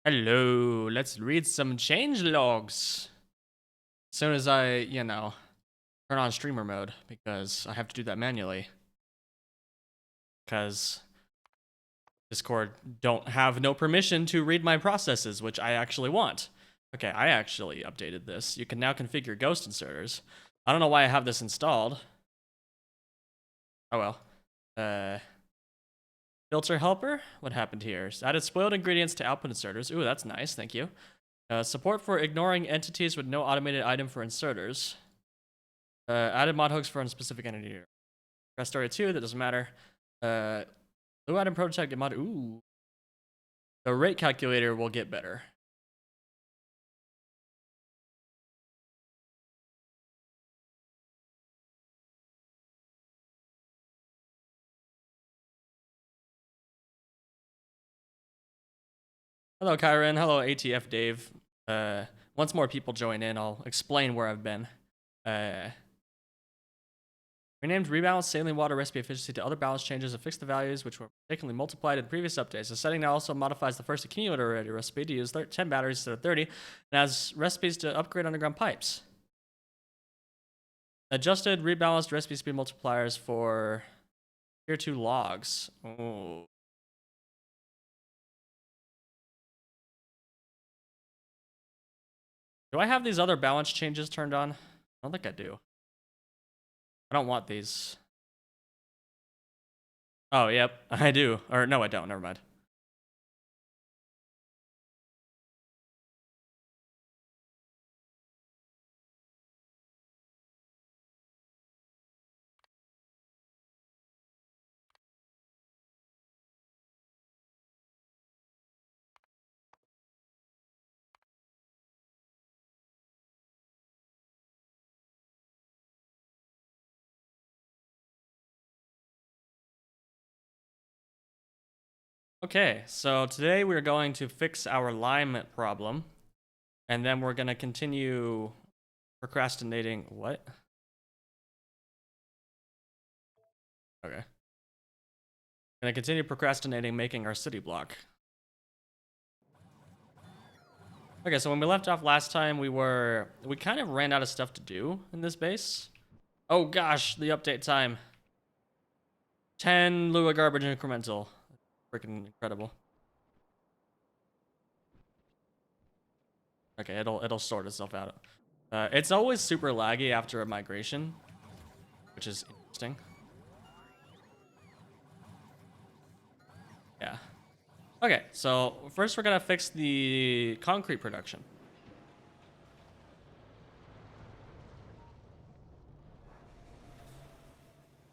Hello, let's read some change logs. As soon as I, turn on streamer mode, because I have to do that manually. Because Discord don't have no permission to read my processes, which I actually want. Okay, I actually updated this. You can now configure ghost inserters. I don't know why I have this installed. Oh well. Filter helper? What happened here? Added spoiled ingredients to output inserters. Ooh, that's nice, thank you. Support for ignoring entities with no automated item for inserters. Added mod hooks for a specific entity. Factorio 2, that doesn't matter. New item prototype get mod. Ooh. The rate calculator will get better. Hello, Kyron. Hello, ATF Dave. Once more people join in, I'll explain where I've been. Renamed rebalance saline water recipe efficiency to other balance changes and fix the values which were mistakenly multiplied in previous updates. The setting now also modifies the first accumulator ready recipe to use 10 batteries instead of 30, and has recipes to upgrade underground pipes. Adjusted rebalanced recipe speed multipliers for tier 2 logs. Oh. Do I have these other balance changes turned on? I don't think I do. I don't want these. Oh, yep, I do. Or no, I don't. Never mind. Okay, so today we're going to fix our lime problem, and then we're going to continue procrastinating. What? Okay. Going to continue procrastinating making our city block. Okay, so when we left off last time, we kind of ran out of stuff to do in this base. Oh gosh, the update time. 10 Lua garbage incremental. Freaking incredible. Okay, it'll sort itself out. It's always super laggy after a migration, which is interesting. Yeah. Okay, so first we're gonna fix the concrete production.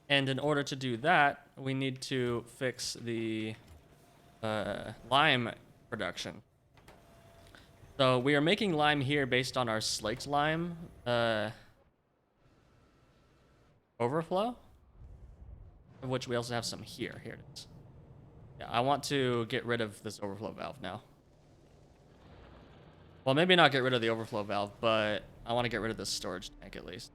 And in order to do that, we need to fix the lime production. So we are making lime here based on our slaked lime overflow, of which we also have some here. Here it is. Yeah, I want to get rid of this overflow valve now. Well, maybe not get rid of the overflow valve, but I want to get rid of this storage tank at least.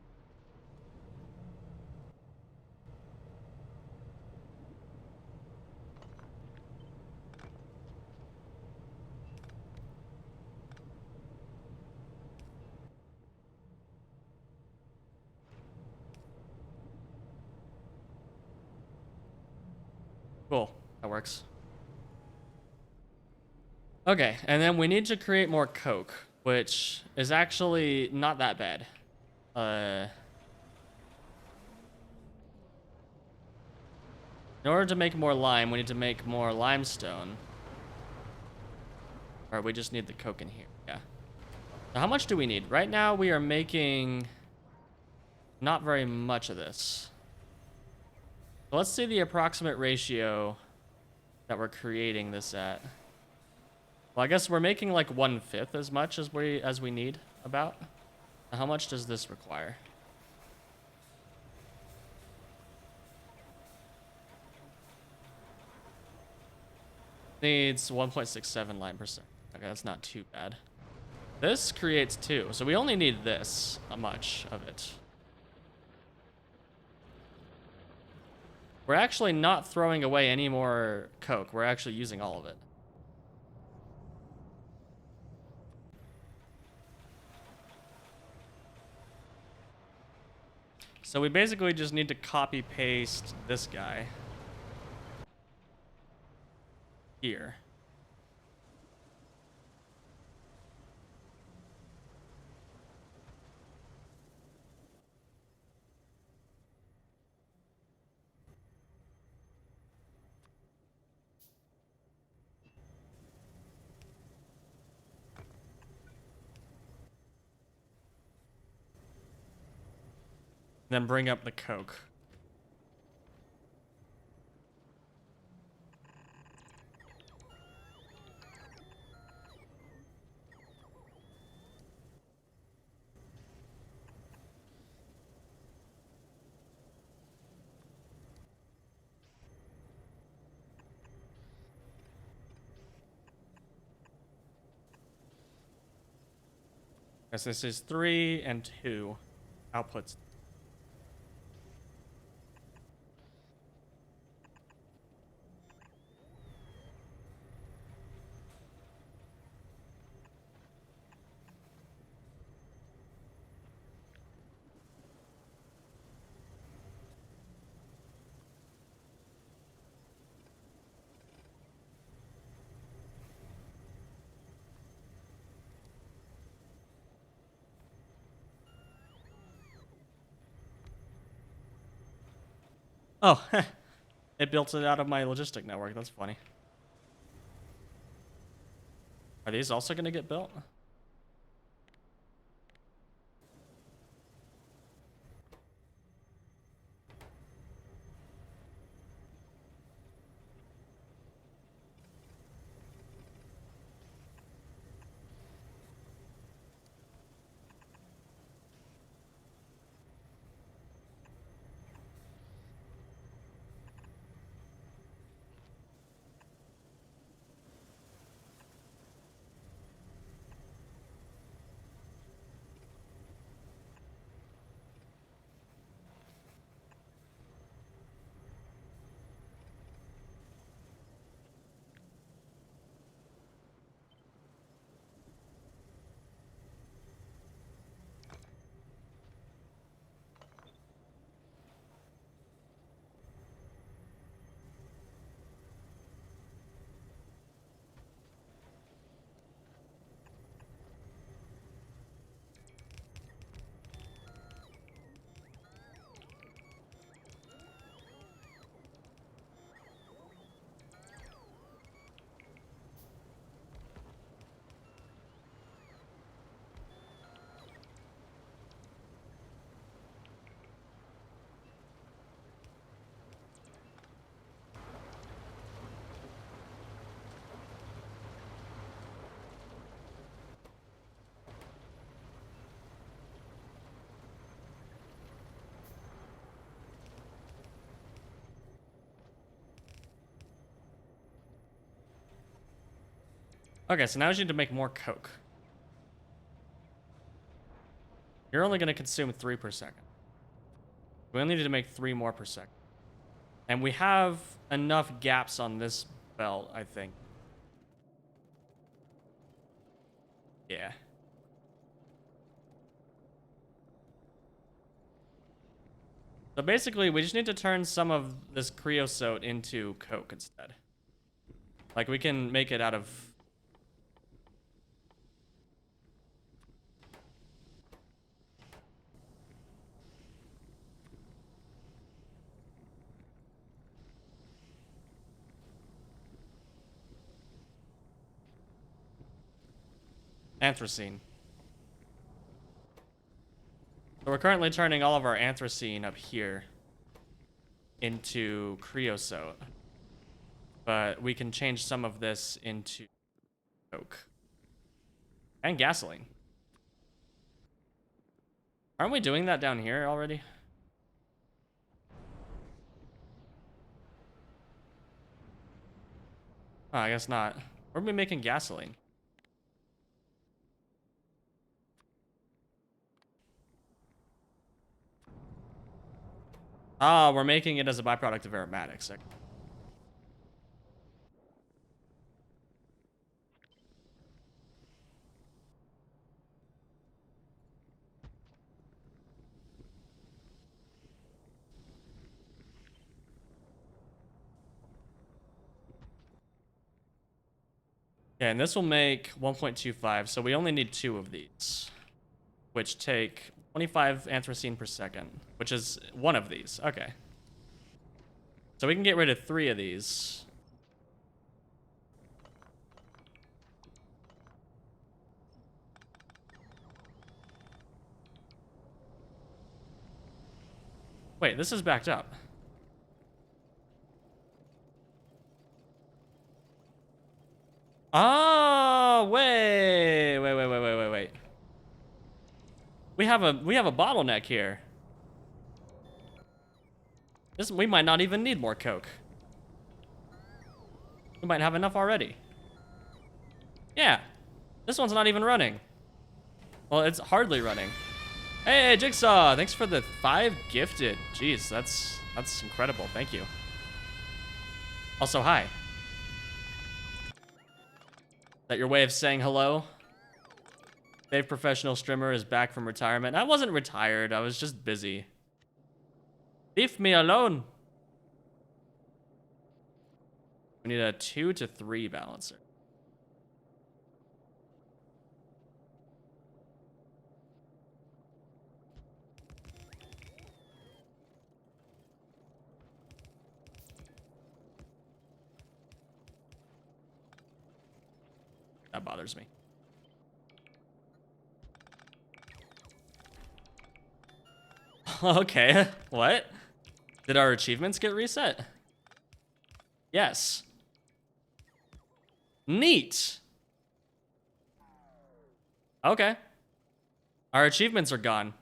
Cool, that works. Okay, and then we need to create more coke, which is actually not that bad. In order to make more lime, we need to make more limestone. Or we just need the coke in here, yeah. So how much do we need? Right now we are making not very much of this. So let's see the approximate ratio that we're creating this at. Well, I guess we're making like 1/5 as much as we need about. How much does this require? Needs 1.67 lime percent. Okay, that's not too bad. This creates 2, so we only need this much of it. We're actually not throwing away any more coke. We're actually using all of it. So we basically just need to copy paste this guy here. Then bring up the Coke. Because this is 3 and 2 outputs. Oh, it built it out of my logistic network. That's funny. Are these also going to get built? Okay, so now I need to make more Coke. You're only going to consume 3 per second. We only need to make 3 more per second. And we have enough gaps on this belt, I think. Yeah. So basically, we just need to turn some of this creosote into Coke instead. Like, we can make it out of... anthracene. So we're currently turning all of our anthracene up here into creosote. But we can change some of this into Coke. And gasoline. Aren't we doing that down here already? Oh, I guess not. Where are we making gasoline? Ah, we're making it as a byproduct of aromatics. Okay, and this will make 1.25, so we only need 2 of these, which take 25 anthracene per second, which is 1 of these. Okay. So we can get rid of 3 of these. Wait, this is backed up. Oh, wait. We have a bottleneck here. We might not even need more coke. We might have enough already. Yeah. This one's not even running. Well, it's hardly running. Hey, Jigsaw, thanks for the 5 gifted. Jeez, that's incredible. Thank you. Also, hi. Is that your way of saying hello? Dave Professional Streamer is back from retirement. I wasn't retired, I was just busy. Leave me alone. We need a 2 to 3 balancer. That bothers me. Okay, what? Did our achievements get reset? Yes. Neat. Okay. Our achievements are gone.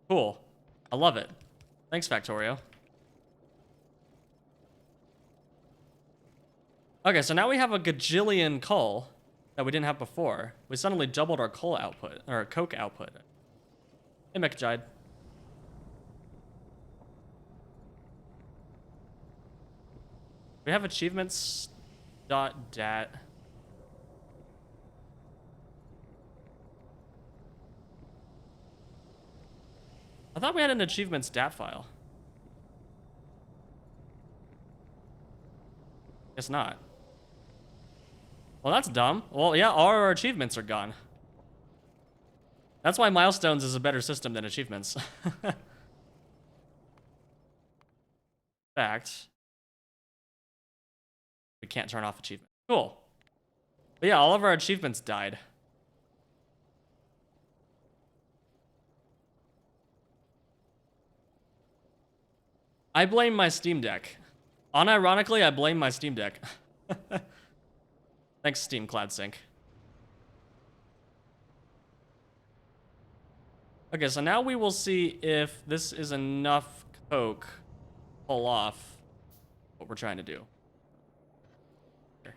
Cool. I love it. Thanks, Factorio. Okay, so now we have a gajillion coal that we didn't have before. We suddenly doubled our coal output, or coke output. Hey, Mechjide. We have achievements .dat. I thought we had an achievements .dat file. Guess not. Well, that's dumb. Well, yeah, all our achievements are gone. That's why milestones is a better system than achievements. Fact. We can't turn off achievement. Cool. But yeah, all of our achievements died. I blame my Steam Deck. Unironically, I blame my Steam Deck. Thanks, Steam Cloud Sync. Okay, so now we will see if this is enough coke to pull off what we're trying to do. Here.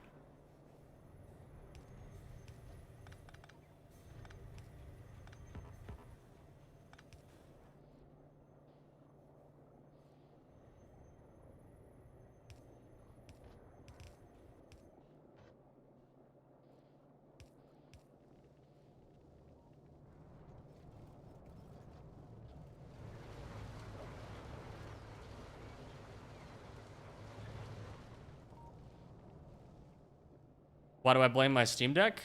Why do I blame my Steam Deck?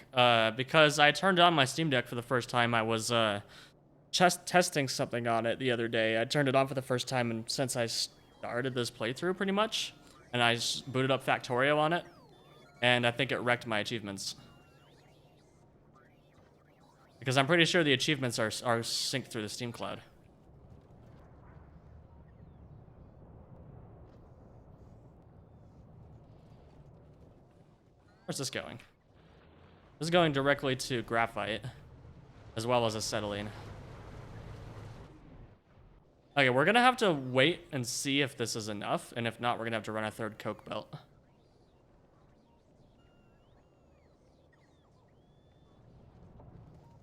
Because I turned on my Steam Deck for the first time. I was testing something on it the other day. I turned it on for the first time, and since I started this playthrough pretty much, and I booted up Factorio on it, and I think it wrecked my achievements. Because I'm pretty sure the achievements are synced through the Steam Cloud. Where's this going? This is going directly to graphite, as well as acetylene. Okay, we're gonna have to wait and see if this is enough, and if not, we're gonna have to run a 3rd coke belt.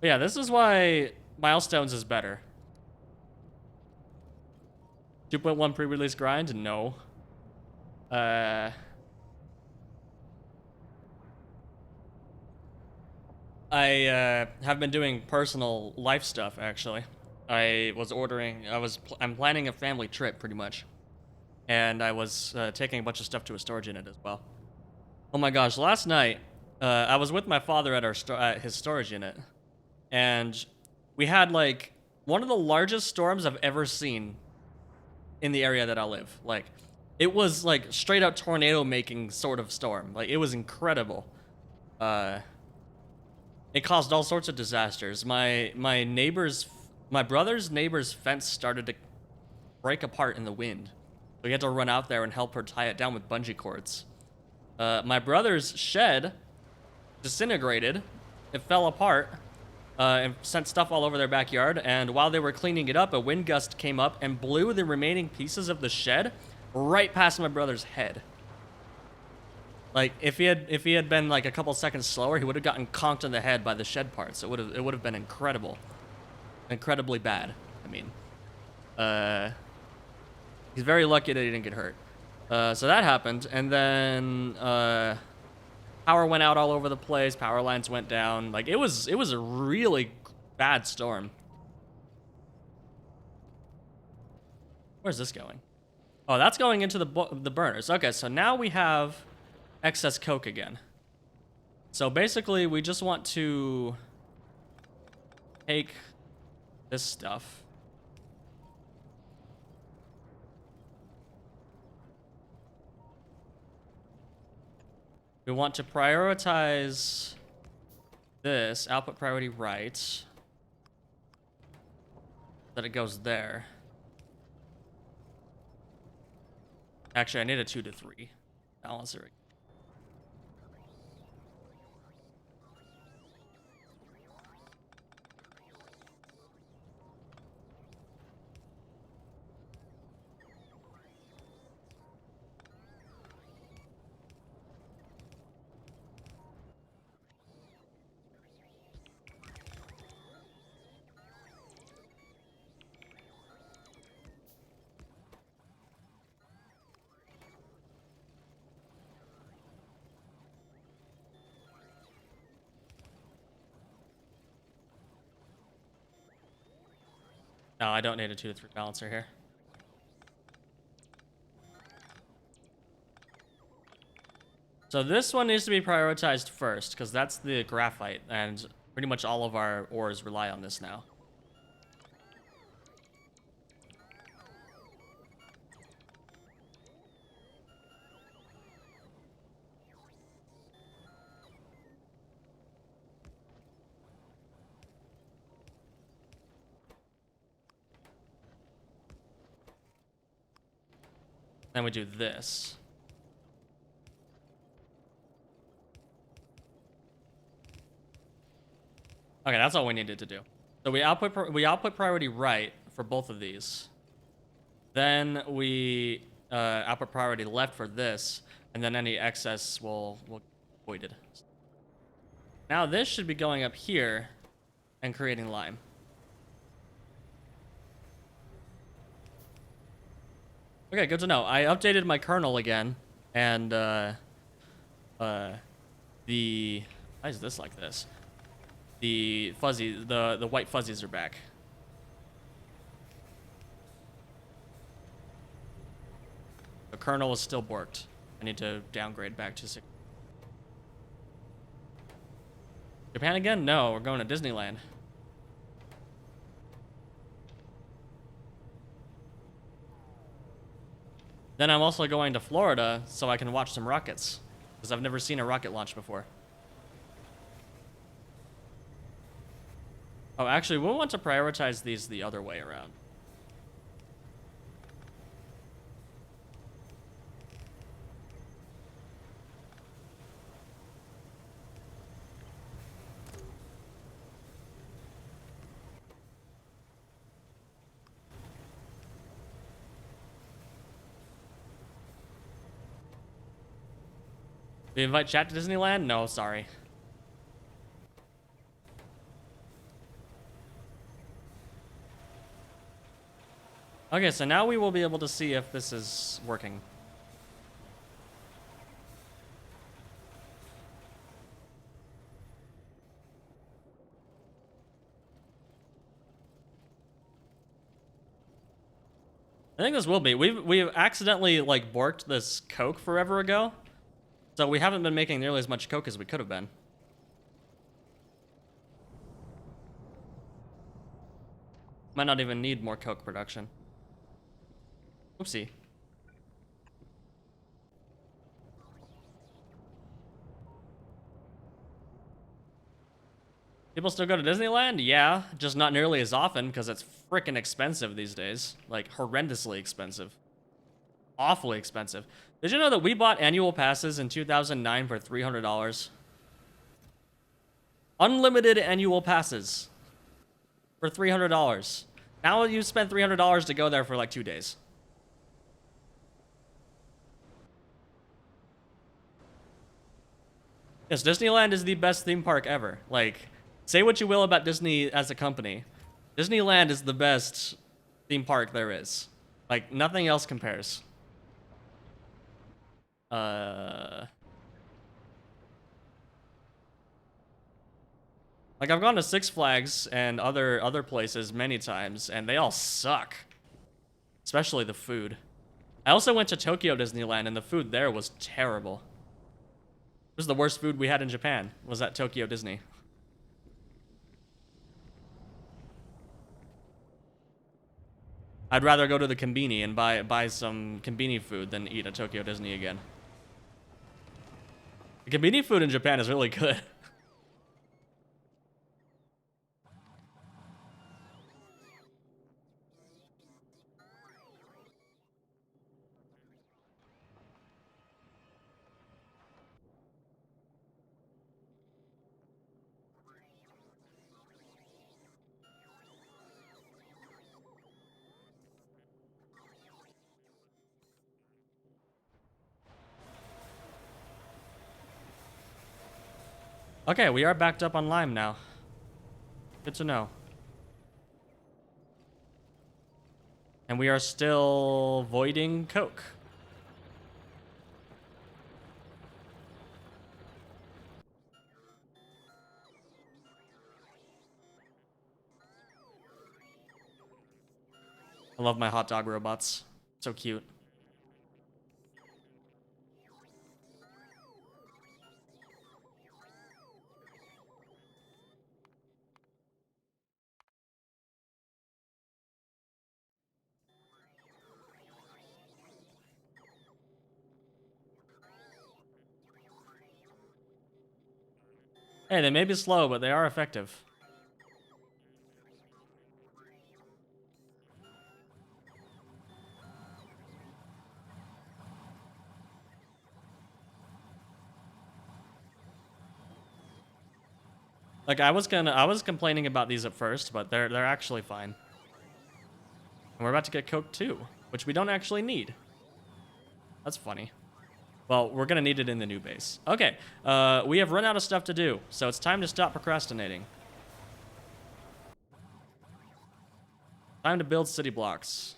But yeah, this is why milestones is better. 2.1 pre-release grind? No. I have been doing personal life stuff, actually. I'm planning a family trip, pretty much. And I was taking a bunch of stuff to a storage unit as well. Oh my gosh, last night, I was with my father at at his storage unit, and we had like one of the largest storms I've ever seen in the area that I live. Like, it was like straight up tornado making sort of storm. Like, it was incredible. It caused all sorts of disasters. My brother's neighbor's fence started to break apart in the wind. So we had to run out there and help her tie it down with bungee cords. My brother's shed disintegrated. It fell apart and sent stuff all over their backyard. And while they were cleaning it up, a wind gust came up and blew the remaining pieces of the shed right past my brother's head. Like, if he had been like a couple seconds slower, he would have gotten conked in the head by the shed parts. It would have been incredibly bad. I mean, he's very lucky that he didn't get hurt. So that happened, and then power went out all over the place. Power lines went down. Like, it was a really bad storm. Where's this going? Oh, that's going into the burners. Okay, so now we have excess coke again. So basically, we just want to take this stuff. We want to prioritize this, output priority right, so that it goes there. Actually, I need a 2 to 3 balancer. No, I don't need a 2 to 3 balancer here. So this one needs to be prioritized first, because that's the graphite, and pretty much all of our ores rely on this now. Then we do this. Okay, that's all we needed to do. So we output priority right for both of these. Then we output priority left for this, and then any excess will be voided. Now this should be going up here and creating lime. Okay, good to know. I updated my kernel again, and why is this like this? The white fuzzies are back. The kernel is still borked. I need to downgrade back to 6. Japan again? No, we're going to Disneyland. Then I'm also going to Florida so I can watch some rockets, because I've never seen a rocket launch before. Oh, actually, we'll want to prioritize these the other way around. Do you invite chat to Disneyland? No, sorry. Okay, so now we will be able to see if this is working. I think this will be. We've accidentally like borked this Coke forever ago. So we haven't been making nearly as much coke as we could have been. Might not even need more coke production. Oopsie. People still go to Disneyland? Yeah, just not nearly as often because it's freaking expensive these days. Like, horrendously expensive. Awfully expensive. Did you know that we bought annual passes in 2009 for $300? Unlimited annual passes for $300. Now you spend $300 to go there for like 2 days. Yes, Disneyland is the best theme park ever. Like, say what you will about Disney as a company. Disneyland is the best theme park there is. Like, nothing else compares. Like, I've gone to Six Flags and other places many times, and they all suck. Especially the food. I also went to Tokyo Disneyland, and the food there was terrible. It was the worst food we had in Japan, was at Tokyo Disney. I'd rather go to the Konbini and buy some Konbini food than eat at Tokyo Disney again. The Konbini food in Japan is really good. Okay, we are backed up on lime now. Good to know. And we are still voiding coke. I love my hot dog robots. So cute. Hey, they may be slow, but they are effective. Like, I was complaining about these at first, but they're actually fine. And we're about to get coke too, which we don't actually need. That's funny. Well, we're gonna need it in the new base. Okay, we have run out of stuff to do, so it's time to stop procrastinating. Time to build city blocks.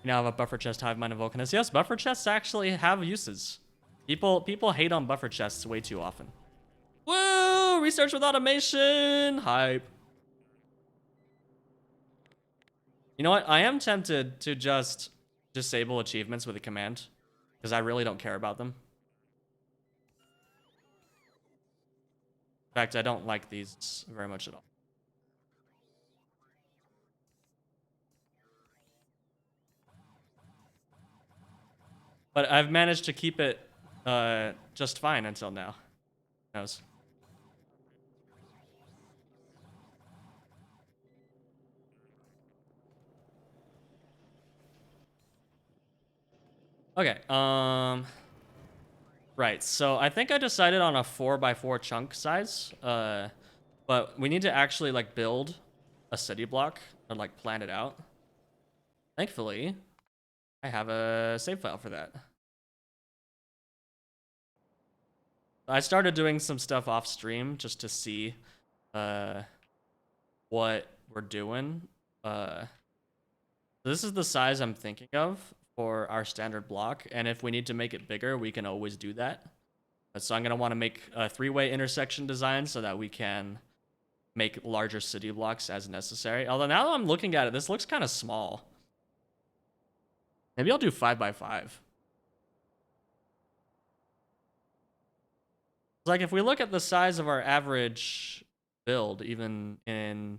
You now have a buffer chest, hive mind, and volcanist. Yes, buffer chests actually have uses. People hate on buffer chests way too often. Woo! Research with automation! Hype. You know what? I am tempted to just disable achievements with a command, because I really don't care about them. In fact, I don't like these very much at all. But I've managed to keep it just fine until now. Who knows? Okay, right, so I think I decided on a 4x4 chunk size, but we need to actually, like, build a city block, or, like, plan it out. Thankfully, I have a save file for that. I started doing some stuff off stream just to see what we're doing. This is the size I'm thinking of for our standard block, and if we need to make it bigger, we can always do that. So I'm going to want to make a 3-way intersection design so that we can make larger city blocks as necessary. Although now that I'm looking at it, this looks kind of small. Maybe I'll do 5x5. Like if we look at the size of our average build, even in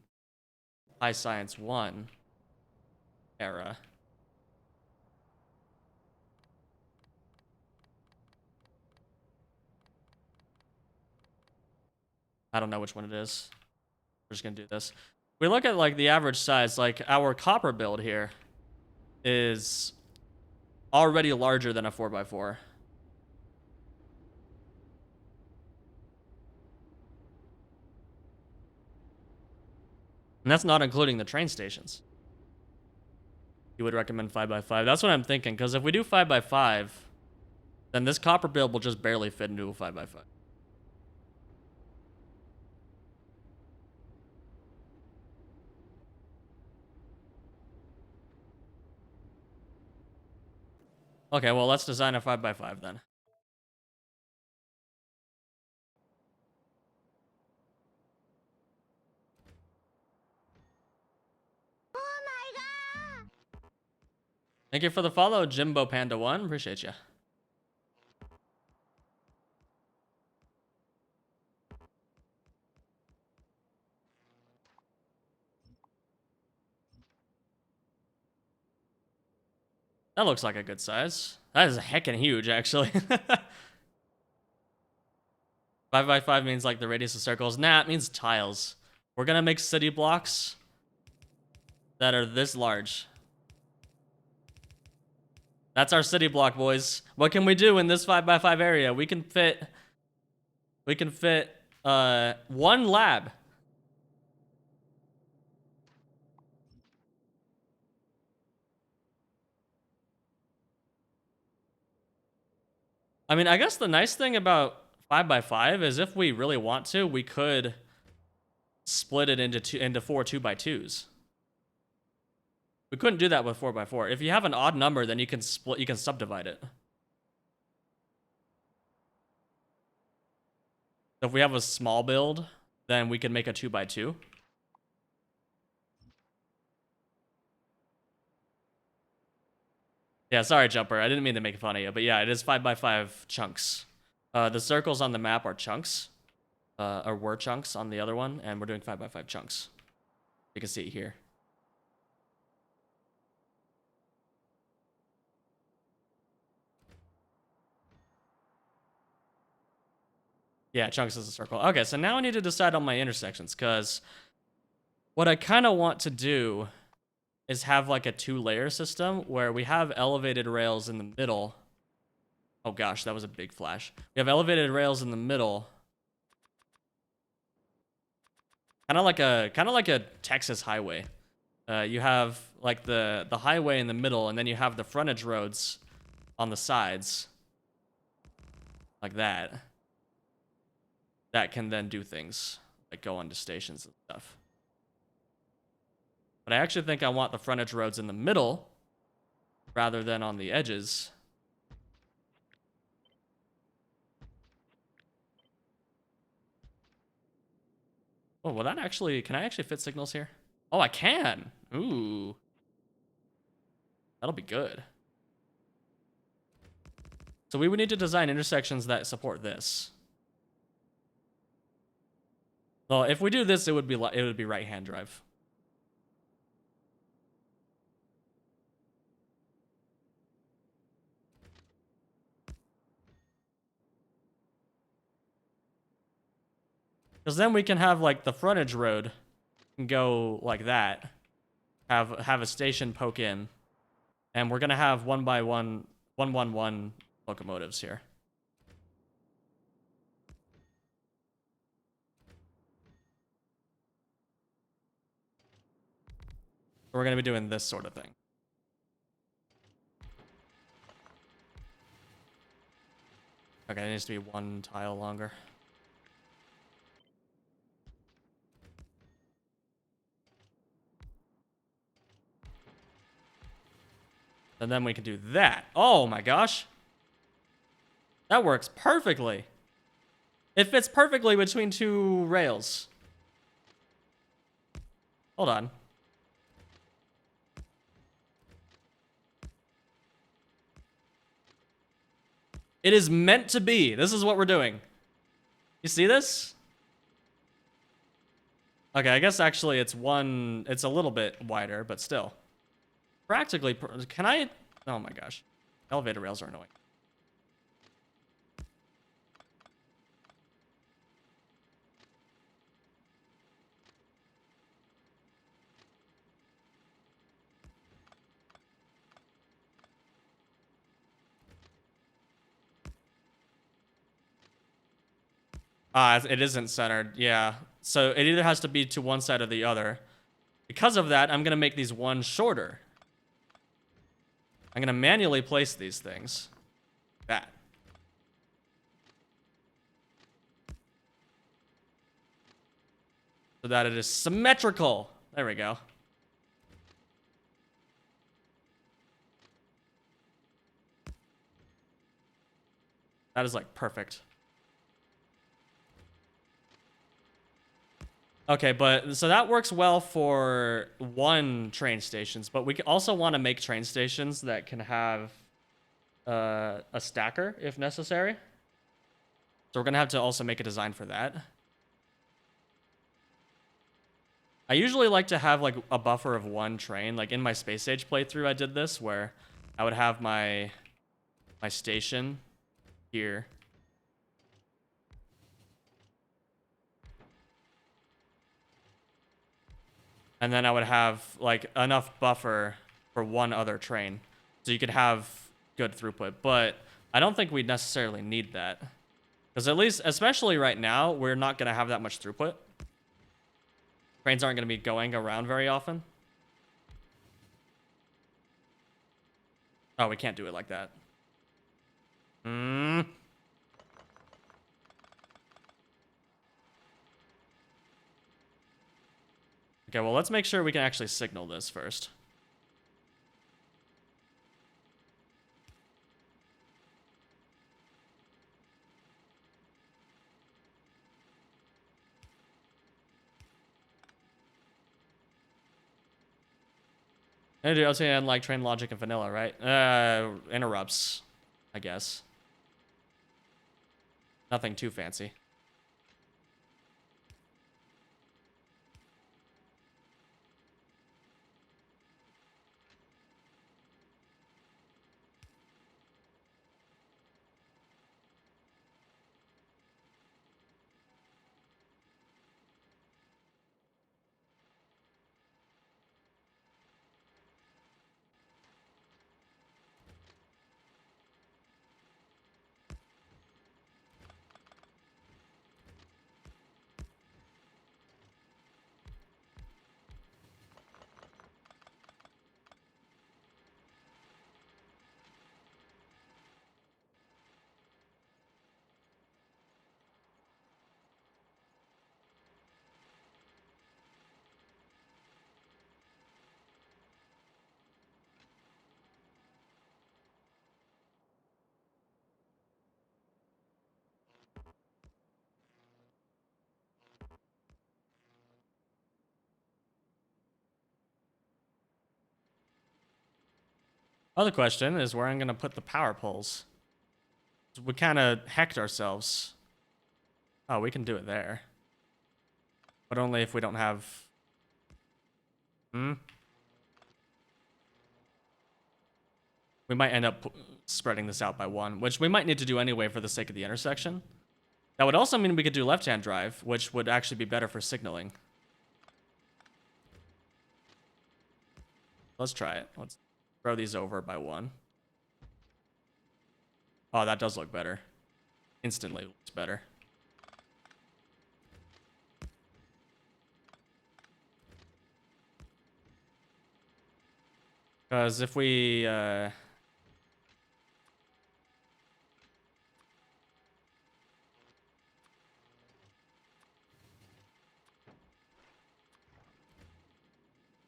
High Science 1 era. I don't know which one it is. We're just gonna do this. We look at like the average size, like our copper build here is already larger than a 4x4. And that's not including the train stations. You would recommend 5x5. That's what I'm thinking, because if we do 5x5, then this copper build will just barely fit into a 5x5. Okay, well, let's design a 5x5 then. Thank you for the follow, Jimbo Panda 1. Appreciate you. That looks like a good size. That is heckin' huge, actually. 5x5 means like the radius of circles. Nah, it means tiles. We're gonna make city blocks that are this large. That's our city block, boys. What can we do in this 5x5 area? We can fit one lab. I mean, I guess the nice thing about 5x5 is if we really want to, we could split it into 4 2x2s. We couldn't do that with 4x4. If you have an odd number, then you can subdivide it. So if we have a small build, then we can make a 2x2. Yeah, sorry, Jumper. I didn't mean to make fun of you, but yeah, it is 5x5 chunks. The circles on the map are chunks, or were chunks on the other one, and we're doing 5x5 chunks. You can see it here. Yeah, chunks is a circle. Okay, so now I need to decide on my intersections, because what I kind of want to do is have like a 2-layer system where we have elevated rails in the middle. Oh gosh, that was a big flash. We have elevated rails in the middle. Kind of like a Texas highway. You have like the highway in the middle, and then you have the frontage roads on the sides. Like that. That can then do things like go onto stations and stuff. But I actually think I want the frontage roads in the middle rather than on the edges. Oh, well, that actually... Can I actually fit signals here? Oh, I can! Ooh. That'll be good. So we would need to design intersections that support this. Well, if we do this, it would be right-hand drive. Because then we can have like the frontage road can go like that. Have a station poke in, and we're gonna have 1 locomotives here. We're gonna be doing this sort of thing. Okay, it needs to be 1 tile longer. And then we can do that. Oh my gosh. That works perfectly. It fits perfectly between two rails. Hold on. It is meant to be. This is what we're doing. You see this? Okay, I guess actually it's a little bit wider, but still. Practically, can I? Oh my gosh. Elevator rails are annoying. It isn't centered, yeah. So it either has to be to one side or the other. Because of that, I'm gonna make these one shorter. I'm gonna manually place these things. That. So that it is symmetrical. There we go. That is like perfect. Okay, but so that works well for one train stations, but we also want to make train stations that can have a stacker if necessary. So we're gonna have to also make a design for that. I usually like to have like a buffer of one train. Like in my Space Age playthrough, I did this where I would have my station here. And then I would have like enough buffer for one other train. So you could have good throughput. But I don't think we necessarily need that. Because at least, especially right now, we're not going to have that much throughput. Trains aren't going to be going around very often. Oh, we can't do it like that. Okay, well, let's make sure we can actually signal this first. I do LTN like train logic and vanilla, right? Interrupts, I guess. Nothing too fancy. Other question is where I'm going to put the power poles. We kind of hacked ourselves. Oh, we can do it there. But only if we don't have... We might end up spreading this out by one, which we might need to do anyway for the sake of the intersection. That would also mean we could do left-hand drive, which would actually be better for signaling. Let's try it. Let's throw these over by one. Oh, that does look better. Instantly looks better. Because if we...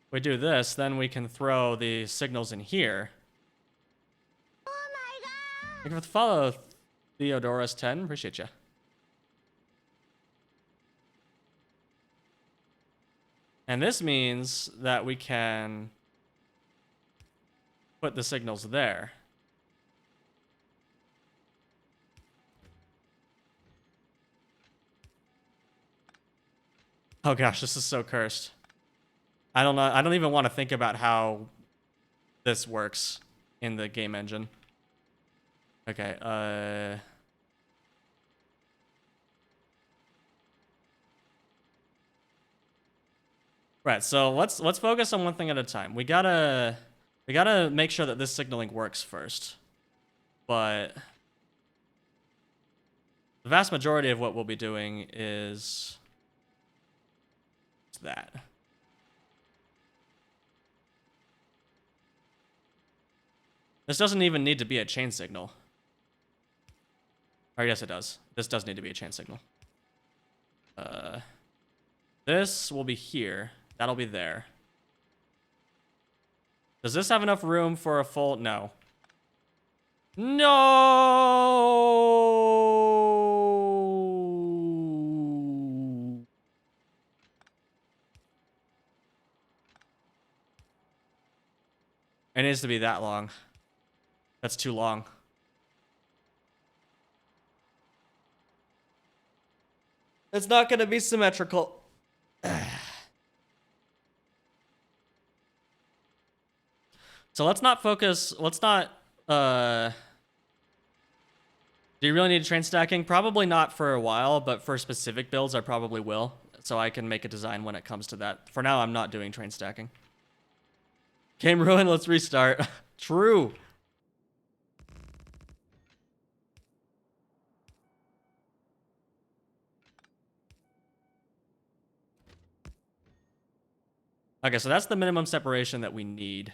we do this, then we can throw the signals in here. Oh my god! Thank you for the follow, Theodorus10. Appreciate you. And this means that we can put the signals there. Oh gosh, this is so cursed. I don't know. I don't even want to think about how this works in the game engine. Okay, right, so let's focus on one thing at a time. We gotta make sure that this signaling works first. But the vast majority of what we'll be doing is that. This doesn't even need to be a chain signal. Or yes, it does. This does need to be a chain signal. This will be here. That'll be there. Does this have enough room for a full... No. No! It needs to be that long. That's too long. It's not going to be symmetrical. So let's not focus... Let's not... Do you really need train stacking? Probably not for a while, but for specific builds, I probably will. So I can make a design when it comes to that. For now, I'm not doing train stacking. Game ruined, let's restart. True. Okay, so that's the minimum separation that we need.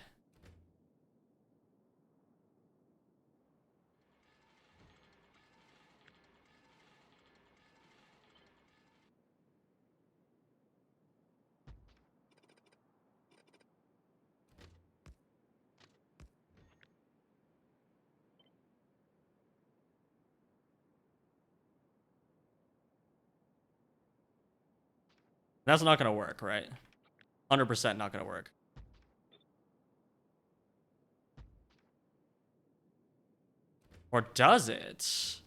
That's not going to work, right? 100% not going to work. Or does it?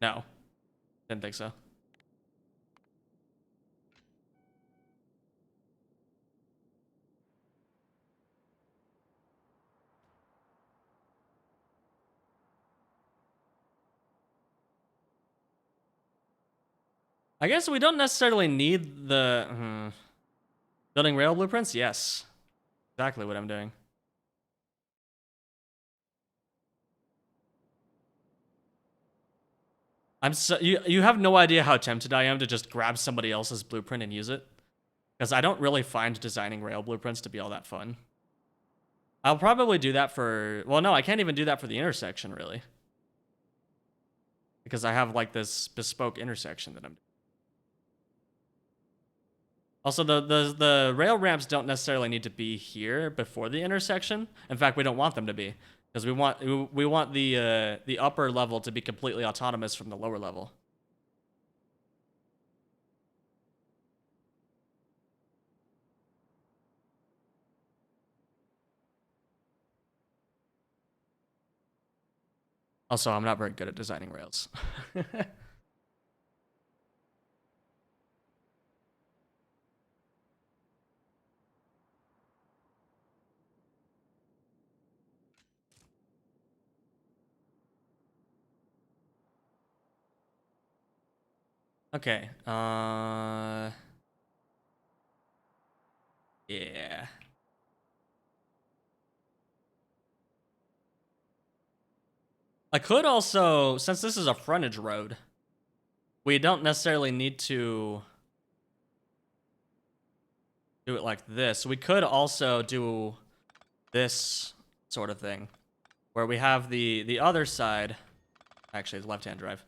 No. Didn't think so. I guess we don't necessarily need the... Building rail blueprints? Yes. Exactly what I'm doing. I'm so... You have no idea how tempted I am to just grab somebody else's blueprint and use it. Because I don't really find designing rail blueprints to be all that fun. I'll probably do that for... Well, no, I can't even do that for the intersection, really. Because I have, like, this bespoke intersection that I'm doing. Also, the rail ramps don't necessarily need to be here before the intersection. In fact, we don't want them to be. Because we want the upper level to be completely autonomous from the lower level. Also, I'm not very good at designing rails. Okay. Yeah. I could also, since this is a frontage road, we don't necessarily need to do it like this. We could also do this sort of thing, where we have the other side, actually, the left-hand drive.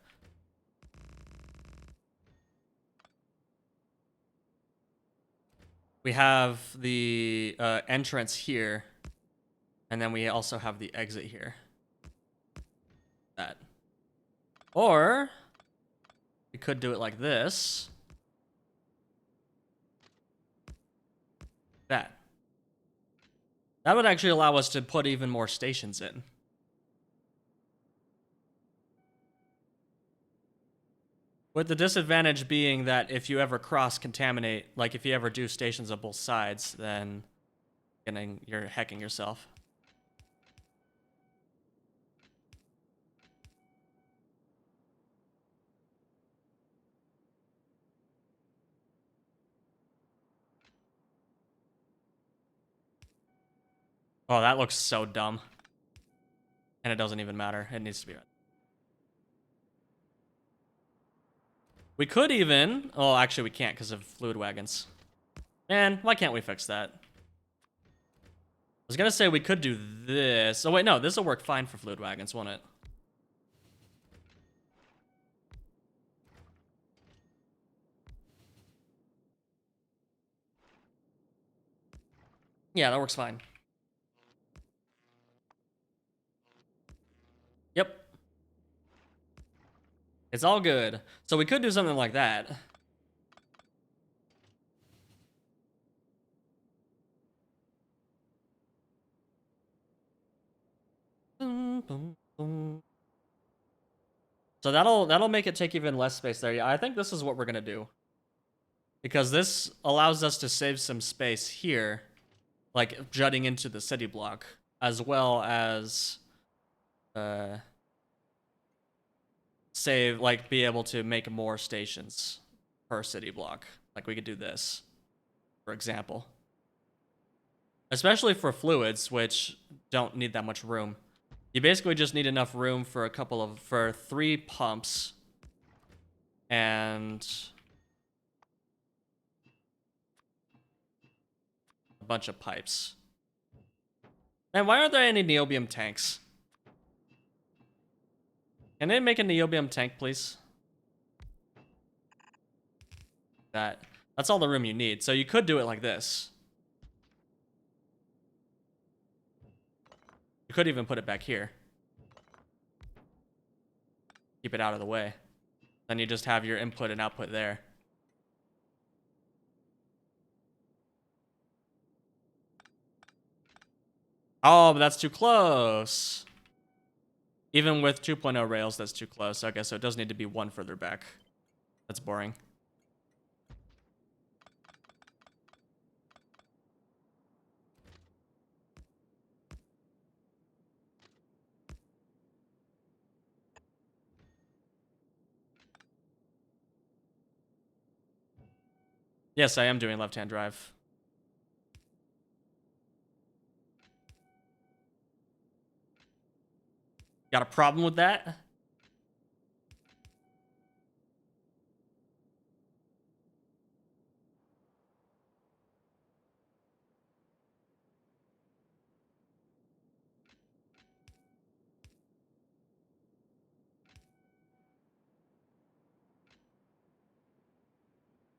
We have the entrance here, and then we also have the exit here. That. Or we could do it like this. That would actually allow us to put even more stations in. With the disadvantage being that if you ever cross-contaminate, like if you ever do stations on both sides, then you're hacking yourself. Oh, that looks so dumb. And it doesn't even matter. It needs to be right. We could even... Oh, actually we can't because of fluid wagons. Man, why can't we fix that? I was gonna say we could do this. Oh wait, no, this will work fine for fluid wagons, won't it? Yeah, that works fine. Yep. It's all good. So we could do something like that. So that'll make it take even less space there. Yeah, I think this is what we're gonna do. Because this allows us to save some space here, like jutting into the city block, as well as be able to make more stations per city block. Like we could do this, for example. Especially for fluids, which don't need that much room. You basically just need enough room for for 3 pumps and a bunch of pipes. And why aren't there any niobium tanks? Can they make a niobium tank, please? That's all the room you need. So you could do it like this. You could even put it back here. Keep it out of the way. Then you just have your input and output there. Oh, but that's too close. Even with 2.0 rails, that's too close. Okay, so it does need to be one further back. That's boring. Yes, I am doing left-hand drive. Got a problem with that?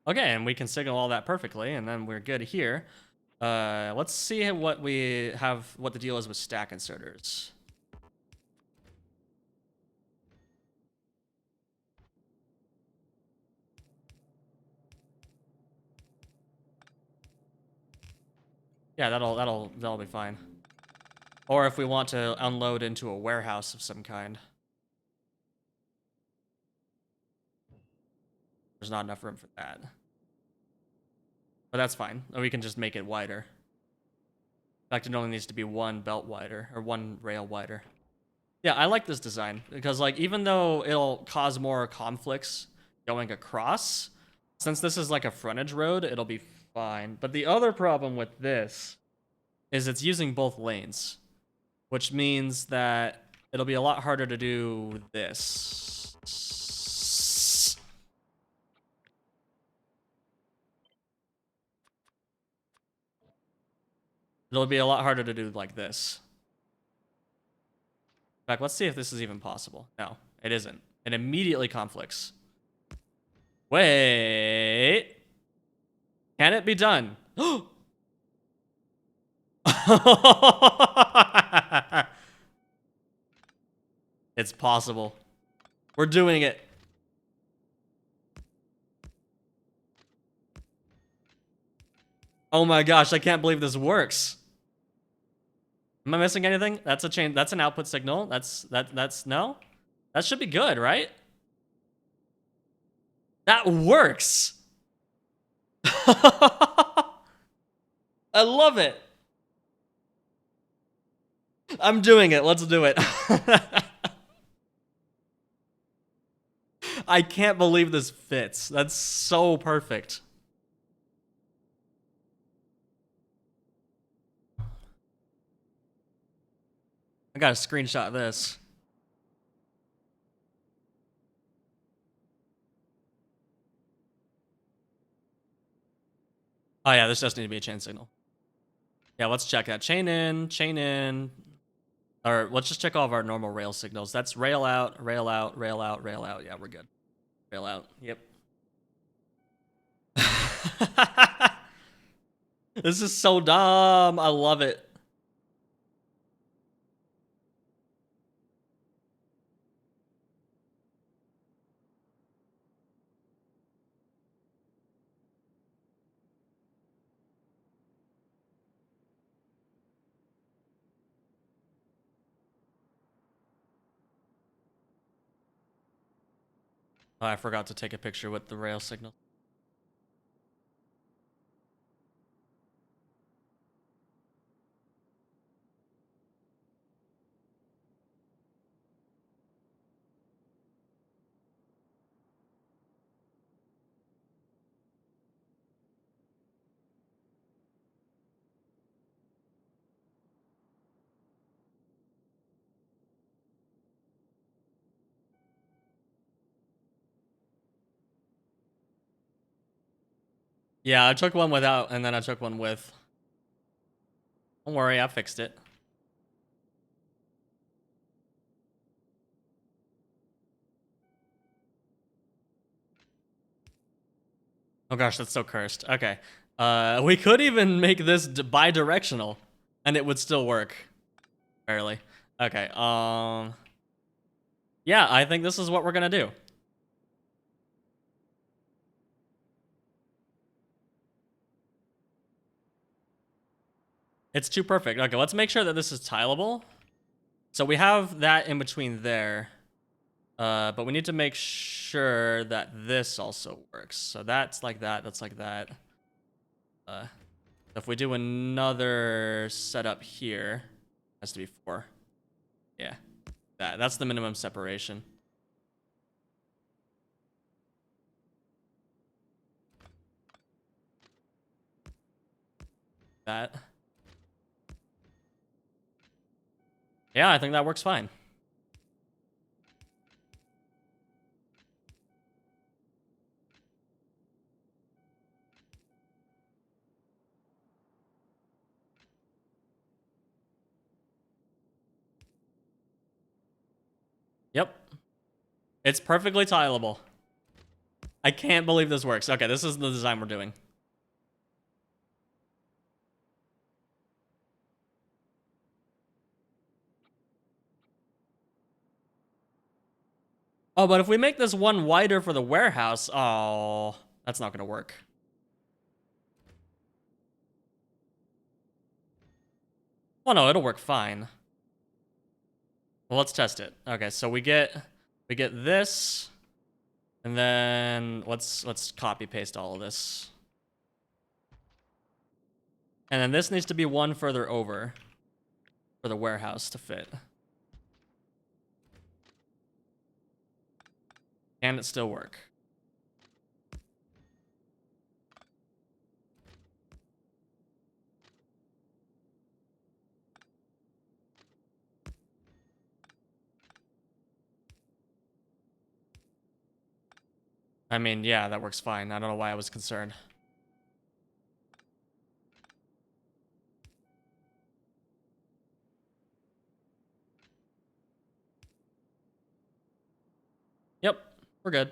Okay, and we can signal all that perfectly, and then we're good here. Let's see what the deal is with stack inserters. Yeah, that'll be fine. Or if we want to unload into a warehouse of some kind. There's not enough room for that. But that's fine. We can just make it wider. In fact, it only needs to be one belt wider, or one rail wider. Yeah, I like this design, because like even though it'll cause more conflicts going across, since this is like a frontage road, it'll be fine. But the other problem with this is it's using both lanes, which means that it'll be a lot harder to do this. It'll be a lot harder to do like this. In fact, let's see if this is even possible. No, it isn't. It immediately conflicts. Wait. Can it be done? It's possible. We're doing it. Oh my gosh, I can't believe this works. Am I missing anything? That's a chain. That's an output signal. That's no. That should be good, right? That works. I love it. I'm doing it. Let's do it. I can't believe this fits. That's so perfect. I gotta screenshot this. Oh yeah, this does need to be a chain signal. Yeah, let's check that. Chain in. Or let's just check all of our normal rail signals. That's rail out, rail out, rail out, rail out. Yeah, we're good. Rail out. Yep. This is so dumb. I love it. Oh, I forgot to take a picture with the rail signal. Yeah, I took one without, and then I took one with. Don't worry, I fixed it. Oh gosh, that's so cursed. Okay. We could even make this bi-directional, and it would still work. Barely. Okay, yeah, I think this is what we're gonna do. It's too perfect. Okay, let's make sure that this is tileable. So we have that in between there. But we need to make sure that this also works. So that's like that, that's like that. If we do another setup here, has to be 4. Yeah, that's the minimum separation. That. Yeah, I think that works fine. Yep. It's perfectly tileable. I can't believe this works. Okay, this is the design we're doing. Oh, but if we make this one wider for the warehouse, oh, that's not gonna work. Well, no, it'll work fine. Well, let's test it. Okay, so we get this, and then let's copy paste all of this. And then this needs to be one further over for the warehouse to fit. Can it still work? I mean, yeah, that works fine. I don't know why I was concerned. Yep, we're good.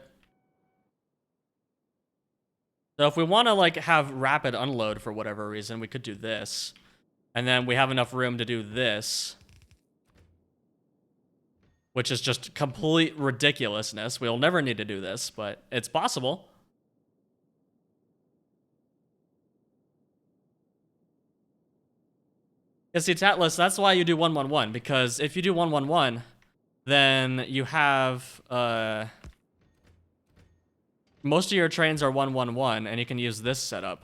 So if we want to like have rapid unload for whatever reason, we could do this. And then we have enough room to do this, which is just complete ridiculousness. We'll never need to do this, but it's possible. Yeah, see, Tatlas, that's why you do 111, because if you do 111, then you have most of your trains are 111, and you can use this setup.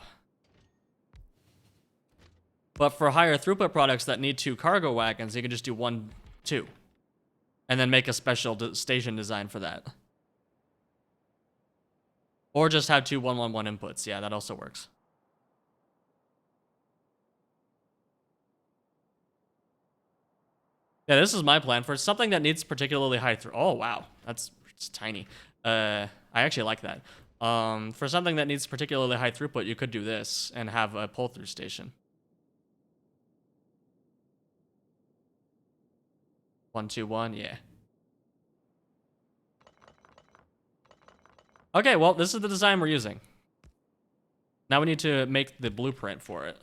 But for higher throughput products that need 2 cargo wagons, you can just do 1, 2, and then make a special station design for that. Or just have 2 111 inputs. Yeah, that also works. Yeah, this is my plan for something that needs particularly high throughput. Oh, wow. That's tiny. I actually like that. For something that needs particularly high throughput, you could do this and have a pull-through station. 1, 2, 1, yeah. Okay, well, this is the design we're using. Now we need to make the blueprint for it.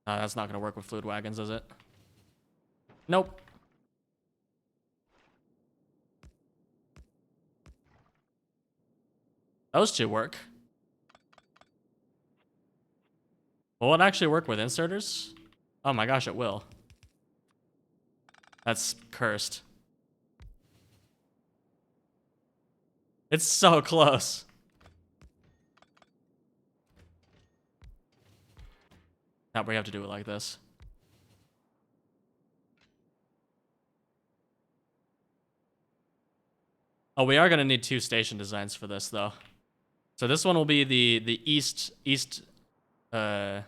That's not going to work with fluid wagons, is it? Nope. Those two work. Will it actually work with inserters? Oh my gosh, it will. That's cursed. It's so close. Now we have to do it like this. Oh, we are going to need 2 station designs for this, though. So this one will be the east, yeah.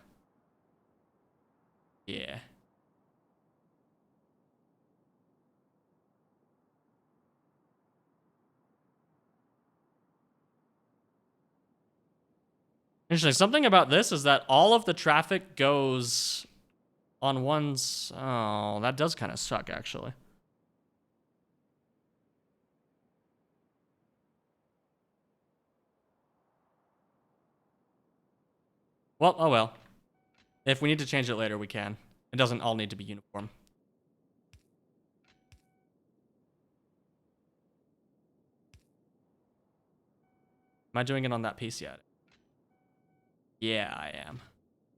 Interesting. Something about this is that all of the traffic goes on one's... Oh, that does kind of suck, actually. Well, oh well. If we need to change it later, we can. It doesn't all need to be uniform. Am I doing it on that piece yet? Yeah, I am.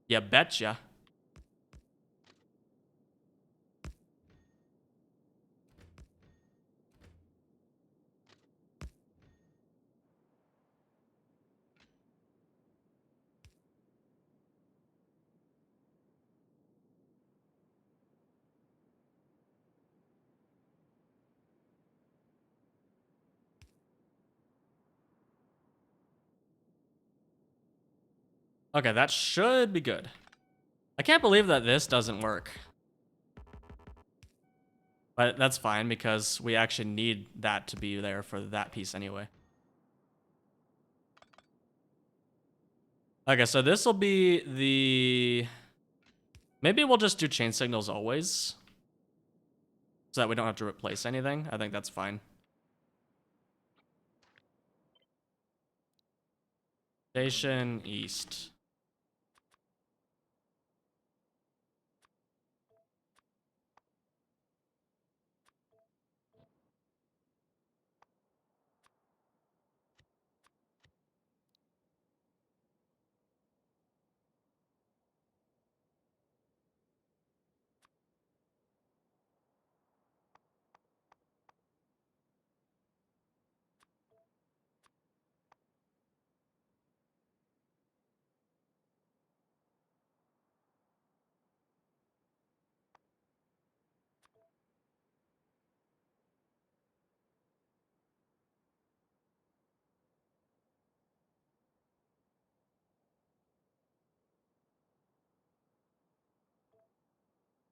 Yeah, betcha. Okay, that should be good. I can't believe that this doesn't work. But that's fine, because we actually need that to be there for that piece anyway. Okay, so this will be the... Maybe we'll just do chain signals always, so that we don't have to replace anything. I think that's fine. Station east.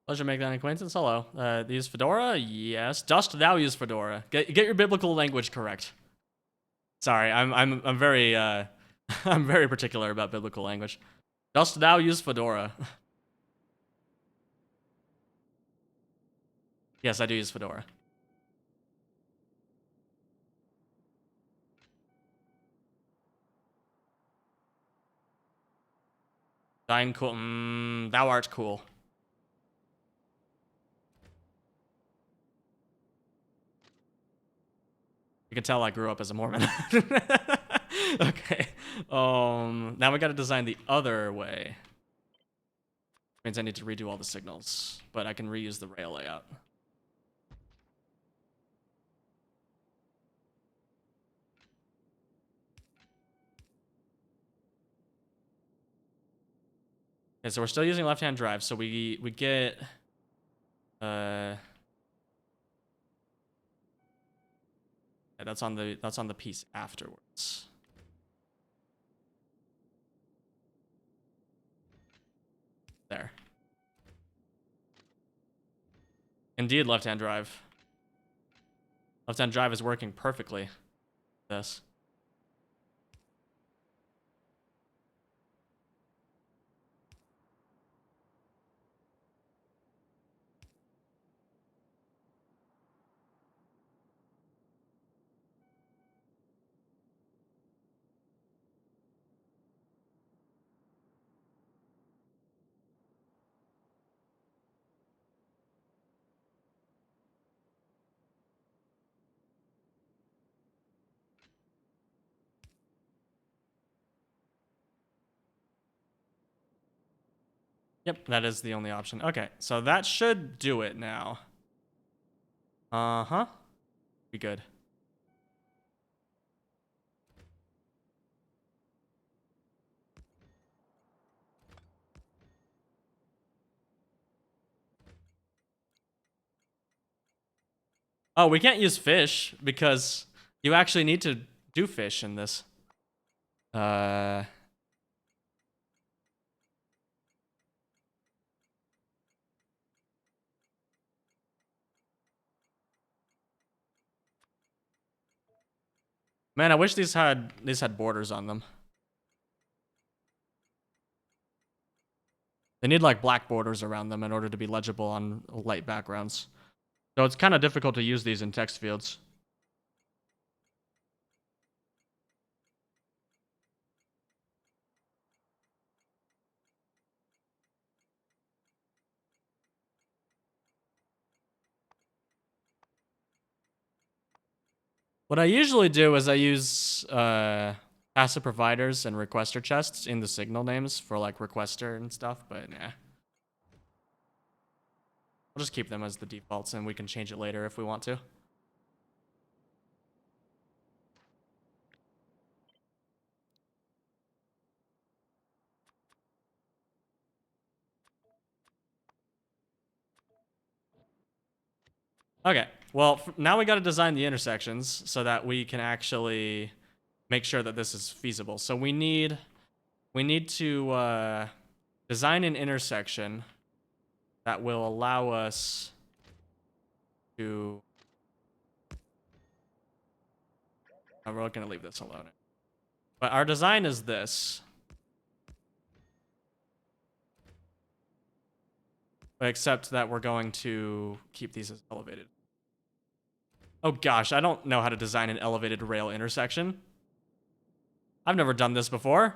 Pleasure making that acquaintance. Hello. Use Fedora? Yes. Dost thou use Fedora? Get your biblical language correct. Sorry, I'm very I'm very particular about biblical language. Dost thou use Fedora? Yes, I do use Fedora. Thine cool. Thou art cool. You can tell I grew up as a Mormon. Okay. Now we gotta design the other way. Means I need to redo all the signals, but I can reuse the rail layout. Okay, so we're still using left-hand drive, so we get yeah, that's on the piece afterwards. There. Indeed, left-hand drive. Left-hand drive is working perfectly. This. Yep, that is the only option. Okay, so that should do it now. Uh-huh. Be good. Oh, we can't use fish because you actually need to do fish in this. Man, I wish these had borders on them. They need like black borders around them in order to be legible on light backgrounds. So it's kind of difficult to use these in text fields. What I usually do is I use passive providers and requester chests in the signal names for like requester and stuff, but nah. We'll just keep them as the defaults and we can change it later if we want to. Okay, well, now we got to design the intersections so that we can actually make sure that this is feasible. So we need to design an intersection that will allow us to... Oh, we're going to leave this alone. But our design is this. Except that we're going to keep these as elevated. Oh gosh, I don't know how to design an elevated rail intersection. I've never done this before.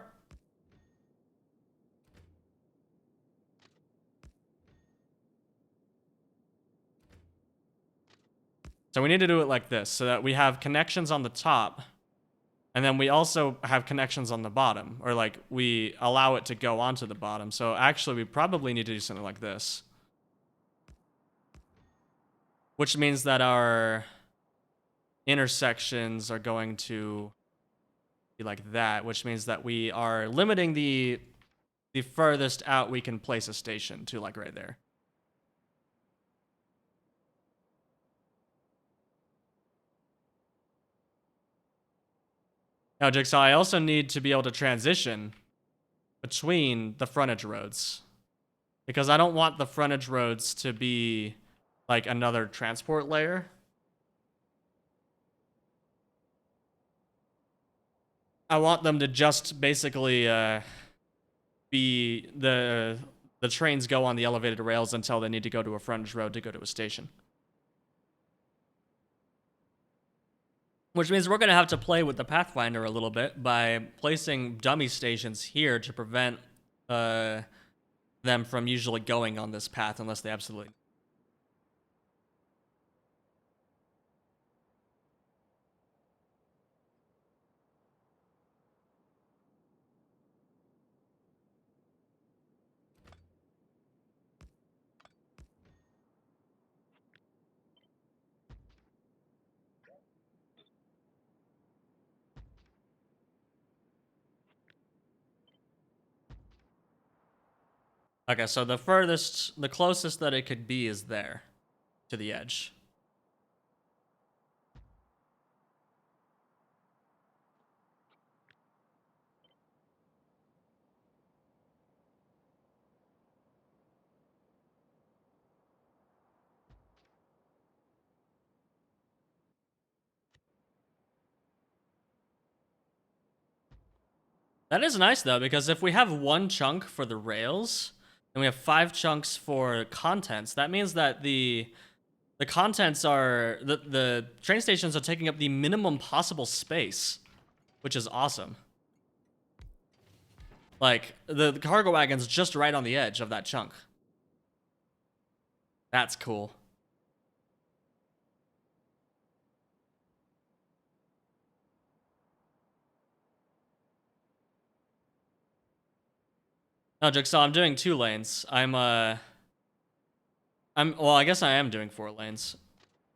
So we need to do it like this, so that we have connections on the top, and then we also have connections on the bottom, or like we allow it to go onto the bottom. So actually we probably need to do something like this. Which means that our intersections are going to be like that, which means that we are limiting the furthest out we can place a station to, like right there. Now, Jigsaw, I also need to be able to transition between the frontage roads, because I don't want the frontage roads to be like another transport layer. I want them to just basically be the trains go on the elevated rails until they need to go to a frontage road to go to a station. Which means we're going to have to play with the Pathfinder a little bit by placing dummy stations here to prevent them from usually going on this path unless they absolutely. Okay, so the closest that it could be is there, to the edge. That is nice though, because if we have one chunk for the rails and we have 5 chunks for contents, that means that the contents are the train stations are taking up the minimum possible space, which is awesome. Like the cargo wagon's just right on the edge of that chunk. That's cool. No, Jigsaw, I'm doing 2 lanes. Well, I guess I am doing 4 lanes.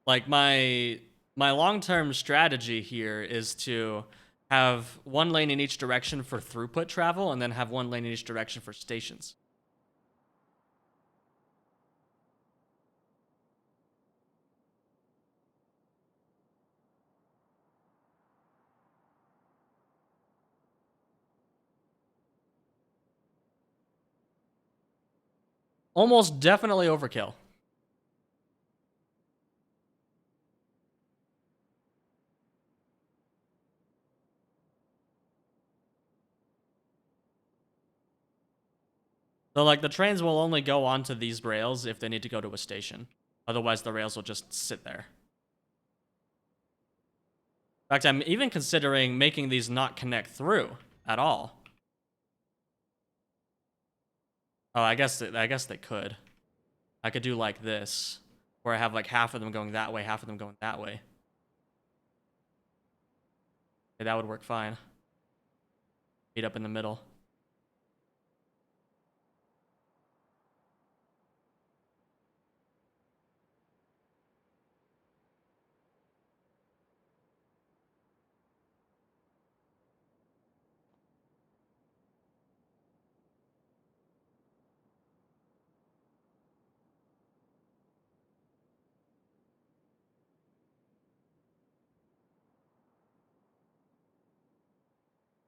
Like my long-term strategy here is to have 1 lane in each direction for throughput travel and then have 1 lane in each direction for stations. Almost definitely overkill. So like the trains will only go onto these rails if they need to go to a station. Otherwise the rails will just sit there. In fact, I'm even considering making these not connect through at all. Oh, I guess they could. I could do like this, where I have like half of them going that way, half of them going that way. Okay, that would work fine. Meet up in the middle.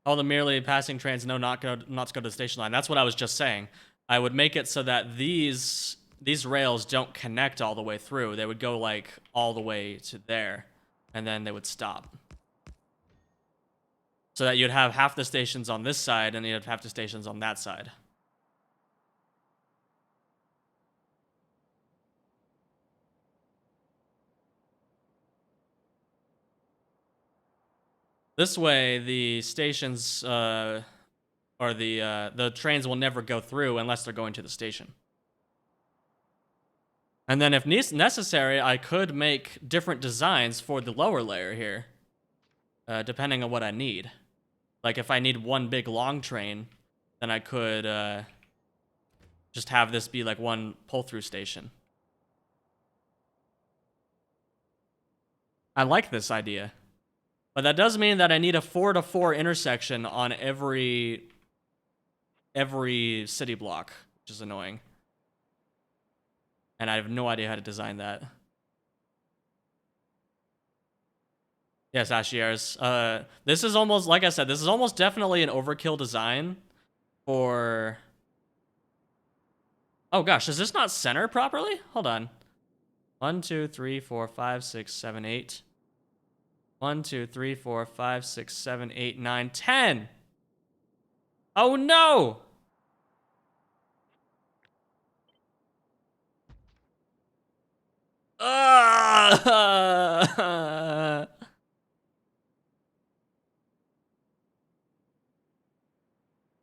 Oh, the merely passing trains not to go to the station line. That's what I was just saying. I would make it so that these rails don't connect all the way through. They would go like all the way to there, and then they would stop. So that you'd have half the stations on this side, and you'd have half the stations on that side. This way, the stations or the trains will never go through unless they're going to the station. And then if necessary, I could make different designs for the lower layer here, depending on what I need. Like if I need 1 big long train, then I could just have this be like 1 pull-through station. I like this idea. But that does mean that I need a 4-to-4 intersection on every city block, which is annoying. And I have no idea how to design that. Yes, Ashier's. This is almost, like I said, this is almost definitely an overkill design for... Oh gosh, is this not center properly? Hold on. 1, 2, 3, 4, 5, 6, 7, 8. 1, 2, 3, 4, 5, 6, 7, 8, 9, 10. Oh no!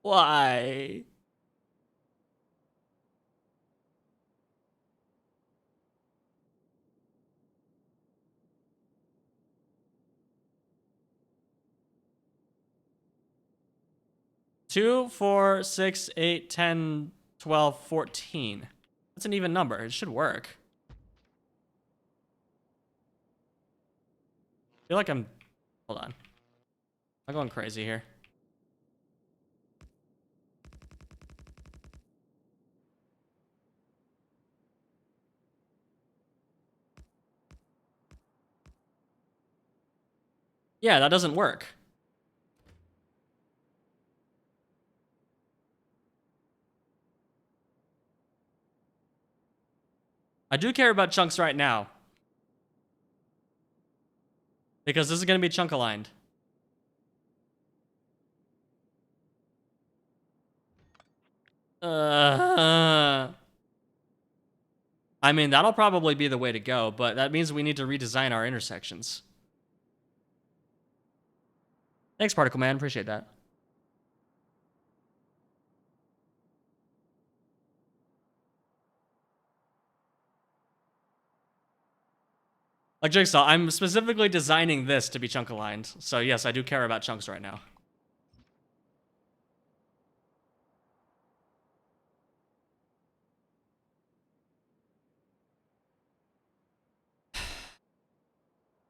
Why? 2, 4, 6, 8, 10, 12, 14. That's an even number. It should work. I feel like I'm... Hold on. I'm going crazy here. Yeah, that doesn't work. I do care about chunks right now. Because this is going to be chunk aligned. I mean, that'll probably be the way to go, but that means we need to redesign our intersections. Thanks, Particle Man. Appreciate that. Like Jigsaw, I'm specifically designing this to be chunk aligned. So yes, I do care about chunks right now.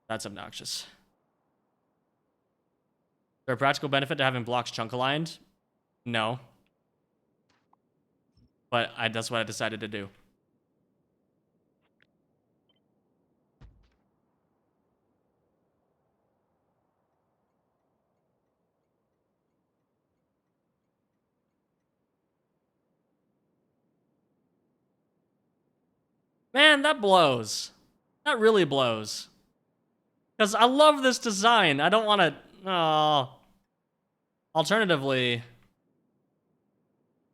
That's obnoxious. Is there a practical benefit to having blocks chunk aligned? No. But that's what I decided to do. Man, that blows. That really blows. Because I love this design. I don't want to... Oh. Alternatively,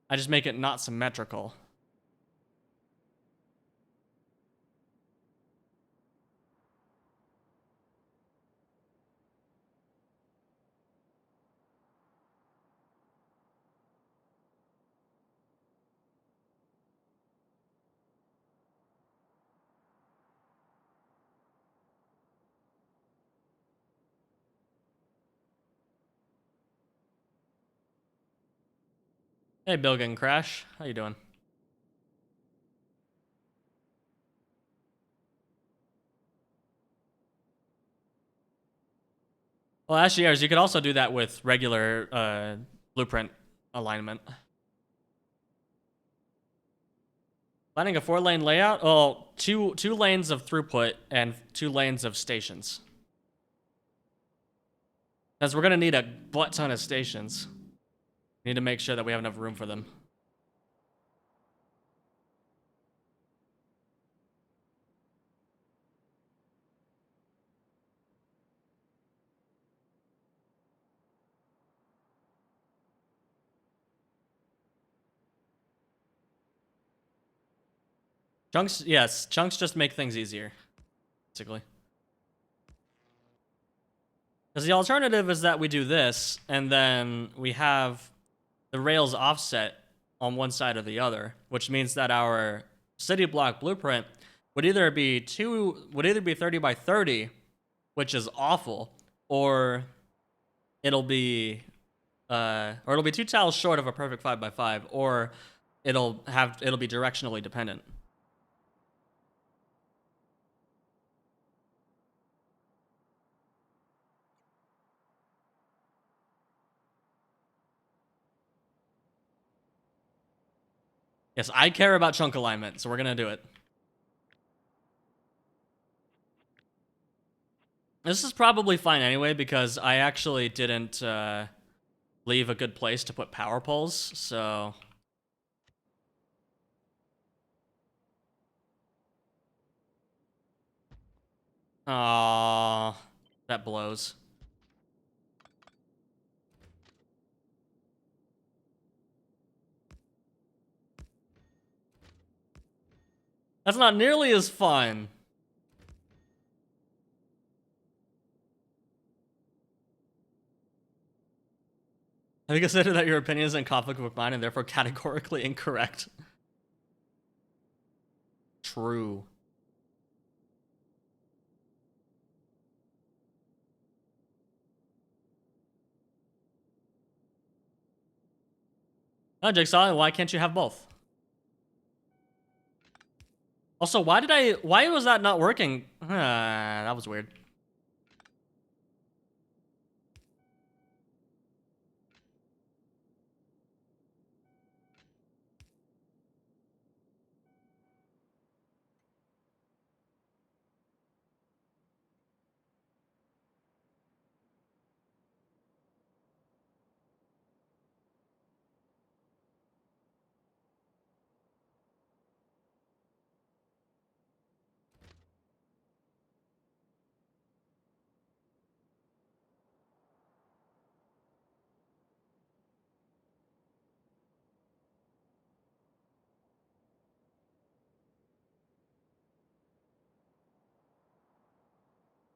I just make it not symmetrical. Hey, Bilgan Crash. How you doing? Well, actually, you could also do that with regular blueprint alignment. Planning a 4-lane layout? Oh, two lanes of throughput and 2 lanes of stations. Because we're going to need a butt ton of stations. We need to make sure that we have enough room for them. Chunks, yes, chunks just make things easier, basically. Because the alternative is that we do this, and then we have the rails offset on one side or the other, which means that our city block blueprint would either be 30 by 30, which is awful, or it'll be 2 tiles short of a perfect 5 by 5, or it'll be directionally dependent. Yes, I care about chunk alignment, so we're gonna do it. This is probably fine anyway, because I actually didn't leave a good place to put power poles, so... Aww, that blows. That's not nearly as fun. Have you considered that your opinion is in conflict with mine and therefore categorically incorrect? True. No, Jigsaw, why can't you have both? Also, why was that not working? That was weird.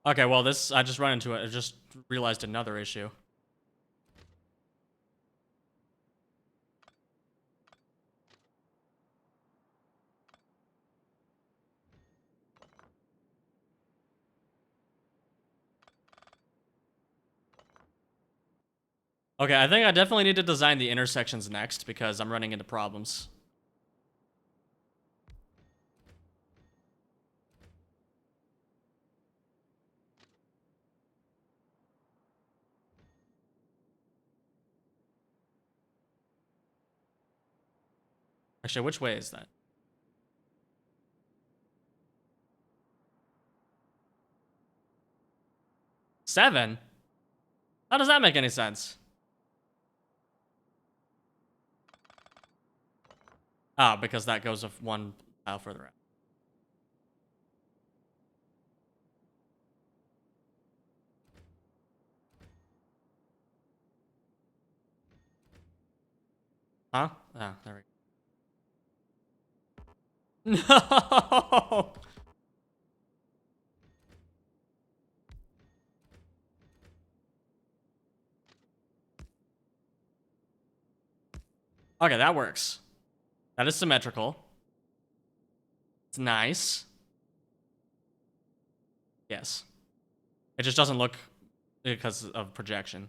Okay, well, this, I just run into it. I just realized another issue. Okay, I think I definitely need to design the intersections next because I'm running into problems. Actually, which way is that? 7? How does that make any sense? Ah, because that goes one tile further out. Huh? Ah, there we go. No! Okay, that works. That is symmetrical. It's nice. Yes. It just doesn't look because of projection.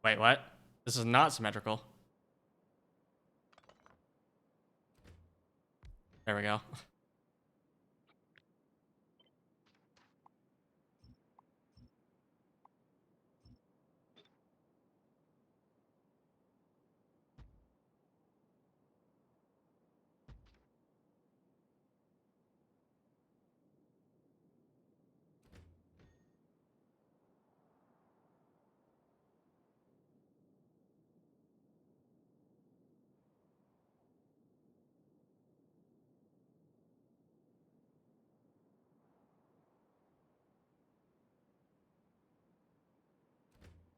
Wait, what? This is not symmetrical. There we go.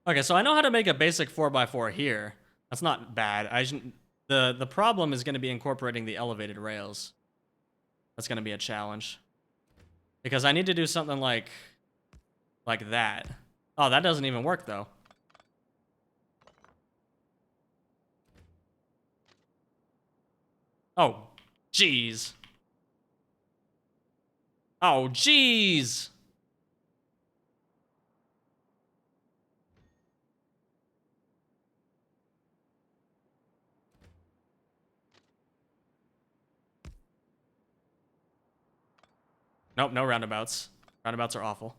Okay, so I know how to make a basic 4x4 here. That's not bad. The problem is going to be incorporating the elevated rails. That's going to be a challenge. Because I need to do something like that. Oh, that doesn't even work though. Oh, jeez. Oh, jeez. Nope, no roundabouts. Roundabouts are awful.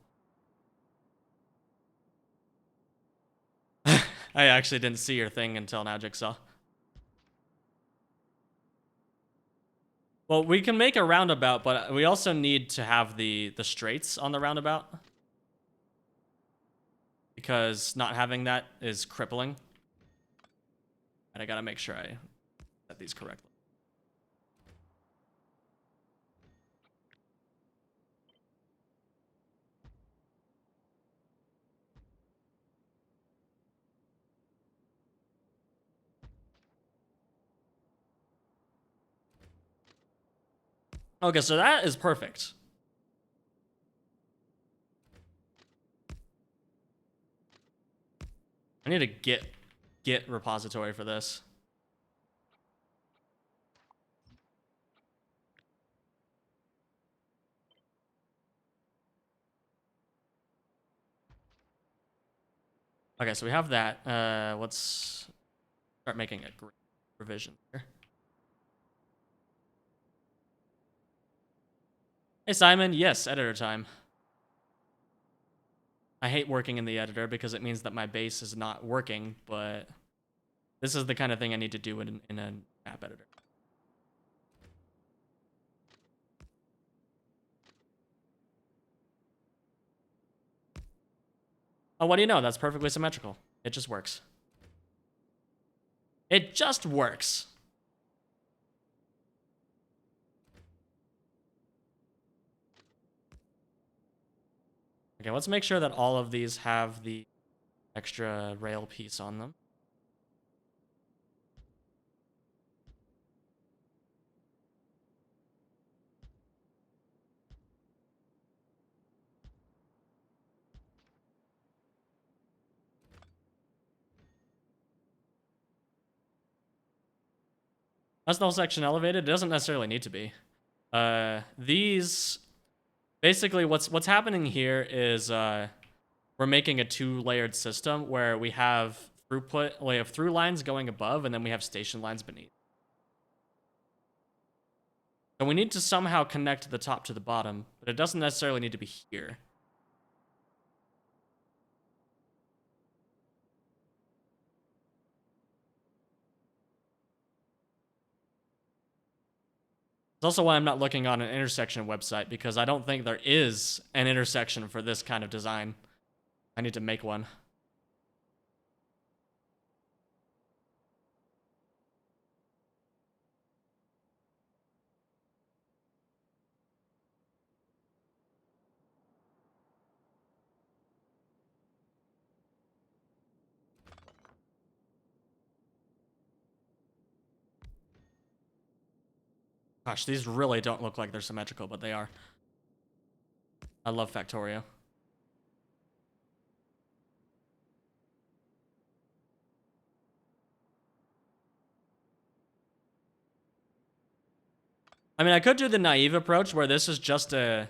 I actually didn't see your thing until now, Jigsaw. Well, we can make a roundabout, but we also need to have the straights on the roundabout. Because not having that is crippling. And I gotta make sure I set these correctly. Okay, so that is perfect. I need a git repository for this. Okay, so we have that. Let's start making a great revision here. Hey, Simon. Yes, editor time. I hate working in the editor because it means that my base is not working, but this is the kind of thing I need to do in an app editor. Oh, what do you know? That's perfectly symmetrical. It just works. It just works. Okay, let's make sure that all of these have the extra rail piece on them. That's the whole section elevated. It doesn't necessarily need to be. These basically what's happening here is we're making a two-layered system where we have through lines going above, and then we have station lines beneath. So we need to somehow connect the top to the bottom, but it doesn't necessarily need to be here. It's also why I'm not looking on an intersection website, because I don't think there is an intersection for this kind of design. I need to make one. Gosh, these really don't look like they're symmetrical, but they are. I love Factorio. I mean, I could do the naive approach where this is just a...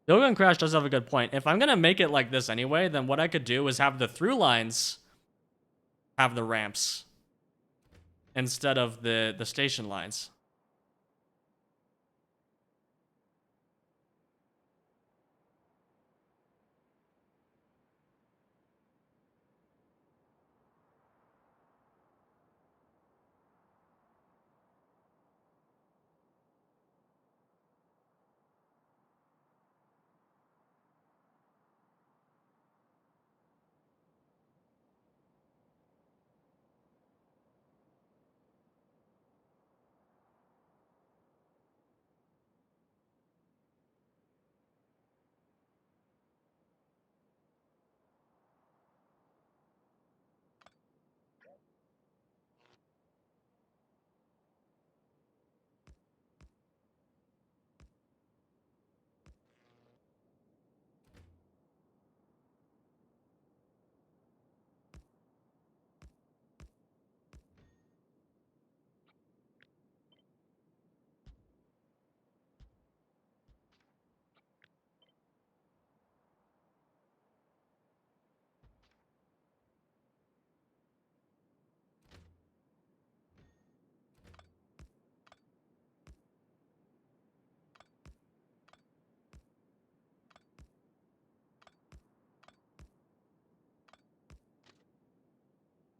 Dogan Crash does have a good point. If I'm going to make it like this anyway, then what I could do is have the through lines have the ramps instead of the station lines.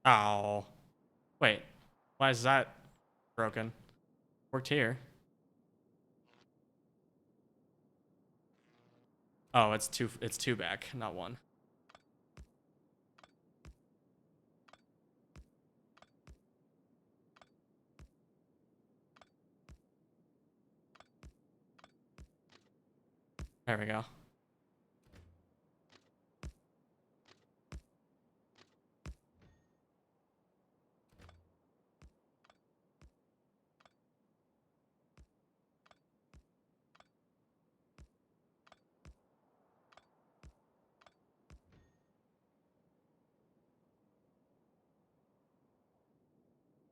Oh. Wait. Why is that broken? Worked here. Oh, it's two back, not one. There we go.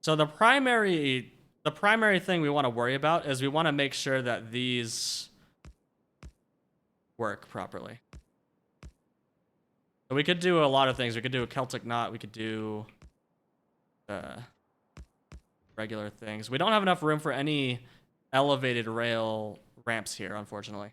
So the primary thing we want to worry about is we want to make sure that these work properly. So we could do a lot of things. We could do a Celtic knot. We could do regular things. We don't have enough room for any elevated rail ramps here, unfortunately.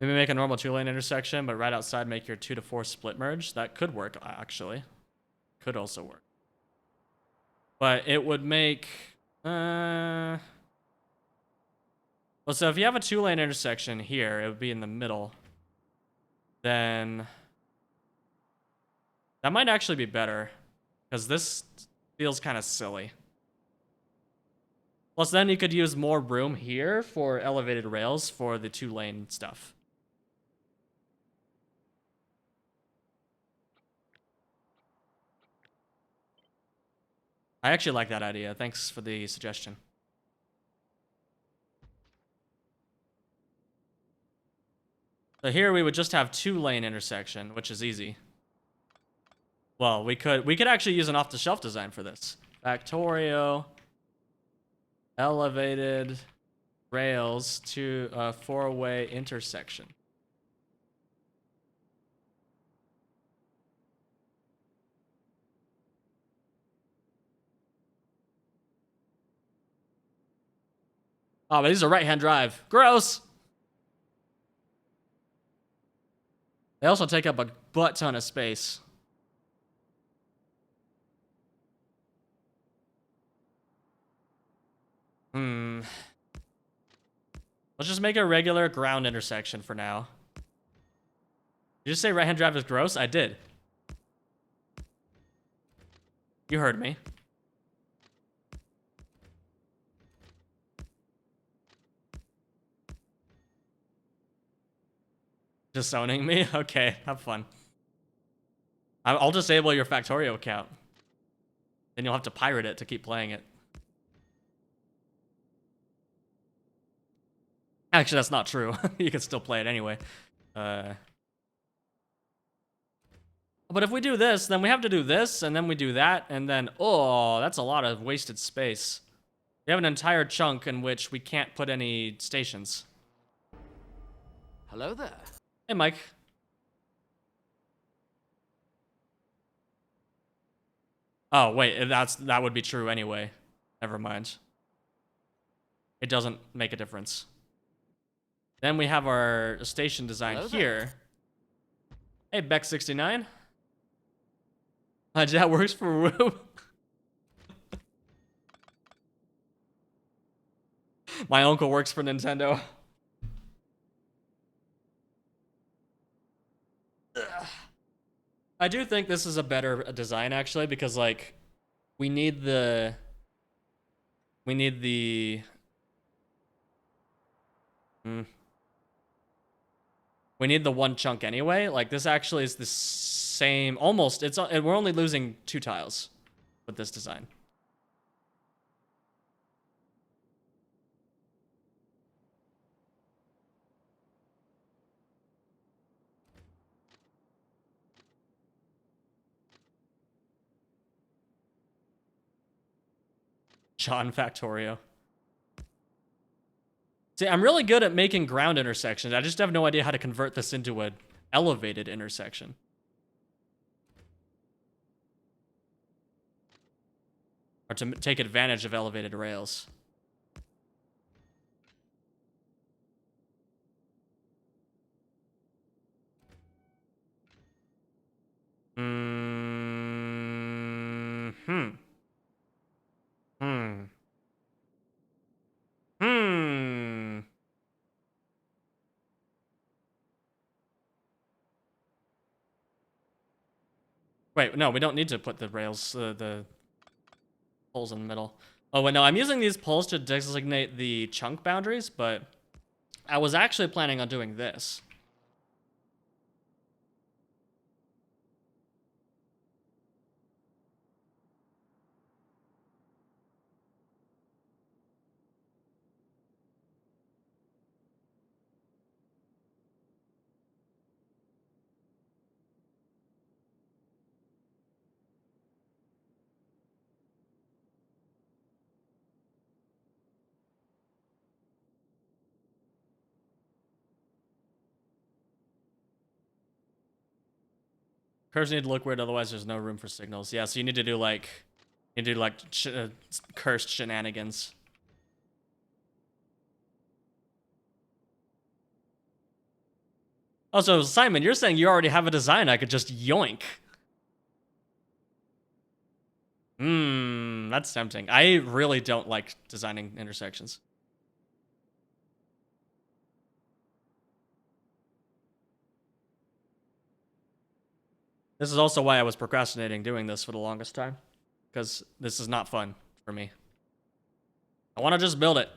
Maybe make a normal 2-lane intersection, but right outside make your 2 to 4 split merge. That could work, actually. Could also work. But it would make... Well, so if you have a 2-lane intersection here, it would be in the middle. Then... that might actually be better. Because this feels kind of silly. Plus, then you could use more room here for elevated rails for the 2-lane stuff. I actually like that idea. Thanks for the suggestion. So here we would just have 2-lane intersection, which is easy. Well, we could actually use an off-the-shelf design for this. Factorio elevated rails to a 4-way intersection. Oh, but these are right-hand drive. Gross! They also take up a butt ton of space. Let's just make a regular ground intersection for now. Did you say right-hand drive is gross? I did. You heard me. Disowning me? Okay, have fun. I'll disable your Factorio account. Then you'll have to pirate it to keep playing it. Actually, that's not true. You can still play it anyway. But if we do this, then we have to do this, and then we do that, and then... oh, that's a lot of wasted space. We have an entire chunk in which we can't put any stations. Hello there. Hey, Mike. Oh, wait, that would be true anyway. Never mind. It doesn't make a difference. Then we have our station design here. Hey, Beck69. That works for Woo. My uncle works for Nintendo. I do think this is a better design, actually, because, like, we need the... we need the one chunk anyway. Like, this actually is the same, almost. We're only losing 2 tiles with this design. John Factorio. See, I'm really good at making ground intersections. I just have no idea how to convert this into an elevated intersection. Or to take advantage of elevated rails. Wait, no, we don't need to put the rails, the poles in the middle. Oh, wait, no, I'm using these poles to designate the chunk boundaries, but I was actually planning on doing this. Curves need to look weird, otherwise there's no room for signals. Yeah, so you need to do like, cursed shenanigans. Also, Simon, you're saying you already have a design I could just yoink. That's tempting. I really don't like designing intersections. This is also why I was procrastinating doing this for the longest time. Because this is not fun for me. I want to just build it.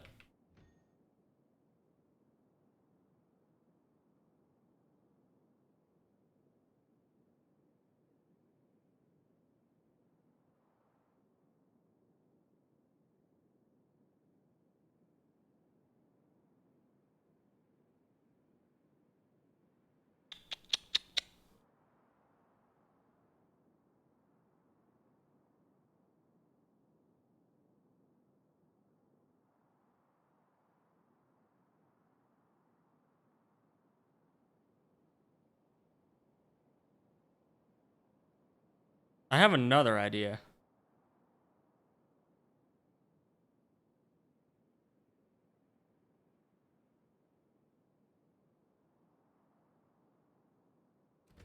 I have another idea.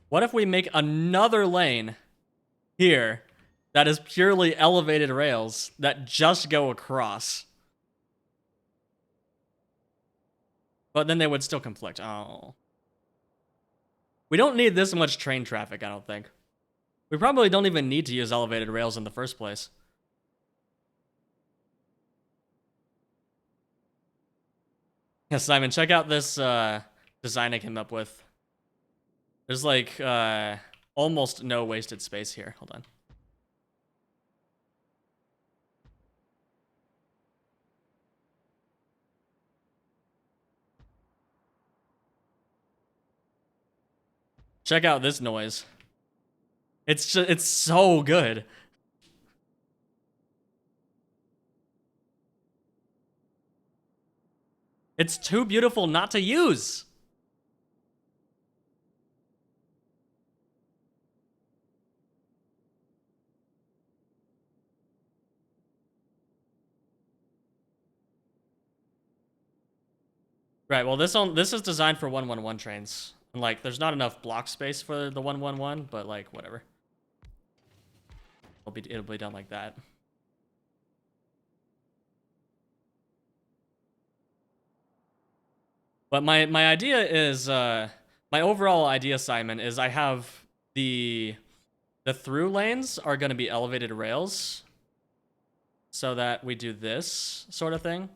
What if we make another lane here that is purely elevated rails that just go across? But then they would still conflict. Oh. We don't need this much train traffic, I don't think. We probably don't even need to use elevated rails in the first place. Yeah, Simon, check out this design I came up with. There's like almost no wasted space here. Hold on. Check out this noise. It's so good. It's too beautiful not to use. Right, well this is designed for 111 trains. And like there's not enough block space for the 111, but like whatever. It'll be done like that. But my idea is my overall idea, Simon, is I have the through lanes are going to be elevated rails so that we do this sort of thing.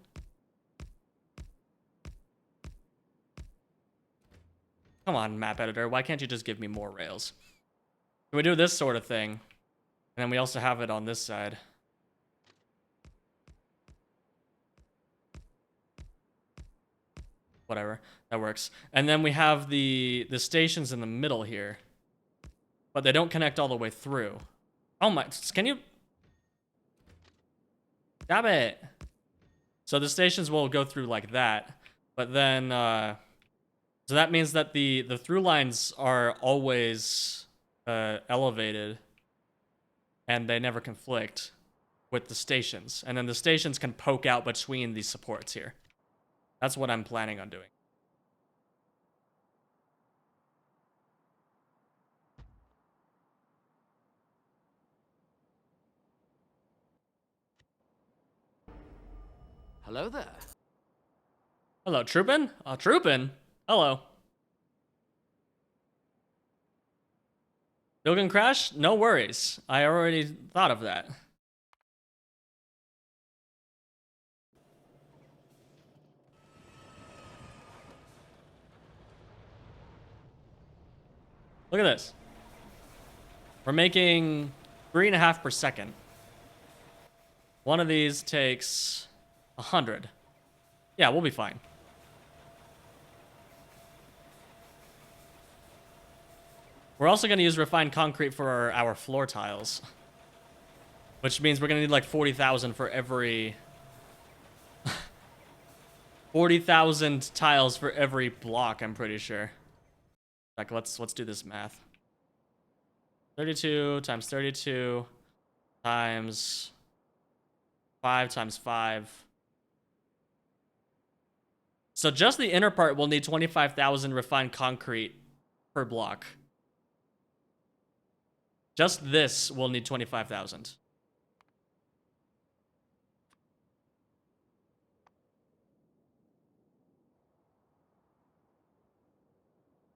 Come on, map editor, why can't you just give me more rails? So we do this sort of thing, and then we also have it on this side. Whatever, that works. And then we have the stations in the middle here, but they don't connect all the way through. Oh my, can you? Damn it. So the stations will go through like that, but then, so that means that the through lines are always elevated, and they never conflict with the stations. And then the stations can poke out between these supports here. That's what I'm planning on doing. Hello there. Hello, Troopin? Troopin? Hello. Building crash? No worries. I already thought of that. Look at this. We're making 3.5 per second. One of these takes 100. Yeah, we'll be fine. We're also going to use refined concrete for our floor tiles, which means we're going to need like 40,000 for every 40,000 tiles for every block, I'm pretty sure. Like let's do this math. 32 times 32 times 5 times 5. So just the inner part will need 25,000 refined concrete per block. Just this will need 25,000.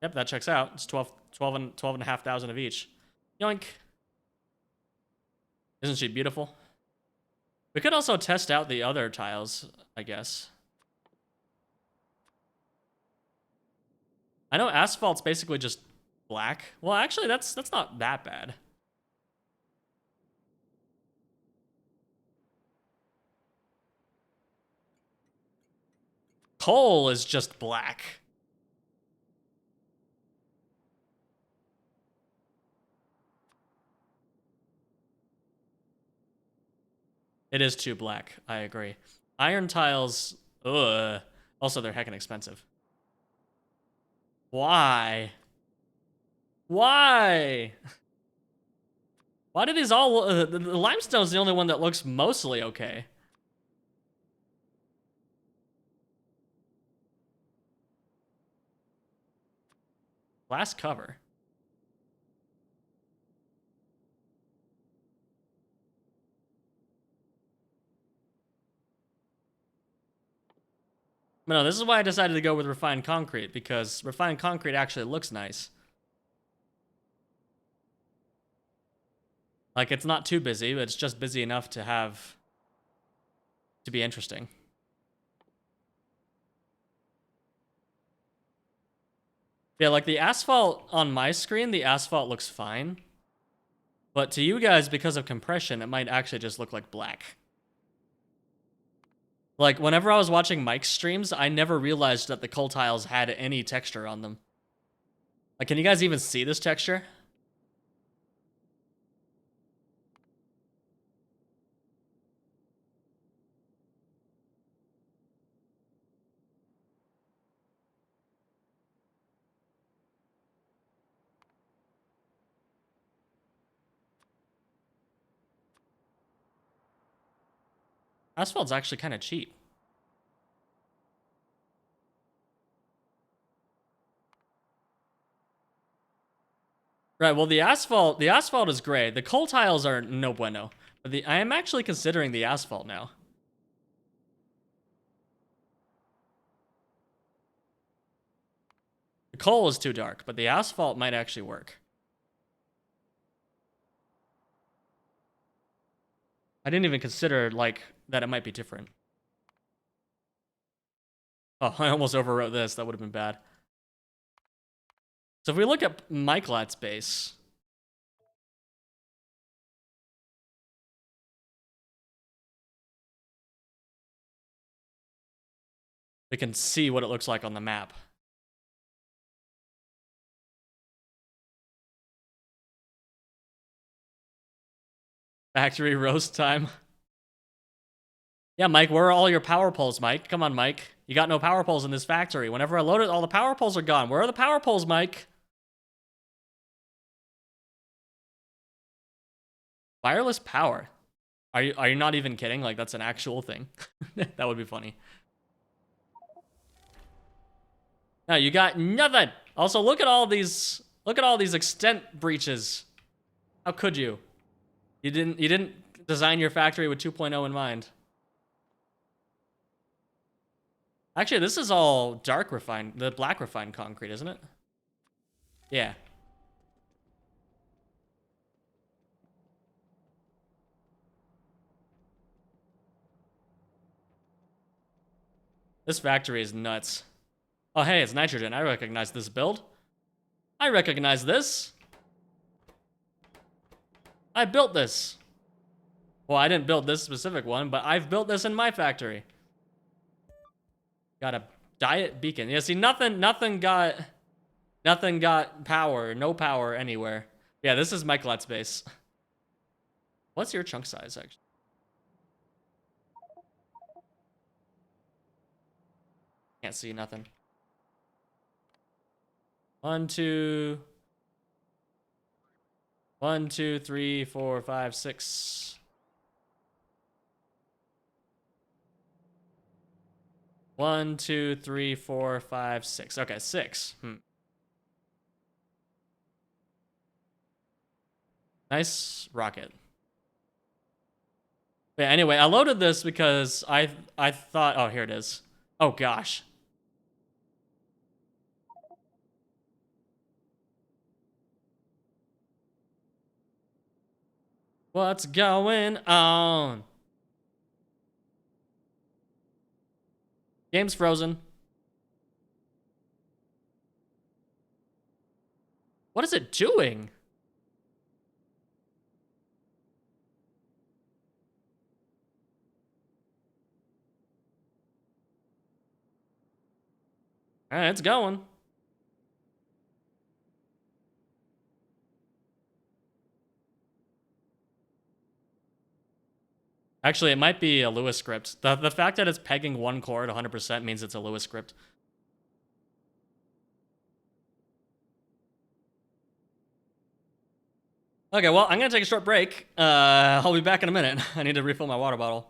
Yep, that checks out. It's 12 and a half thousand of each. Yoink. Isn't she beautiful? We could also test out the other tiles, I guess. I know asphalt's basically just black. Well, actually, that's not that bad. Coal is just black. It is too black. I agree. Iron tiles, ugh. Also, they're heckin' expensive. Why? Why? Why do these all... the limestone's the only one that looks mostly okay. Glass cover. No, this is why I decided to go with refined concrete, because refined concrete actually looks nice. Like, it's not too busy, but it's just busy enough to be interesting. Yeah, like the asphalt on my screen, the asphalt looks fine. But to you guys, because of compression, it might actually just look like black. Like, whenever I was watching Mike's streams, I never realized that the coal tiles had any texture on them. Like, can you guys even see this texture? Asphalt's actually kind of cheap. Right, well, the asphalt is gray. The coal tiles are no bueno. But I am actually considering the asphalt now. The coal is too dark, but the asphalt might actually work. I didn't even consider, like, that it might be different. Oh, I almost overwrote this. That would have been bad. So if we look at Mikelat's base... we can see what it looks like on the map. Factory roast time. Yeah, Mike, where are all your power poles, Mike? Come on, Mike. You got no power poles in this factory. Whenever I load it, all the power poles are gone. Where are the power poles, Mike? Wireless power. Are you not even kidding? Like, that's an actual thing. That would be funny. No, you got nothing. Also, look at all these extent breaches. How could you? You didn't design your factory with 2.0 in mind. Actually, this is all dark refined, the black refined concrete, isn't it? Yeah. This factory is nuts. Oh, hey, it's nitrogen. I recognize this build. I recognize this. I built this. Well, I didn't build this specific one, but I've built this in my factory. Got a diet beacon. Yeah, see, nothing got power. No power anywhere. Yeah, this is Mikelat's base. What's your chunk size, actually? Can't see nothing. 1, 2, 1, 2, 3, 4, 5, 6. 1, 2, 3, 4, 5, 6. Okay, 6. Nice rocket. Yeah, anyway, I loaded this because I thought, oh, here it is. Oh gosh. What's going on? Game's frozen. What is it doing? All right, it's going. Actually, it might be a Lewis script. The fact that it's pegging one chord 100% means it's a Lewis script. Okay, well, I'm gonna take a short break. I'll be back in a minute. I need to refill my water bottle.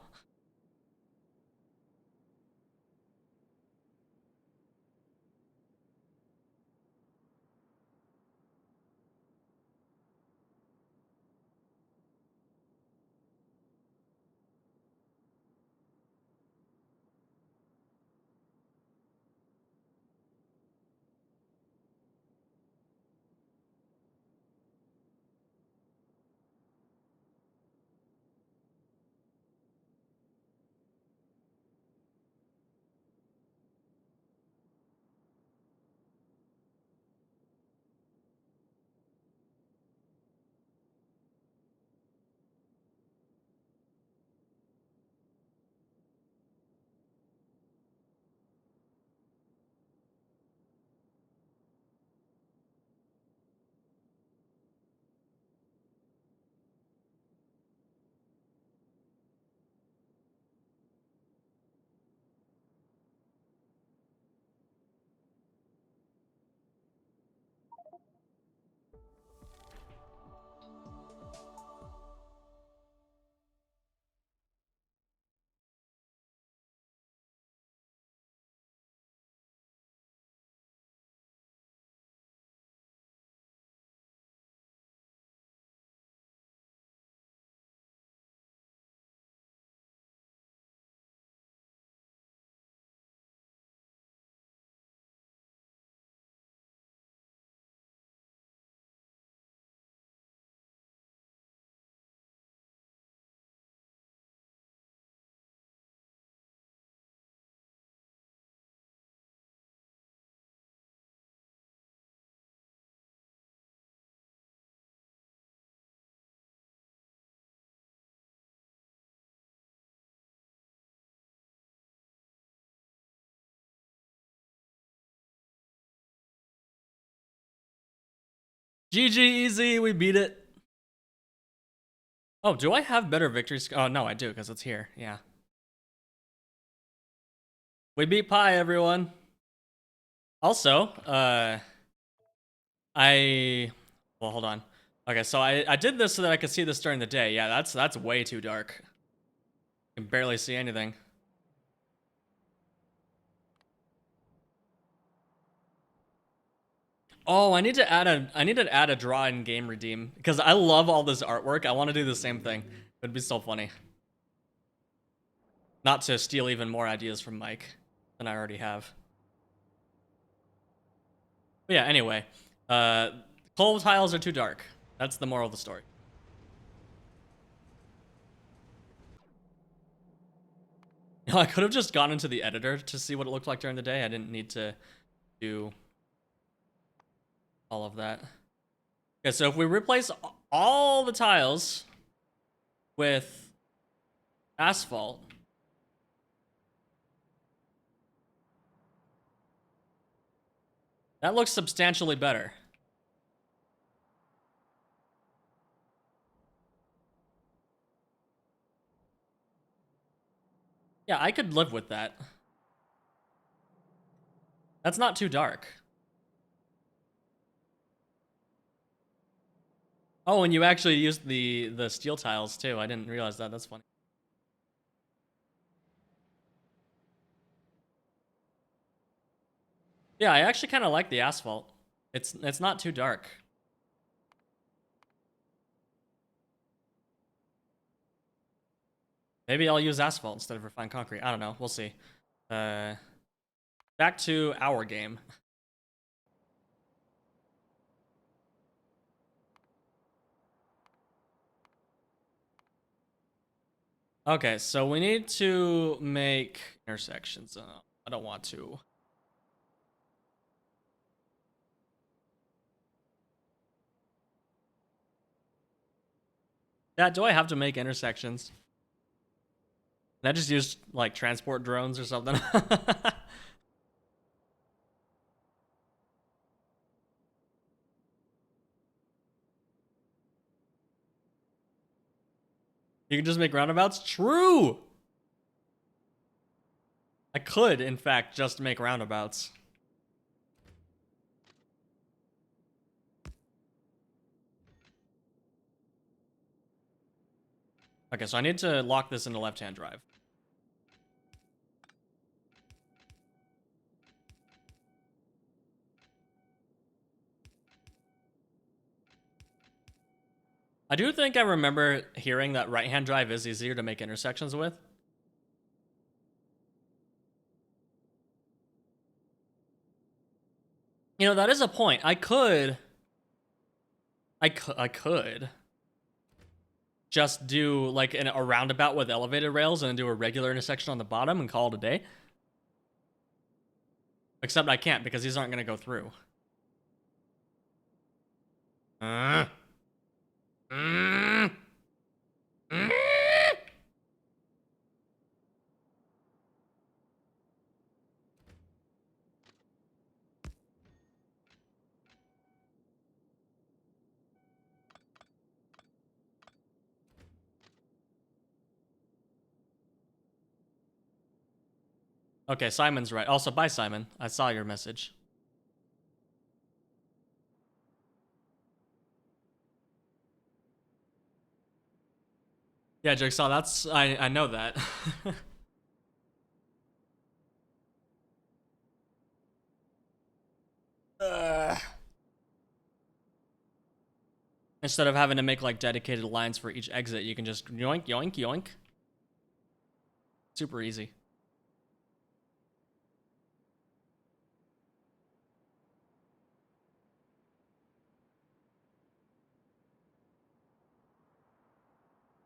GG, easy, we beat it. Oh, do I have better victories? Oh, no, I do, because it's here. Yeah. We beat Pi, everyone. Also, well, hold on. Okay, so I did this so that I could see this during the day. Yeah, that's way too dark. I can barely see anything. Oh, I need to add a draw in game redeem because I love all this artwork. I want to do the same thing. It'd be so funny. Not to steal even more ideas from Mike than I already have. But yeah, anyway. Coal tiles are too dark. That's the moral of the story. I could have just gone into the editor to see what it looked like during the day. I didn't need to do all of that. Okay, so if we replace all the tiles with asphalt, that looks substantially better. Yeah, I could live with that. That's not too dark. Oh, and you actually used the steel tiles too. I didn't realize that. That's funny. Yeah, I actually kind of like the asphalt. It's not too dark. Maybe I'll use asphalt instead of refined concrete. I don't know. We'll see. Uh, Back to our game. Okay, so we need to make intersections. I don't want to. Yeah, do I have to make intersections? Can I just use like transport drones or something? You can just make roundabouts? True! I could, in fact, just make roundabouts. Okay, so I need to lock this into left-hand drive. I do think I remember hearing that right-hand drive is easier to make intersections with. You know, that is a point. I could just do like a roundabout with elevated rails and do a regular intersection on the bottom and call it a day. Except I can't because these aren't going to go through. Uh, mm, mm. Okay, Simon's right. Also, bye, Simon. I saw your message. Yeah, Jigsaw, that's... I know that. Instead of having to make, like, dedicated lines for each exit, you can just yoink, yoink, yoink. Super easy.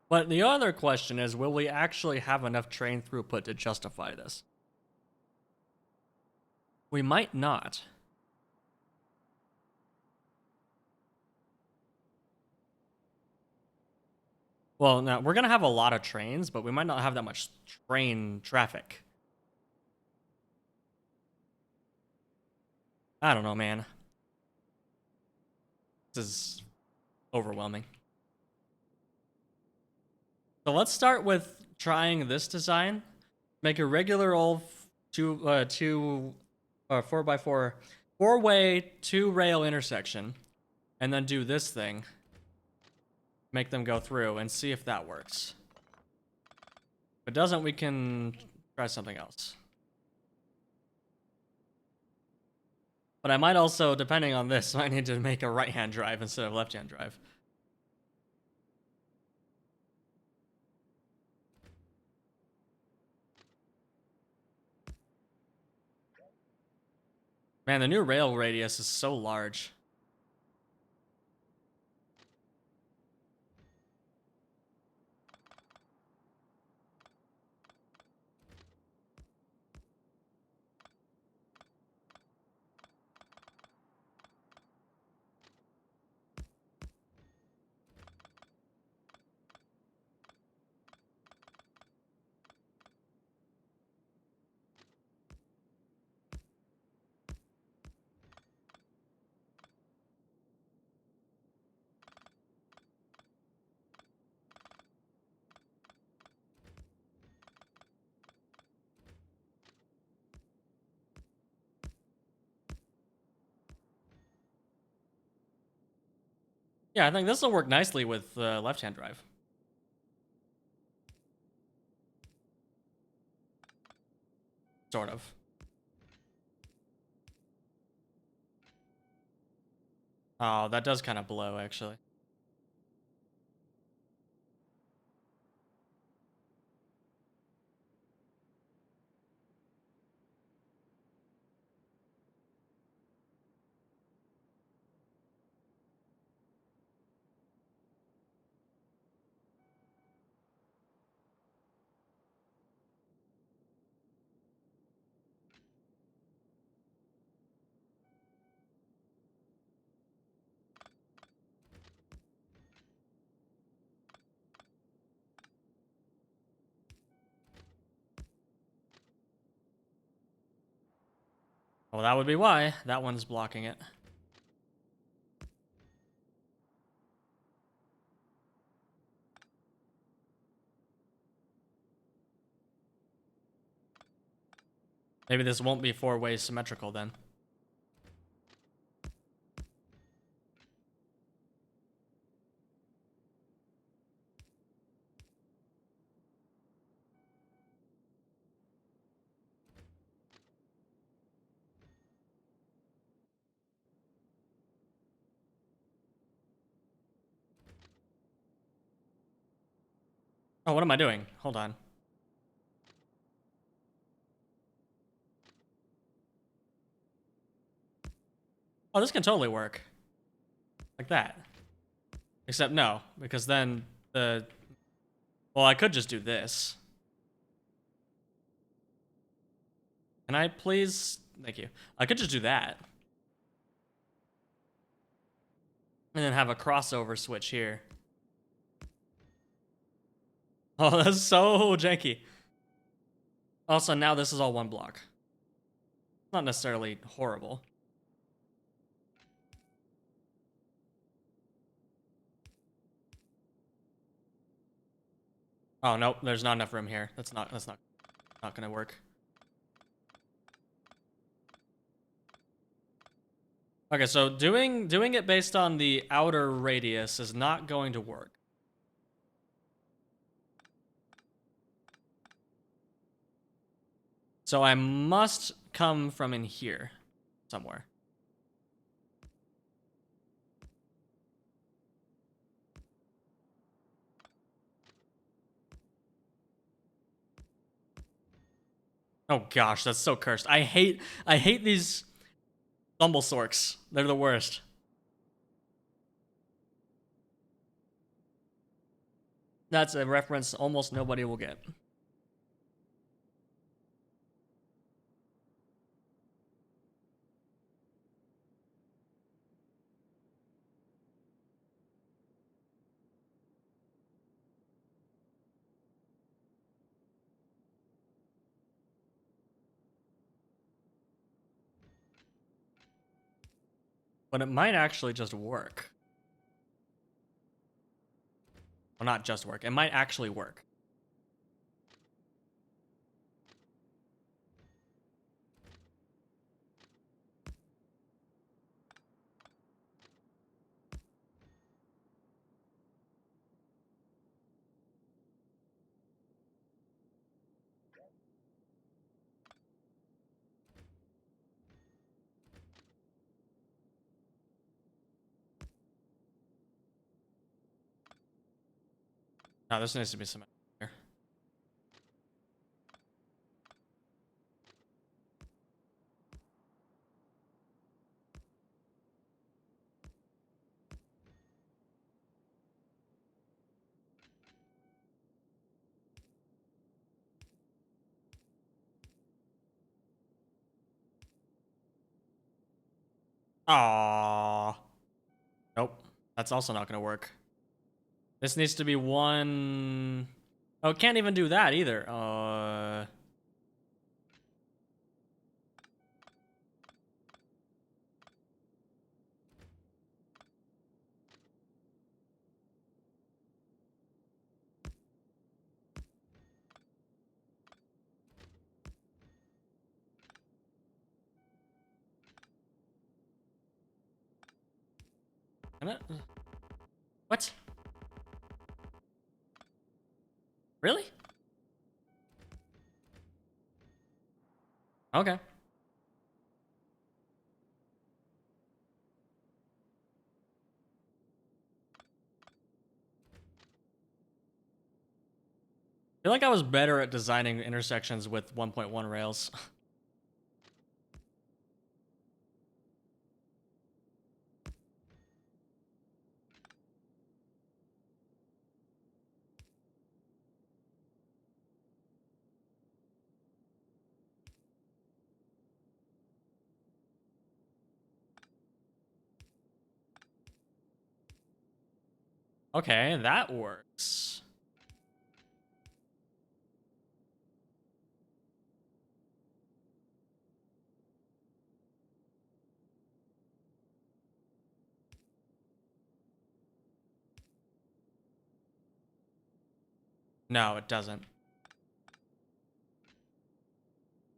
But the other question is, will we actually have enough train throughput to justify this? We might not. Well, now, we're going to have a lot of trains, but we might not have that much train traffic. I don't know, man. This is overwhelming. So let's start with trying this design. Make a regular old 4x4 four-way 2-rail intersection, and then do this thing. Make them go through and see if that works. If it doesn't, we can try something else. But I might also, depending on this, I need to make a right-hand drive instead of left-hand drive. Man, the new rail radius is so large. Yeah, I think this will work nicely with left-hand drive. Sort of. Oh, that does kind of blow, actually. Well, that would be why. That one's blocking it. Maybe this won't be four-way symmetrical then. Oh, what am I doing? Hold on. Oh, this can totally work. Like that. Except no, because then the... Well, I could just do this. Can I please? Thank you. I could just do that. And then have a crossover switch here. Oh, that's so janky. Also, now this is all one block. Not necessarily horrible. Oh, nope, there's not enough room here. That's not gonna work. Okay, so doing it based on the outer radius is not going to work. So I must come from in here somewhere. Oh gosh, that's so cursed. I hate these Thumblesorks. They're the worst. That's a reference almost nobody will get. But it might actually just work. Well, not just work. It might actually work. No, this needs to be some here. Aww. Nope. That's also not gonna work. This needs to be one... Oh, it can't even do that either. Can it? What? Really? Okay. I feel like I was better at designing intersections with 1.1 rails. Okay, that works. No, it doesn't.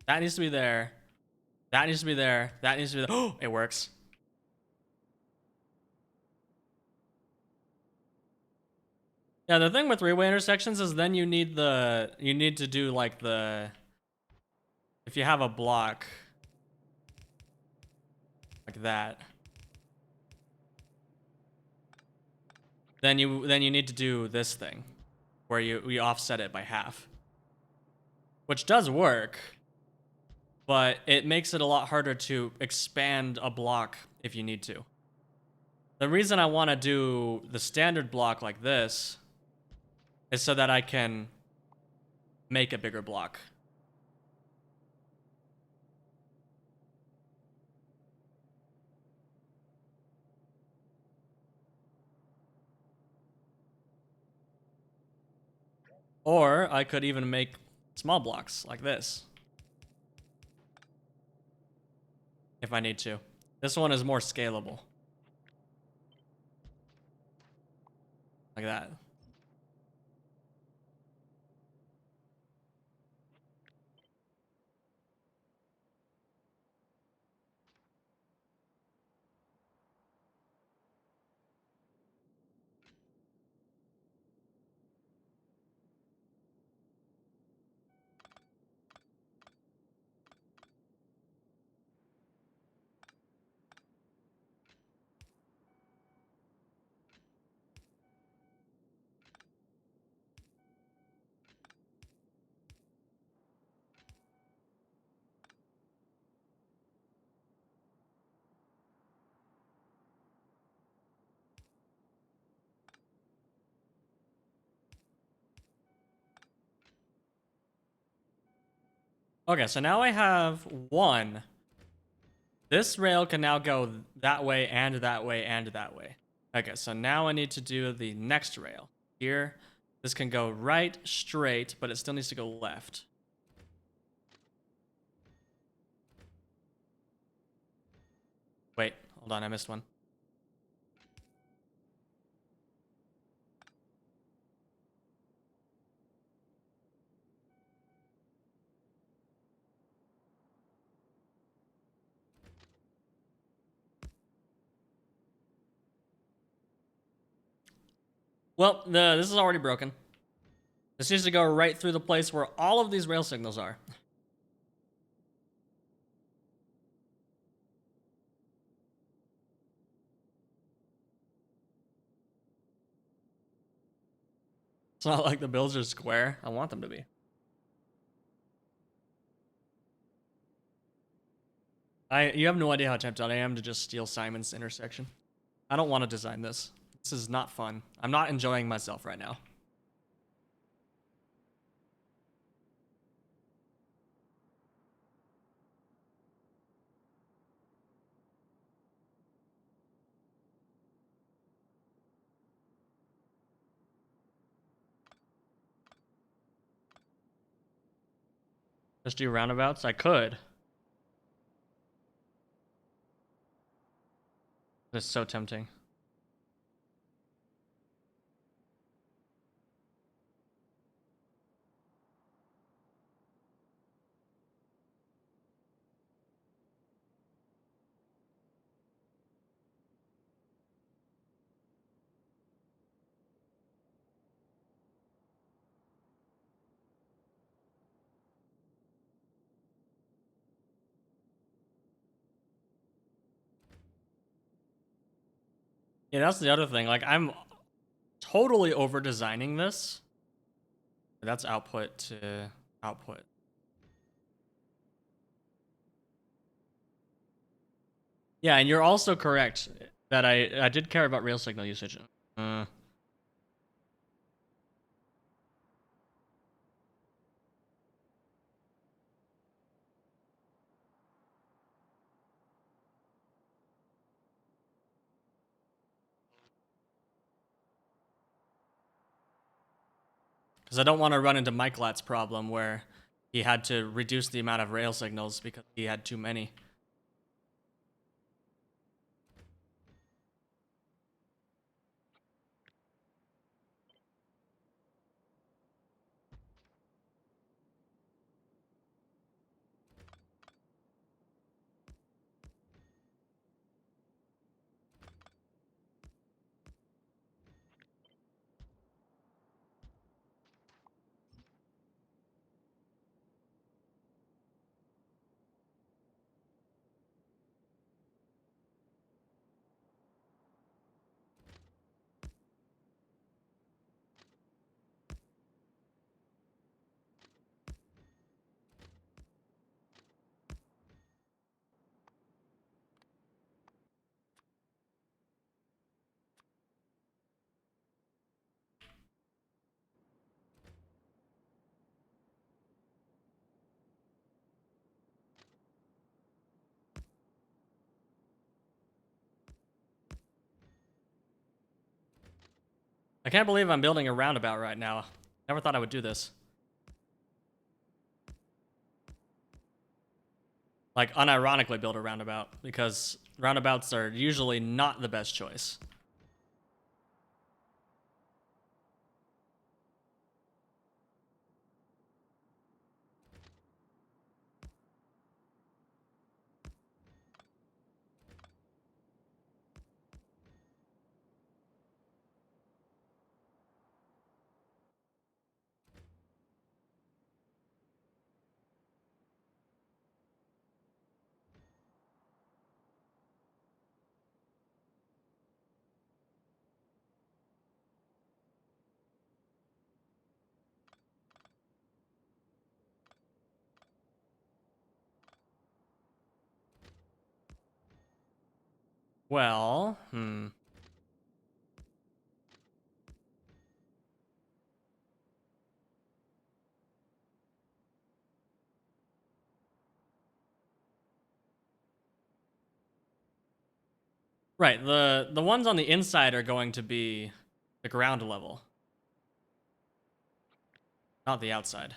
That needs to be there. That needs to be there. That needs to be there. Oh, it works. Yeah, the thing with three-way intersections is then you need to do like if you have a block like that, then you need to do this thing where we offset it by half, which does work, but it makes it a lot harder to expand a block if you need to. The reason I want to do the standard block like this is so that I can make a bigger block. Or I could even make small blocks like this if I need to. This one is more scalable. Like that. Okay, so now I have one. This rail can now go that way and that way and that way. Okay, so now I need to do the next rail. Here, this can go right straight, but it still needs to go left. Wait, hold on, I missed one. Well, this is already broken. This needs to go right through the place where all of these rail signals are. It's not like the builds are square. I want them to be. You have no idea how tempted I am to just steal Simon's intersection. I don't want to design this. This is not fun. I'm not enjoying myself right now. Just do roundabouts? I could. It's so tempting. Yeah, that's the other thing. Like, I'm totally over designing this. That's output to output. Yeah, and you're also correct that I did care about real signal usage. Uh, Because I don't want to run into Mike problem where he had to reduce the amount of rail signals because he had too many. I can't believe I'm building a roundabout right now. Never thought I would do this. Like, unironically build a roundabout, because roundabouts are usually not the best choice. Well, right, the ones on the inside are going to be the ground level, not the outside.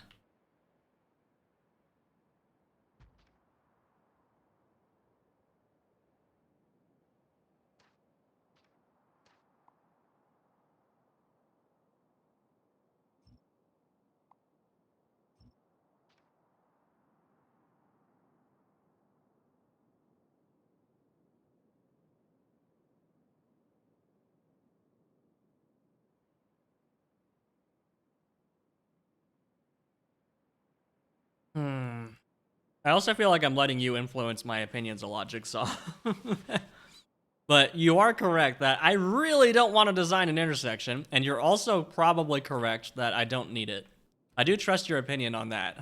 Hmm. I also feel like I'm letting you influence my opinions a lot, Jigsaw. But you are correct that I really don't want to design an intersection, and you're also probably correct that I don't need it. I do trust your opinion on that.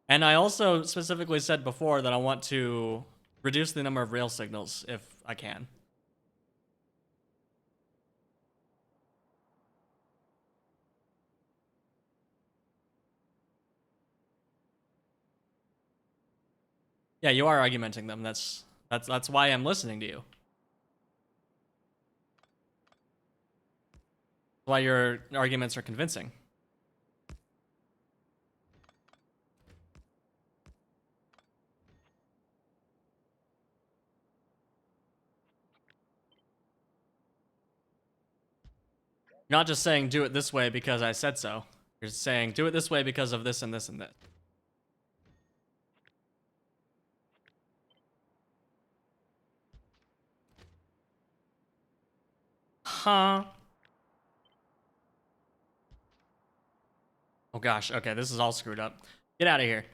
And I also specifically said before that I want to reduce the number of rail signals if I can. Yeah, you are argumenting them. That's why I'm listening to you. Why your arguments are convincing. You're not just saying do it this way because I said so. You're saying do it this way because of this and this and this. Huh? Oh gosh, okay, this is all screwed up. Get out of here.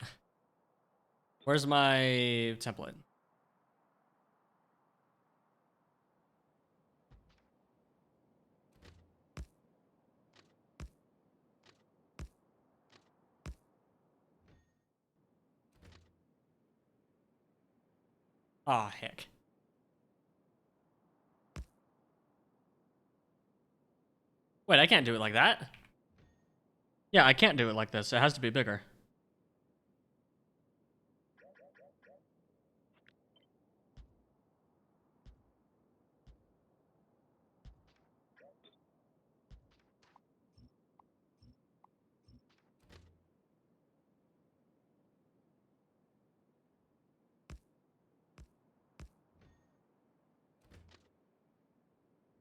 Where's my template? Aw, heck. Wait, I can't do it like that. Yeah, I can't do it like this. It has to be bigger.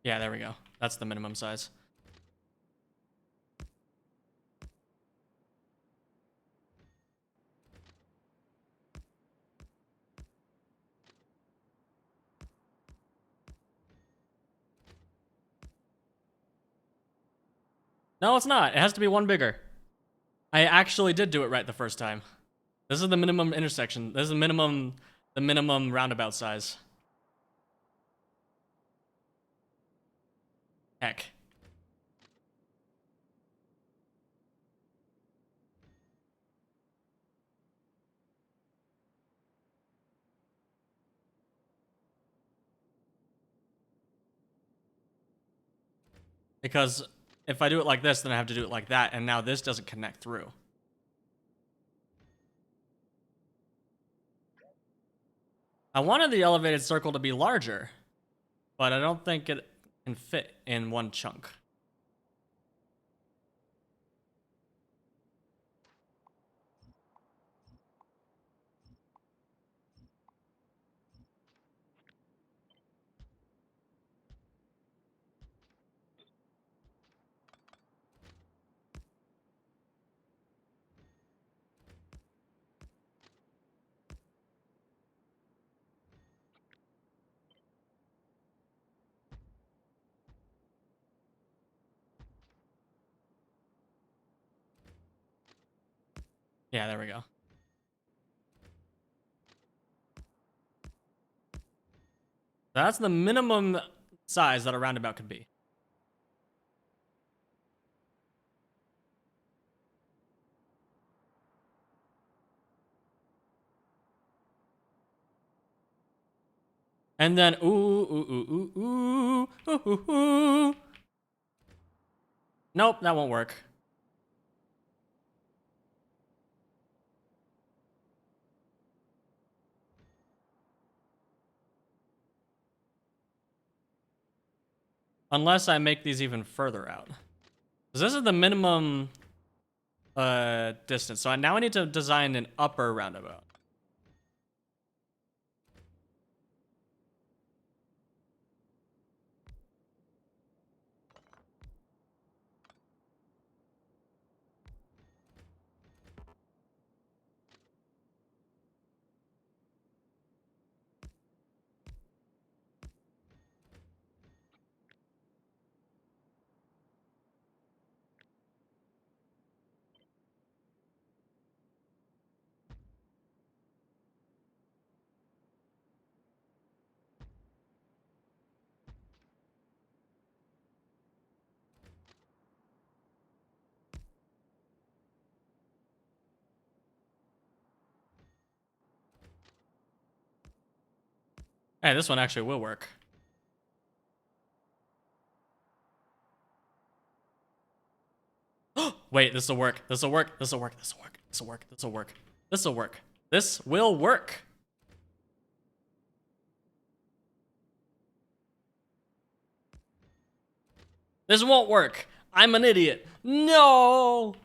Yeah, there we go. That's the minimum size. No, it's not. It has to be one bigger. I actually did do it right the first time. This is the minimum intersection. This is the minimum roundabout size. Heck. Because if I do it like this, then I have to do it like that, and now this doesn't connect through. I wanted the elevated circle to be larger, but I don't think it can fit in one chunk. Yeah, there we go. That's the minimum size that a roundabout could be. And then, ooh. Nope, that won't work. Unless I make these even further out. Because this is the minimum distance. So now I need to design an upper roundabout. Hey, this one actually will work. Wait, this will work. This will work. This will work. This will work. This will work. This will work. This will work. This will work. This won't work. I'm an idiot. No!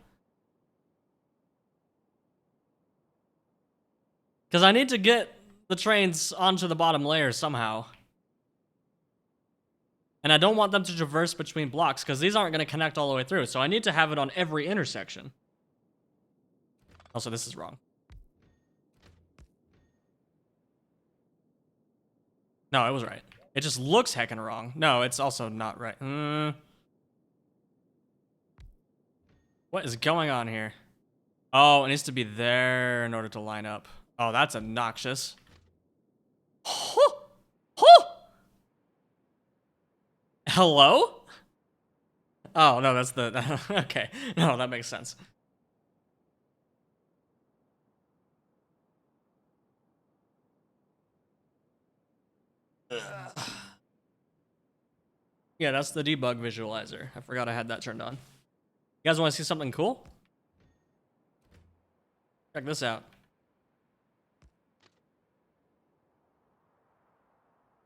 Because I need to get the trains onto the bottom layer somehow. And I don't want them to traverse between blocks because these aren't going to connect all the way through. So I need to have it on every intersection. Also, this is wrong. No, it was right. It just looks heckin' wrong. No, it's also not right. What is going on here? Oh, it needs to be there in order to line up. Oh, that's obnoxious. Hello? Oh, no, that's the... okay. No, that makes sense. Yeah, that's the debug visualizer. I forgot I had that turned on. You guys want to see something cool? Check this out.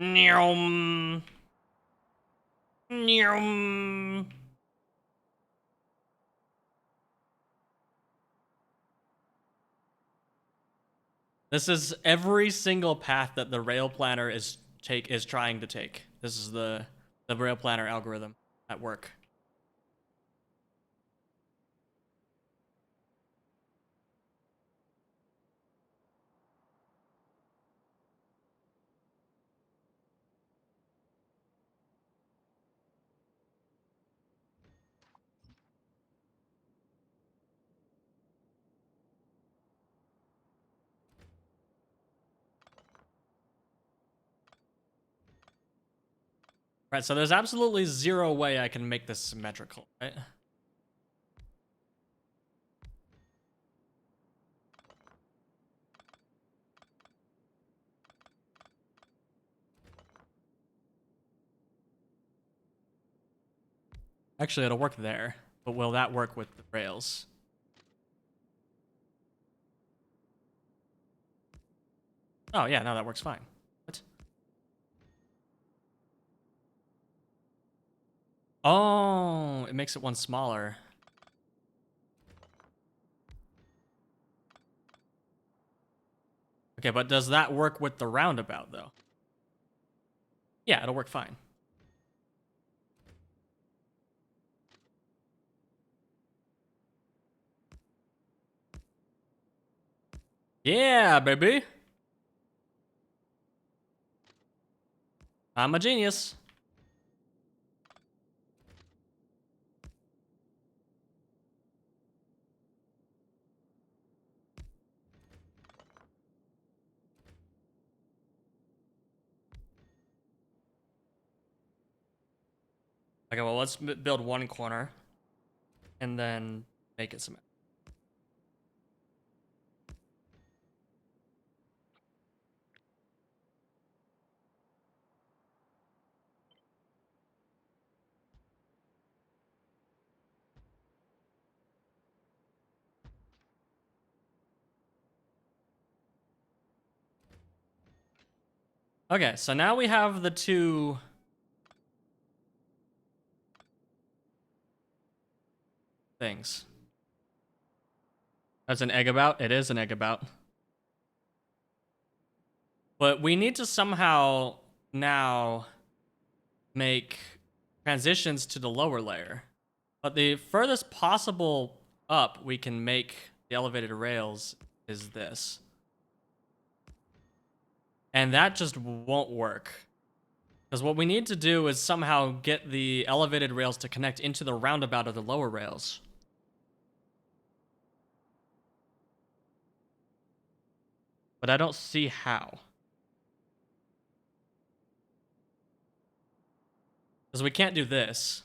Nyum. Nyum. This is every single path that the rail planner is trying to take. This is the rail planner algorithm at work. Right, so there's absolutely zero way I can make this symmetrical, right? Actually, it'll work there, but will that work with the rails? Oh, yeah, no, that works fine. What? Oh, it makes it one smaller. Okay, but does that work with the roundabout, though? Yeah, it'll work fine. Yeah, baby! I'm a genius. Okay, well, let's build one corner and then make it symmetrical. Okay, so now we have the two things. That's an egg about? It is an egg about. But we need to somehow now make transitions to the lower layer. But the furthest possible up we can make the elevated rails is this. And that just won't work. Because what we need to do is somehow get the elevated rails to connect into the roundabout of the lower rails. But I don't see how. Because we can't do this.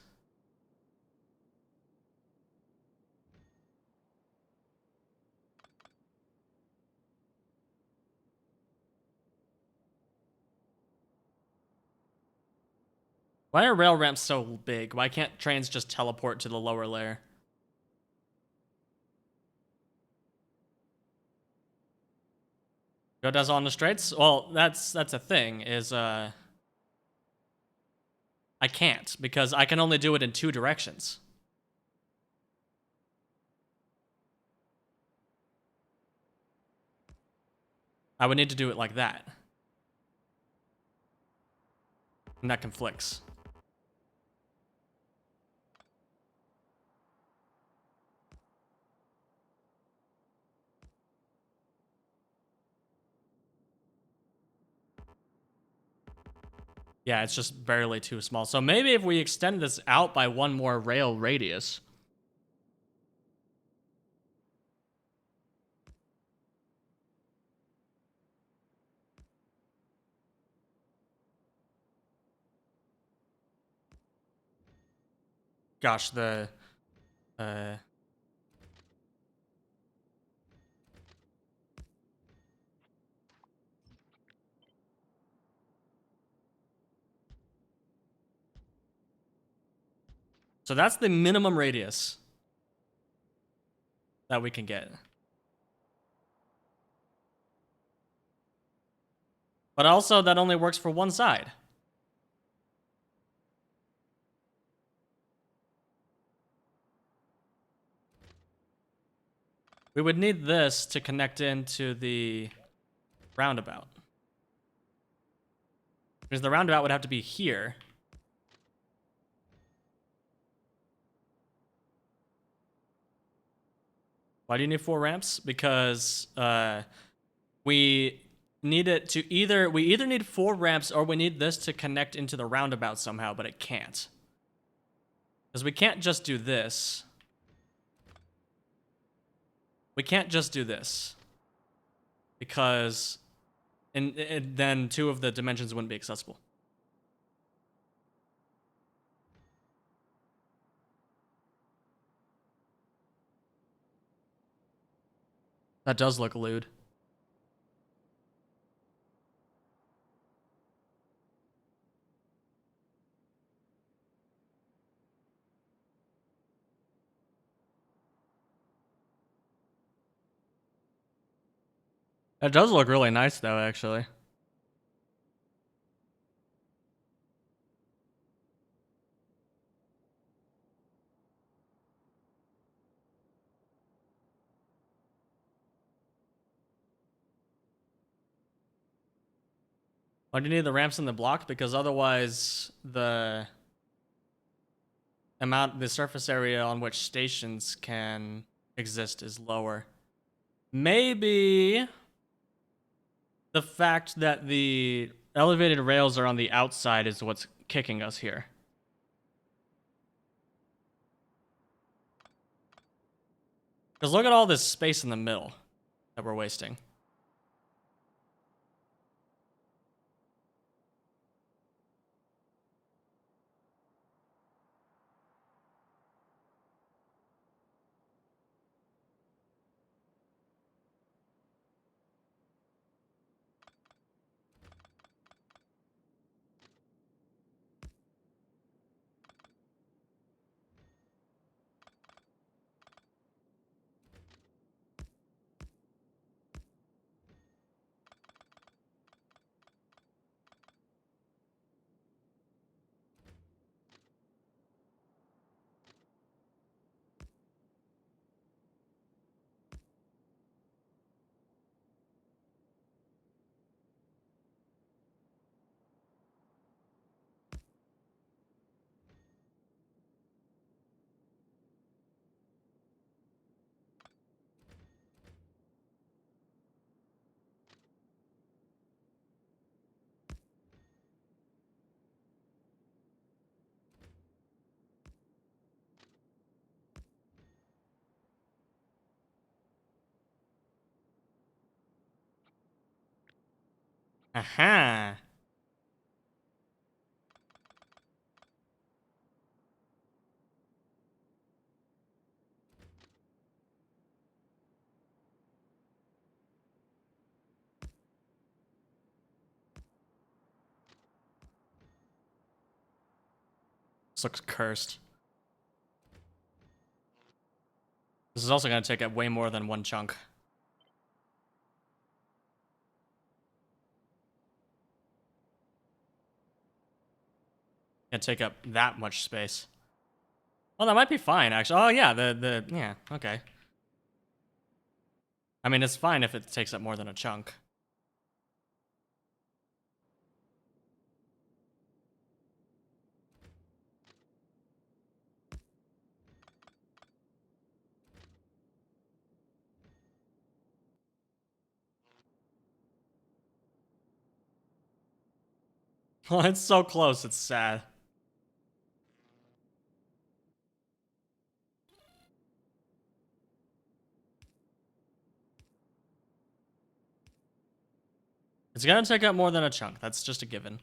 Why are rail ramps so big? Why can't trains just teleport to the lower layer? Go does on the straights? Well, that's a thing, is I can't, because I can only do it in two directions. I would need to do it like that. And that conflicts. Yeah, it's just barely too small. So maybe if we extend this out by one more rail radius. Gosh, the So that's the minimum radius that we can get. But also, that only works for one side. We would need this to connect into the roundabout. Because the roundabout would have to be here. Why do you need 4 ramps? Because we need it to we either need 4 ramps or we need this to connect into the roundabout somehow, but it can't. Because we can't just do this. We can't just do this. Because then 2 of the dimensions wouldn't be accessible. That does look lewd. That does look really nice, though, actually. Why do you need the ramps in the block? Because otherwise the surface area on which stations can exist is lower. Maybe the fact that the elevated rails are on the outside is what's kicking us here. Because look at all this space in the middle that we're wasting. Aha. This looks cursed. This is also going to take up way more than one chunk. Can't take up that much space. Well, that might be fine, actually. Oh, yeah, yeah, okay. I mean, it's fine if it takes up more than a chunk. Well, it's so close, it's sad. It's gonna take up more than a chunk. That's just a given.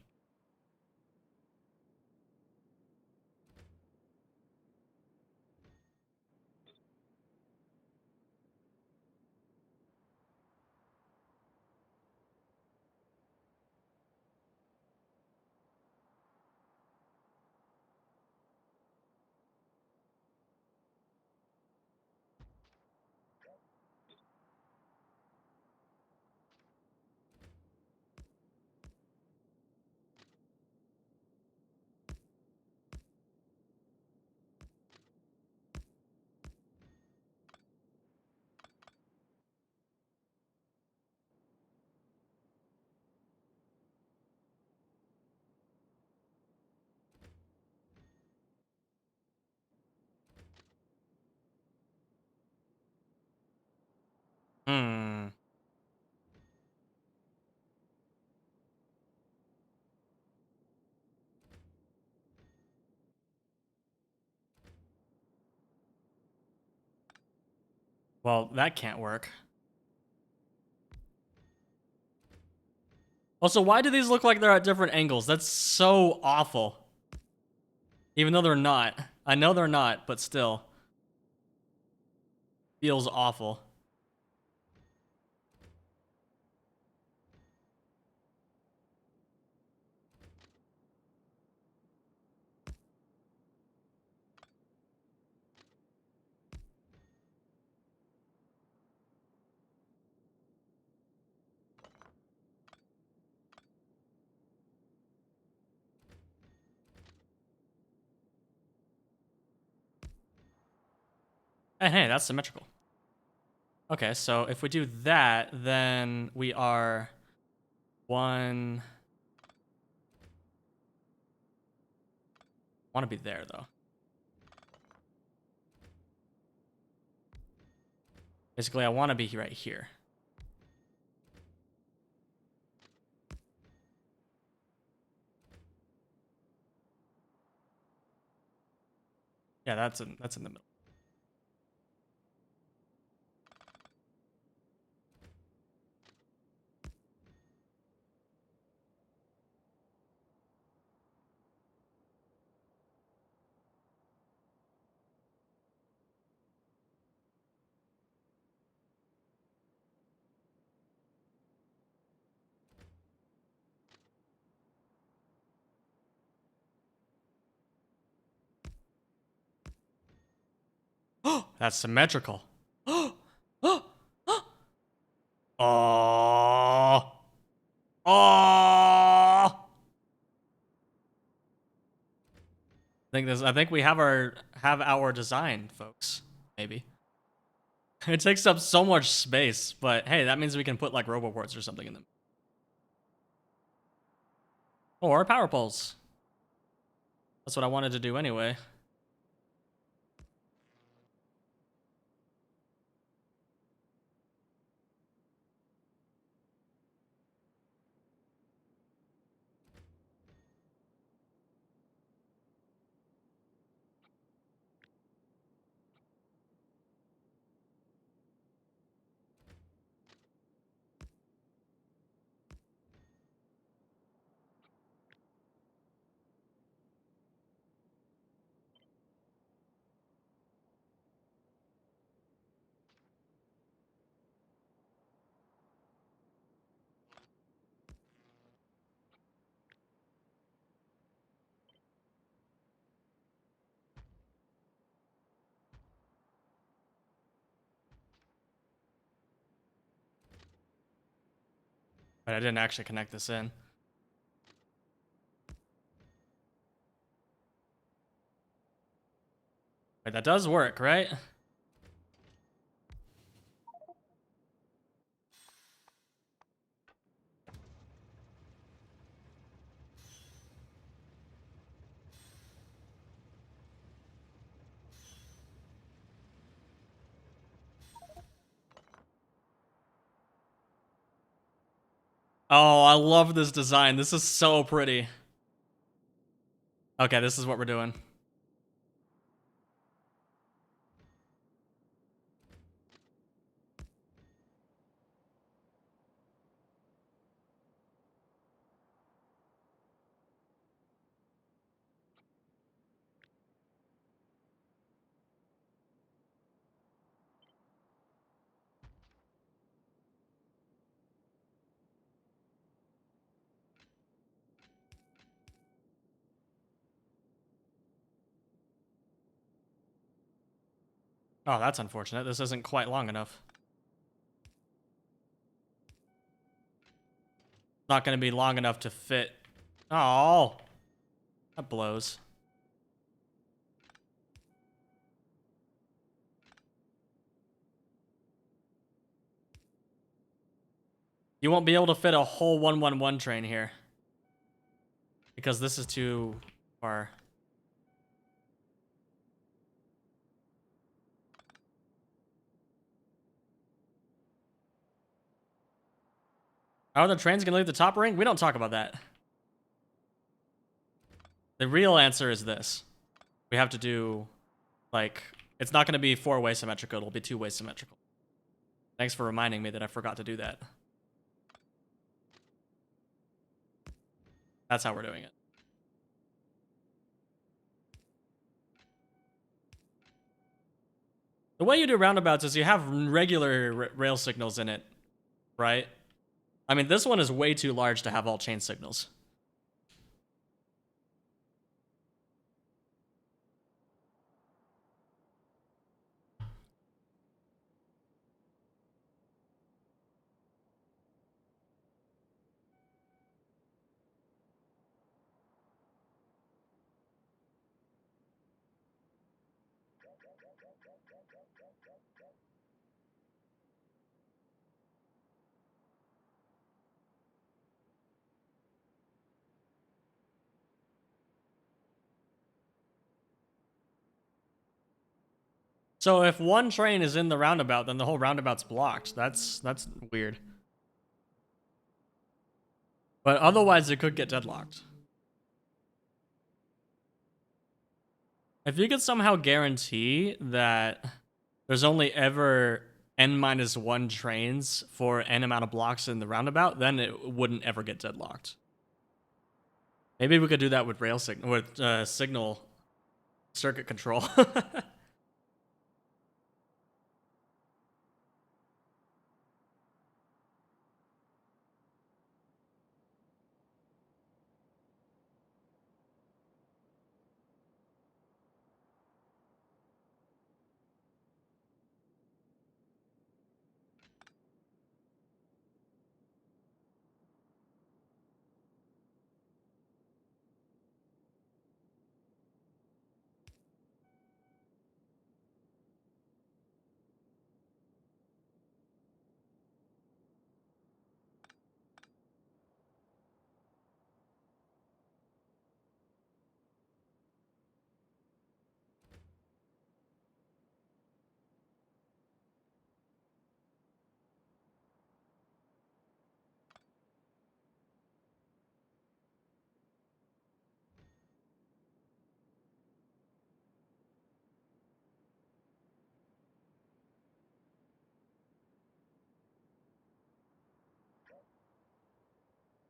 Hmm. Well, that can't work. Also, why do these look like they're at different angles? That's so awful. Even though they're not. I know they're not, but still. Feels awful. Hey, that's symmetrical. Okay, so if we do that, then we are one. Want to be there though. Basically, I want to be right here. Yeah, that's in the middle. Oh, that's symmetrical. Oh, oh, oh. Oh. Oh. I think we have our design, folks. Maybe. It takes up so much space, but hey, that means we can put like roboports or something in them. Or power poles. That's what I wanted to do anyway. But I didn't actually connect this in. Wait, that does work, right? Oh, I love this design. This is so pretty. Okay, this is what we're doing. Oh, that's unfortunate. This isn't quite long enough. Not going to be long enough to fit. Oh, that blows. You won't be able to fit a whole 111 train here. Because this is too far. How are the trains gonna leave the top ring? We don't talk about that. The real answer is this. We have to do, like, it's not gonna be 4-way symmetrical, it'll be 2-way symmetrical. Thanks for reminding me that I forgot to do that. That's how we're doing it. The way you do roundabouts is you have regular rail signals in it, right? I mean, this one is way too large to have all chain signals. So if one train is in the roundabout, then the whole roundabout's blocked. That's weird. But otherwise, it could get deadlocked. If you could somehow guarantee that there's only ever n-1 trains for n amount of blocks in the roundabout, then it wouldn't ever get deadlocked. Maybe we could do that with signal circuit control.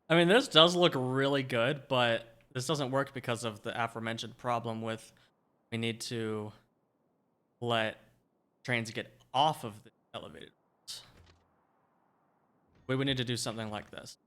I mean, this does look really good, but this doesn't work because of the aforementioned problem with we need to let trains get off of the elevated routes. We would need to do something like this.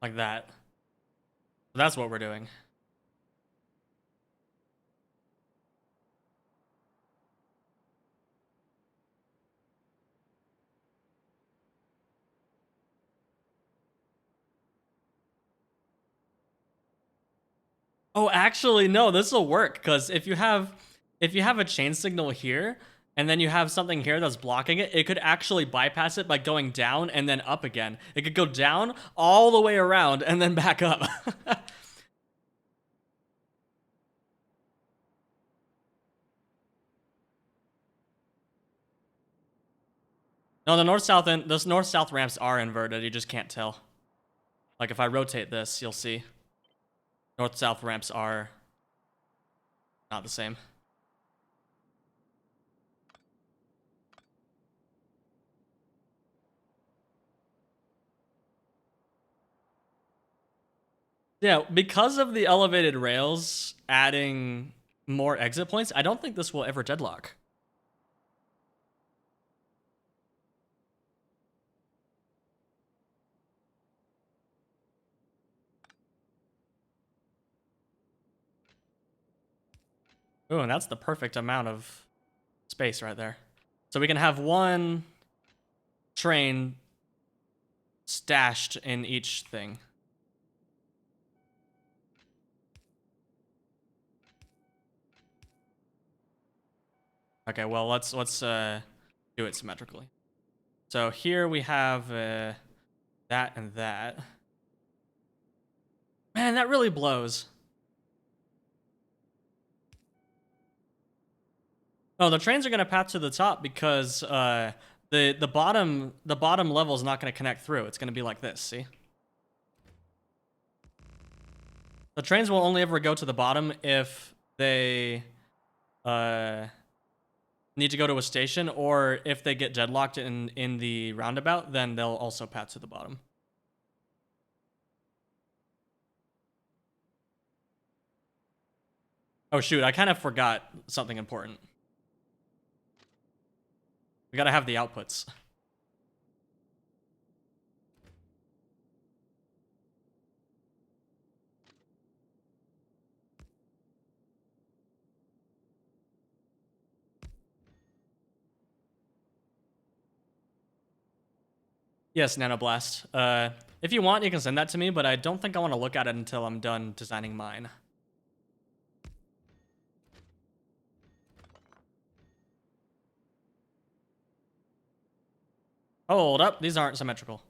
Like that. That's what we're doing. Oh, actually, no, this will work because if you have a chain signal here and then you have something here that's blocking it, it could actually bypass it by going down and then up again. It could go down all the way around and then back up. No, those north-south ramps are inverted. You just can't tell. Like if I rotate this, you'll see north-south ramps are not the same. Yeah, because of the elevated rails adding more exit points, I don't think this will ever deadlock. Ooh, and that's the perfect amount of space right there. So we can have one train stashed in each thing. Okay, well let's do it symmetrically. So here we have that and that. Man, that really blows. Oh, the trains are gonna path to the top because the bottom level is not gonna connect through. It's gonna be like this. See, the trains will only ever go to the bottom if they uh need to go to a station, or if they get deadlocked in the roundabout, then they'll also path to the bottom. Oh shoot, I kind of forgot something important. We gotta have the outputs. Yes, Nanoblast. If you want, you can send that to me, but I don't think I want to look at it until I'm done designing mine. Hold up, these aren't symmetrical.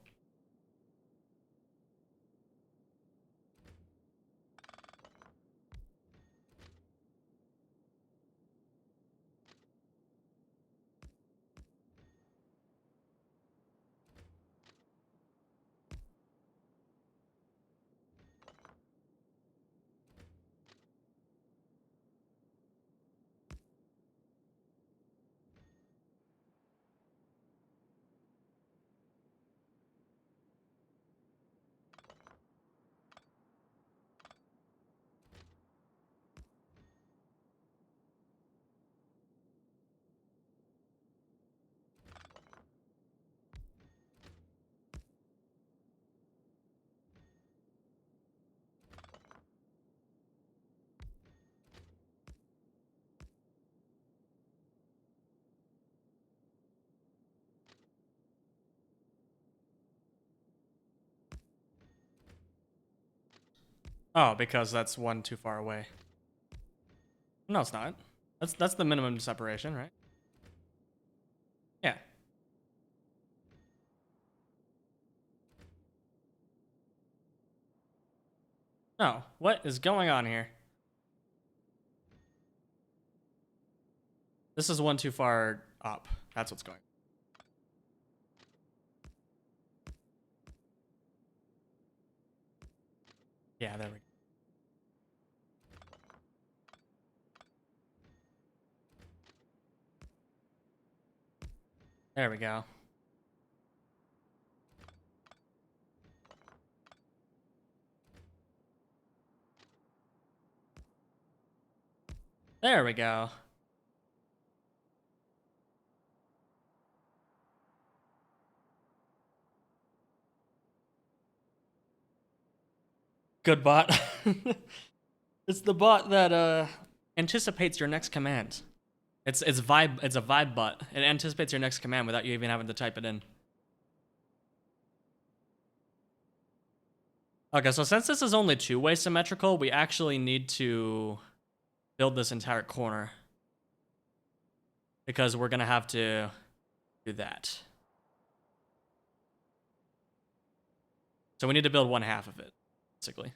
Oh, because that's one too far away. No, it's not. That's the minimum separation, right? Yeah. No, what is going on here? This is one too far up. That's what's going on. Yeah, there we go. There we go. There we go. Good bot. It's the bot that anticipates your next command. It's a vibe bot. It anticipates your next command without you even having to type it in. Okay, so since this is only two-way symmetrical, we actually need to build this entire corner, because we're gonna have to do that. So we need to build one half of it, basically.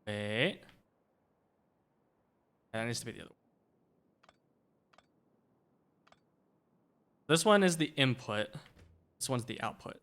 Wait. That needs to be the other one. This one is the input. This one's the output.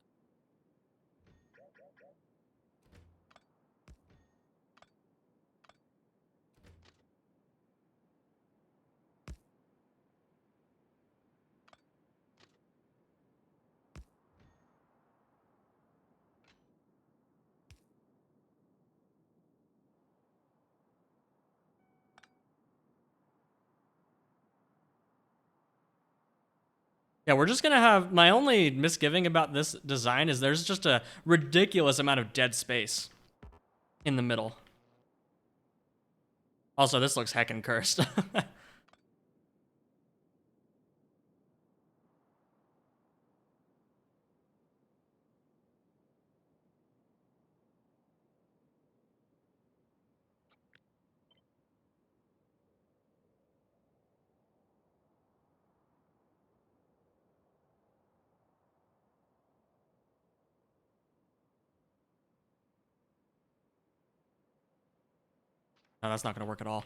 Yeah, we're just gonna have, my only misgiving about this design is there's just a ridiculous amount of dead space in the middle. Also, this looks heckin' cursed. No, that's not gonna work at all.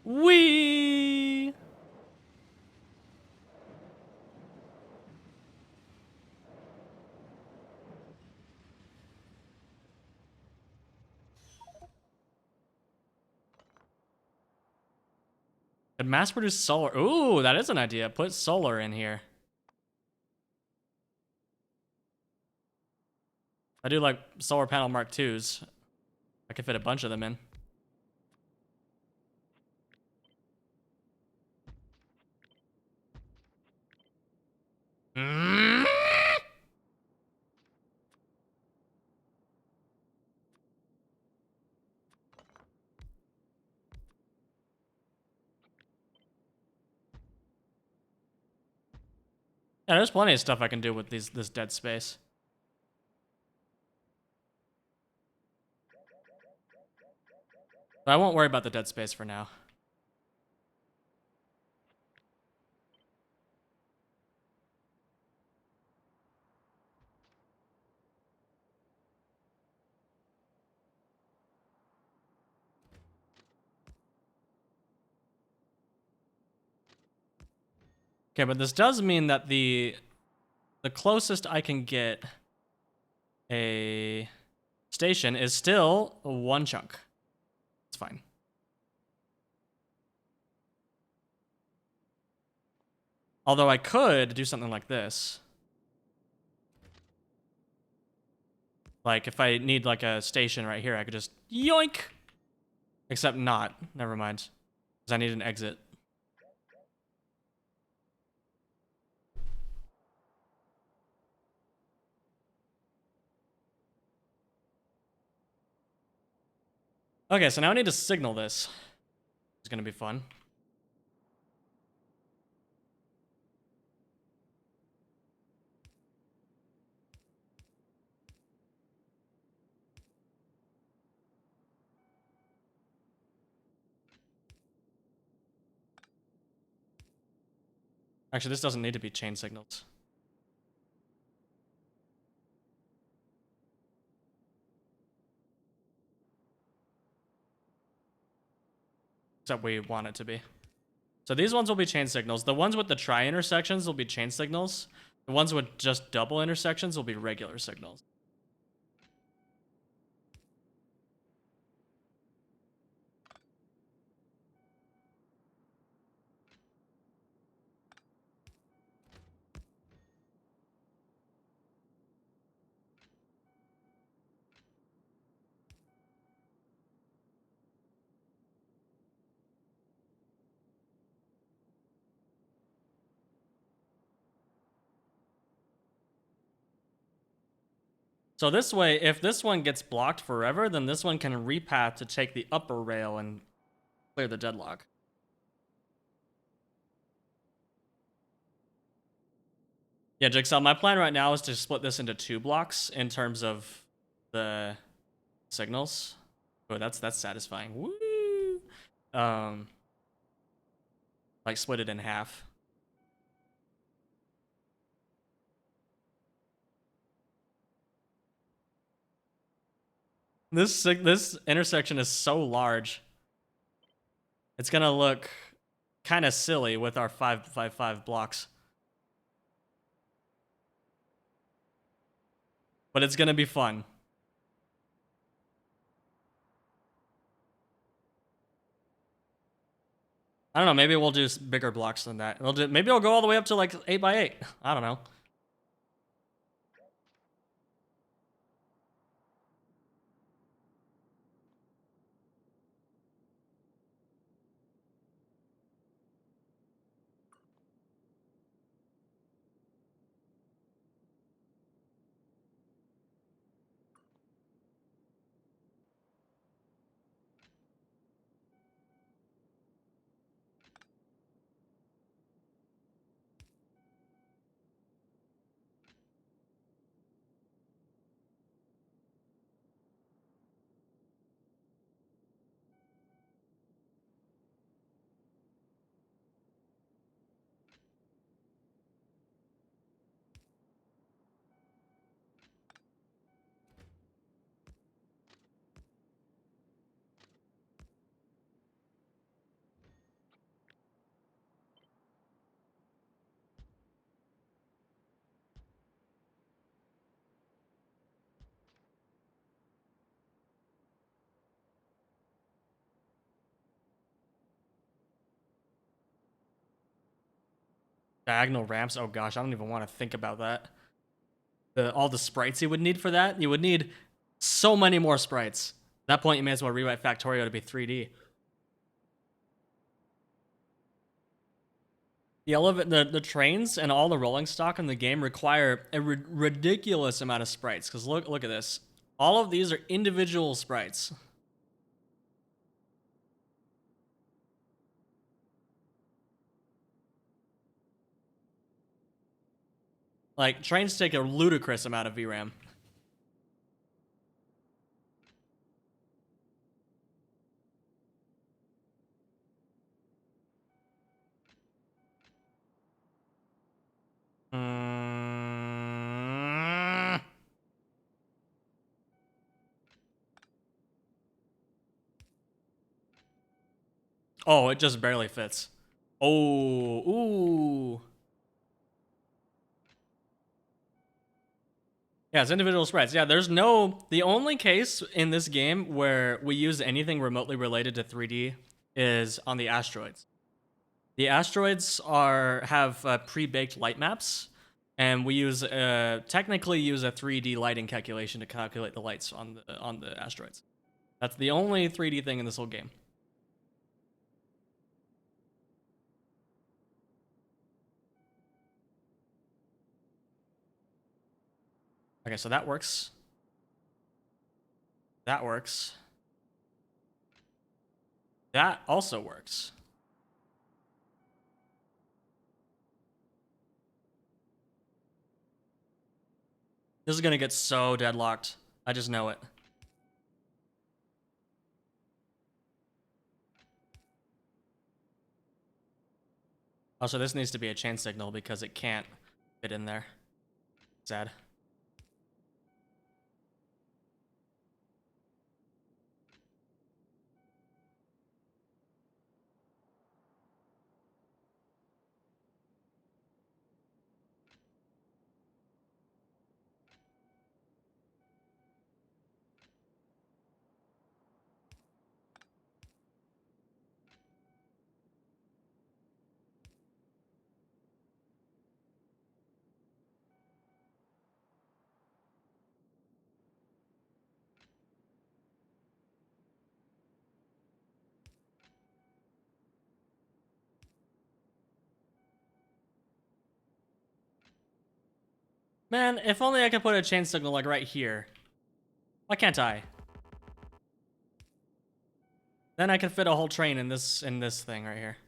Wee! Could mass produce solar? Ooh, that is an idea. Put solar in here. I do like solar panel Mark IIs. I could fit a bunch of them in. Mm. Yeah, there's plenty of stuff I can do with this dead space. But I won't worry about the dead space for now. Okay, but this does mean that the closest I can get a station is still one chunk. It's fine. Although I could do something like this. Like if I need like a station right here, I could just yoink. Except not. Never mind. Because I need an exit. Okay, so now I need to signal this. It's gonna be fun. Actually, this doesn't need to be chain signals. Except we want it to be. So these ones will be chain signals. The ones with the tri-intersections will be chain signals. The ones with just double intersections will be regular signals. So this way, if this one gets blocked forever, then this one can repath to take the upper rail and clear the deadlock. Yeah, Jigsaw, my plan right now is to split this into 2 blocks in terms of the signals. Oh, that's satisfying. Woo! Like split it in half. This intersection is so large. It's gonna look kind of silly with our 5 blocks. But it's gonna be fun. I don't know, maybe we'll do bigger blocks than that. Maybe I'll go all the way up to like 8x8. I don't know. Diagonal ramps. Oh gosh, I don't even want to think about that. All the sprites you would need for that. You would need so many more sprites. At that point, you may as well rewrite Factorio to be 3D. The trains and all the rolling stock in the game require a ridiculous amount of sprites. Because look at this. All of these are individual sprites. Like, trains take a ludicrous amount of VRAM. Oh, it just barely fits. Oh, ooh. Yeah, it's individual sprites. Yeah, the only case in this game where we use anything remotely related to 3D is on the asteroids. The asteroids have pre-baked light maps, and we technically use a 3D lighting calculation to calculate the lights on the asteroids. That's the only 3D thing in this whole game. Okay, so that works. That works. That also works. This is gonna get so deadlocked. I just know it. Also, this needs to be a chain signal because it can't fit in there. Sad. Man, if only I could put a chain signal like right here. Why can't I? Then I could fit a whole train in this thing right here.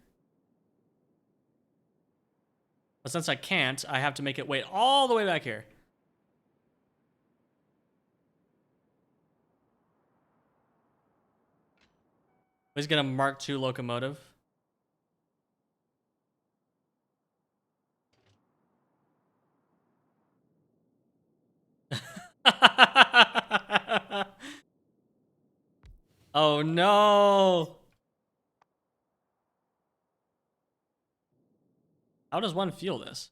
But since I can't, I have to make it wait all the way back here. Please get a Mark II locomotive. Oh no! How does one feel this?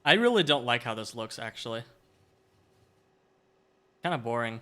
I really don't like how this looks, actually. Kind of boring.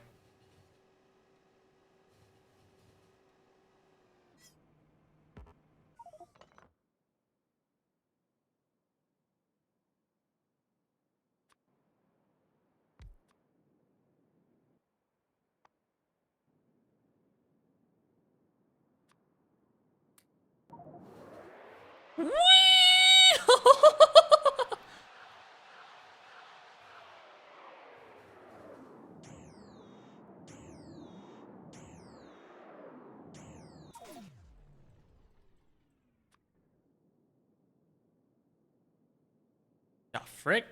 The frick?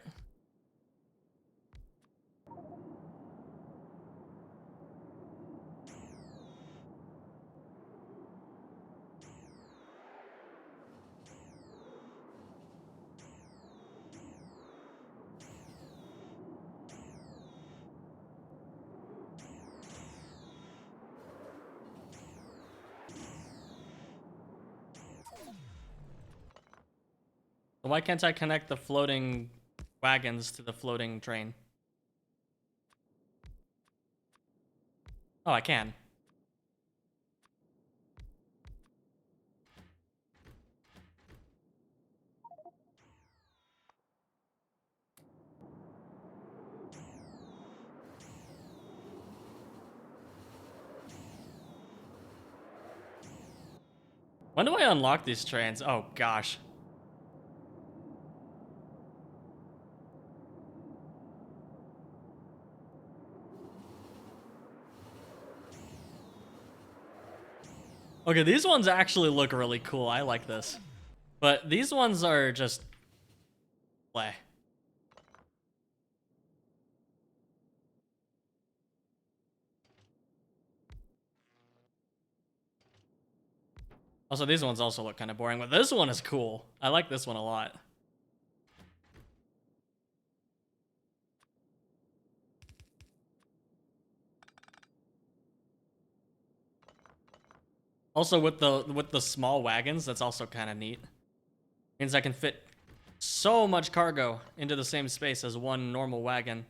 Why can't I connect the floating wagons to the floating train? Oh, I can. When do I unlock these trains? Oh, gosh. Okay, these ones actually look really cool. I like this. But these ones are just... bleh. Also, these ones also look kind of boring, but this one is cool. I like this one a lot. Also, with the small wagons, that's also kind of neat. Means I can fit so much cargo into the same space as one normal wagon.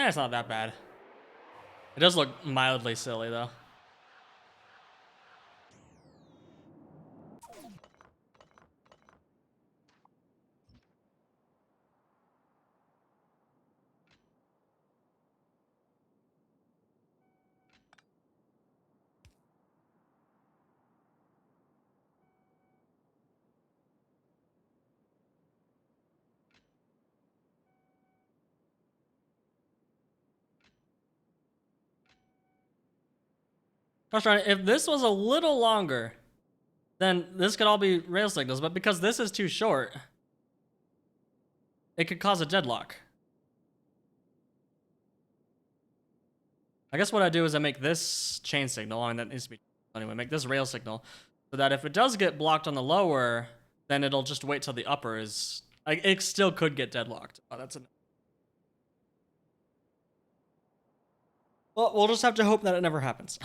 It's not that bad. It does look mildly silly, though. Gosh darn it, if this was a little longer, then this could all be rail signals, but because this is too short, it could cause a deadlock. I guess what I do is I make this chain signal, and that needs to be anyway, make this rail signal, so that if it does get blocked on the lower, then it'll just wait till the upper is, like, it still could get deadlocked. Oh, that's a... Well, we'll just have to hope that it never happens.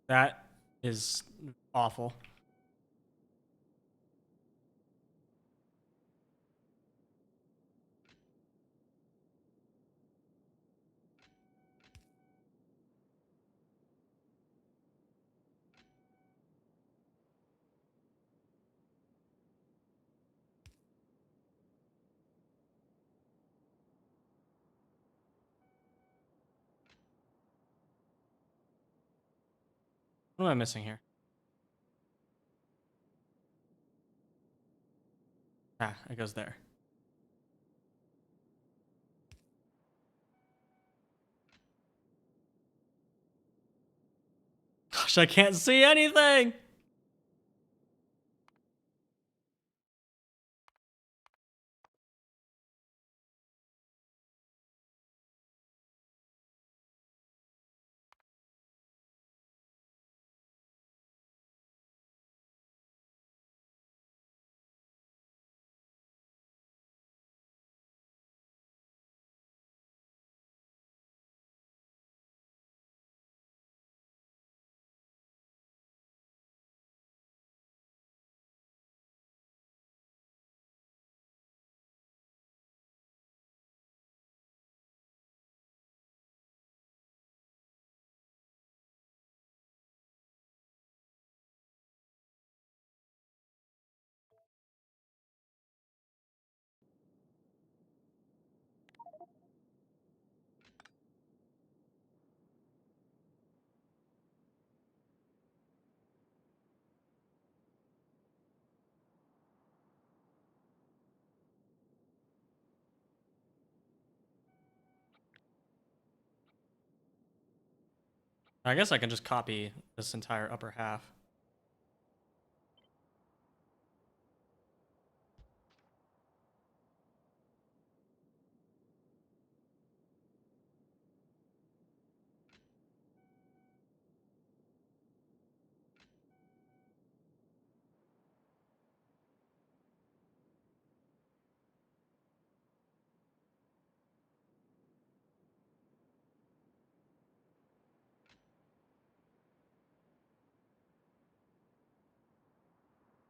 That is awful. What am I missing here? Ah, it goes there. Gosh, I can't see anything! I guess I can just copy this entire upper half.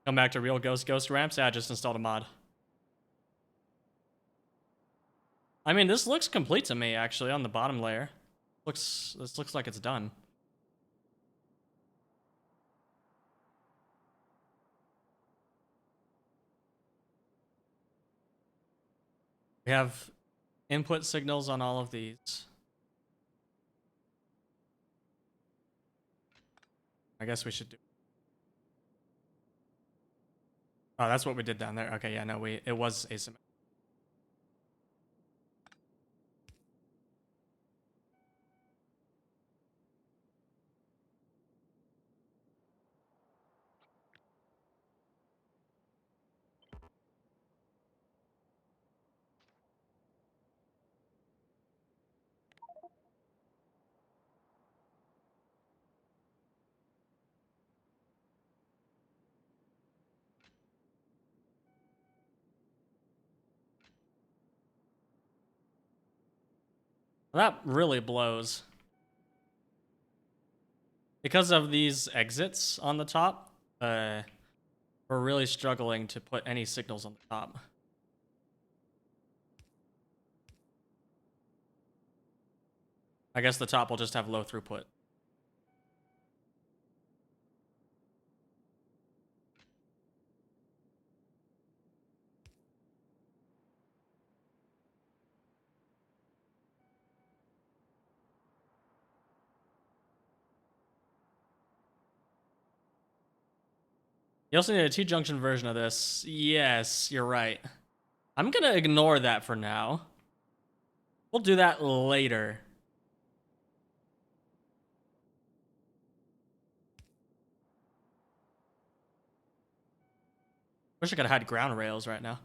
Come back to real ghost ramps? Yeah, I just installed a mod. I mean, this looks complete to me, actually, on the bottom layer. This looks like it's done. We have input signals on all of these. I guess we should do. Oh, that's what we did down there. Okay, yeah, no, it was asymmetrical. That really blows. Because of these exits on the top, we're really struggling to put any signals on the top. I guess the top will just have low throughput. You also need a T-junction version of this. Yes, you're right. I'm gonna ignore that for now. We'll do that later. Wish I could have had ground rails right now.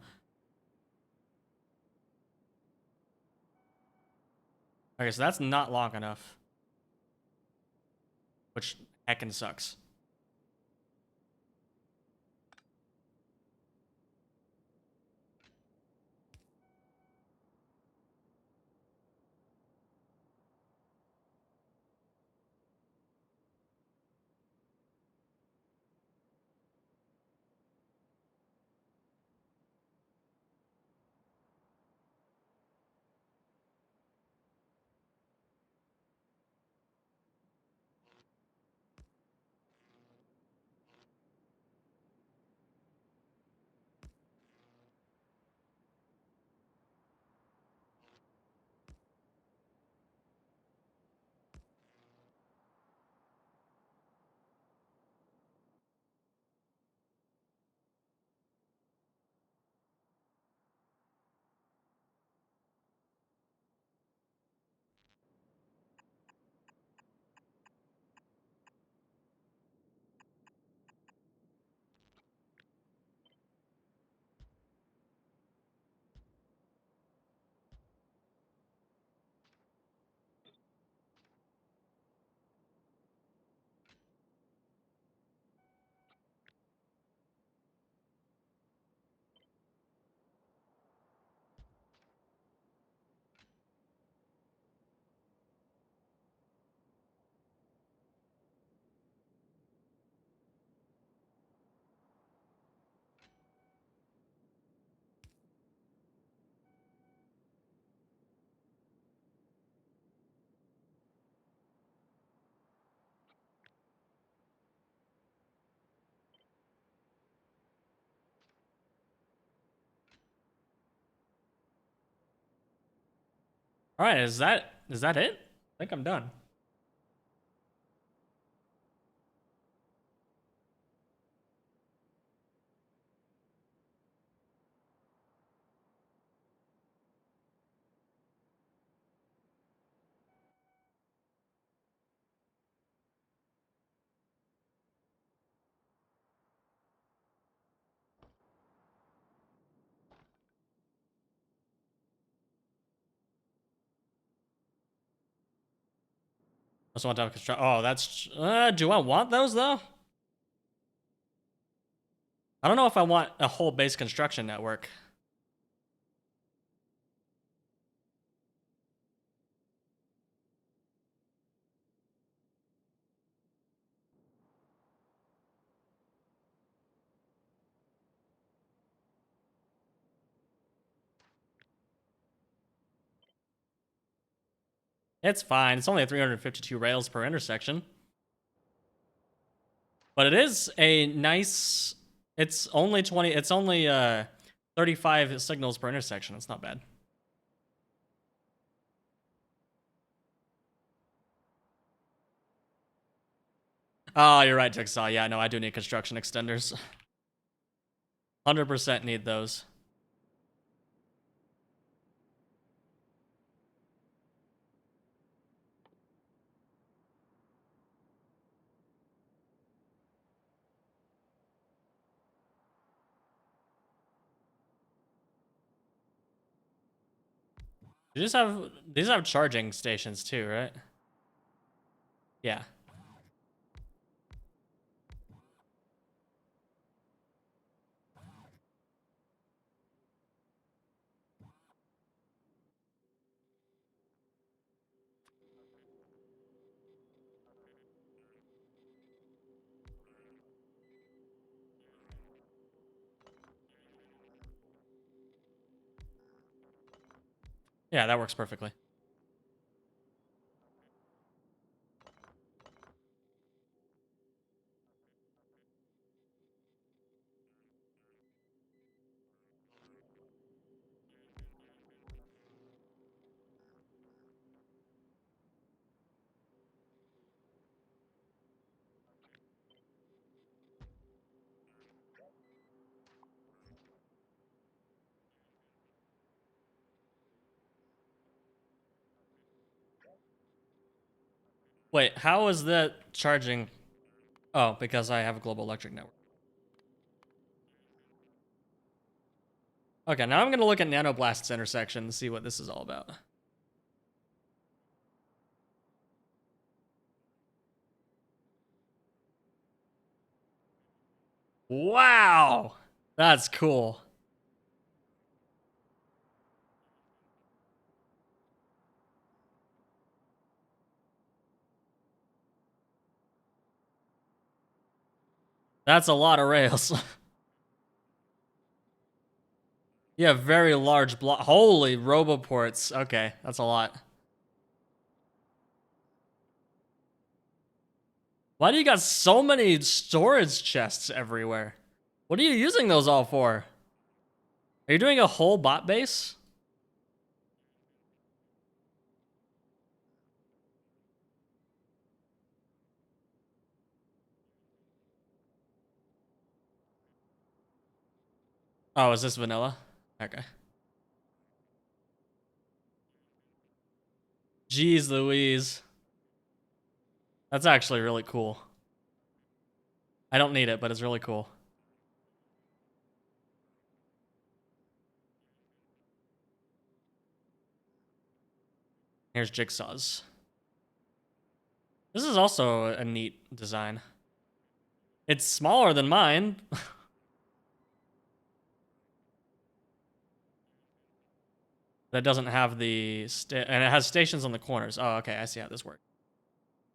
Okay, so that's not long enough. Which heckin' sucks. All right, is that it? I think I'm done. I just want to have construct. Oh, that's. Do I want those though? I don't know if I want a whole base construction network. It's fine. It's only 352 rails per intersection. But it is a nice. It's only 20. It's only 35 signals per intersection. It's not bad. Oh, you're right, Jigsaw. Yeah, no, I do need construction extenders. 100% need those. These have charging stations too, right? Yeah. Yeah, that works perfectly. Wait, how is that charging? Oh, because I have a global electric network. Okay, now I'm gonna look at Nanoblast's intersection and see what this is all about. Wow! That's cool. That's a lot of rails. You have very large block. Holy roboports. Okay, that's a lot. Why do you got so many storage chests everywhere? What are you using those all for? Are you doing a whole bot base? Oh, is this vanilla? Okay. Jeez Louise. That's actually really cool. I don't need it, but it's really cool. Here's Jigsaw's. This is also a neat design. It's smaller than mine. That doesn't have the and it has stations on the corners. Oh, okay, I see how this works.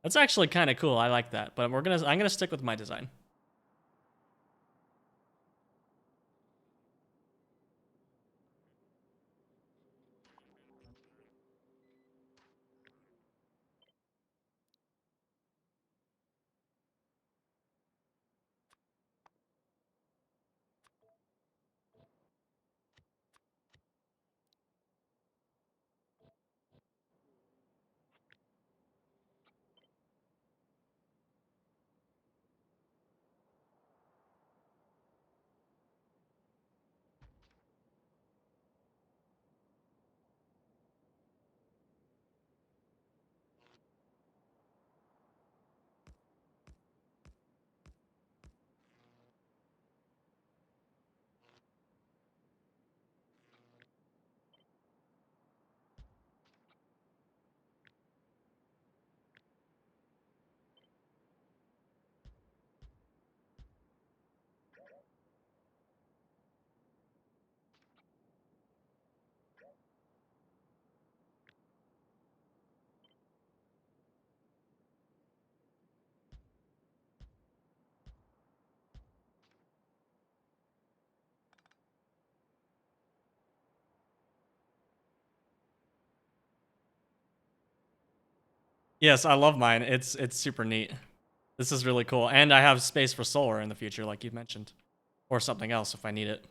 That's actually kind of cool. I like that. But I'm gonna stick with my design. Yes, I love mine. It's super neat. This is really cool. And I have space for solar in the future, like you mentioned. Or something else if I need it.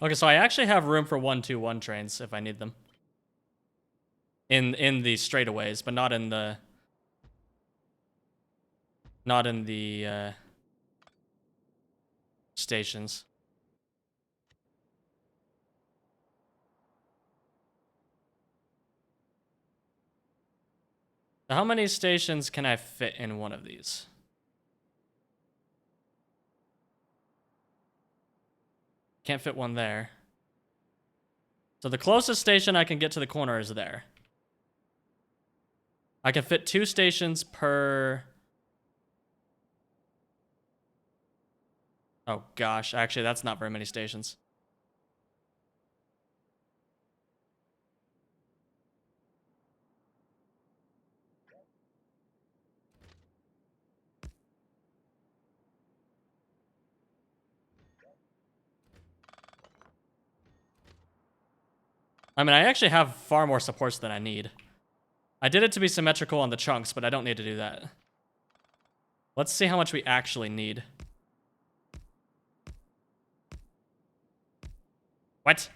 Okay, so I actually have room for 121 trains if I need them. In the straightaways, but not in the stations. So how many stations can I fit in one of these? Can't fit one there. So the closest station I can get to the corner is there. I can fit 2 stations per... Oh gosh, actually that's not very many stations. I mean, I actually have far more supports than I need. I did it to be symmetrical on the chunks, but I don't need to do that. Let's see how much we actually need. What?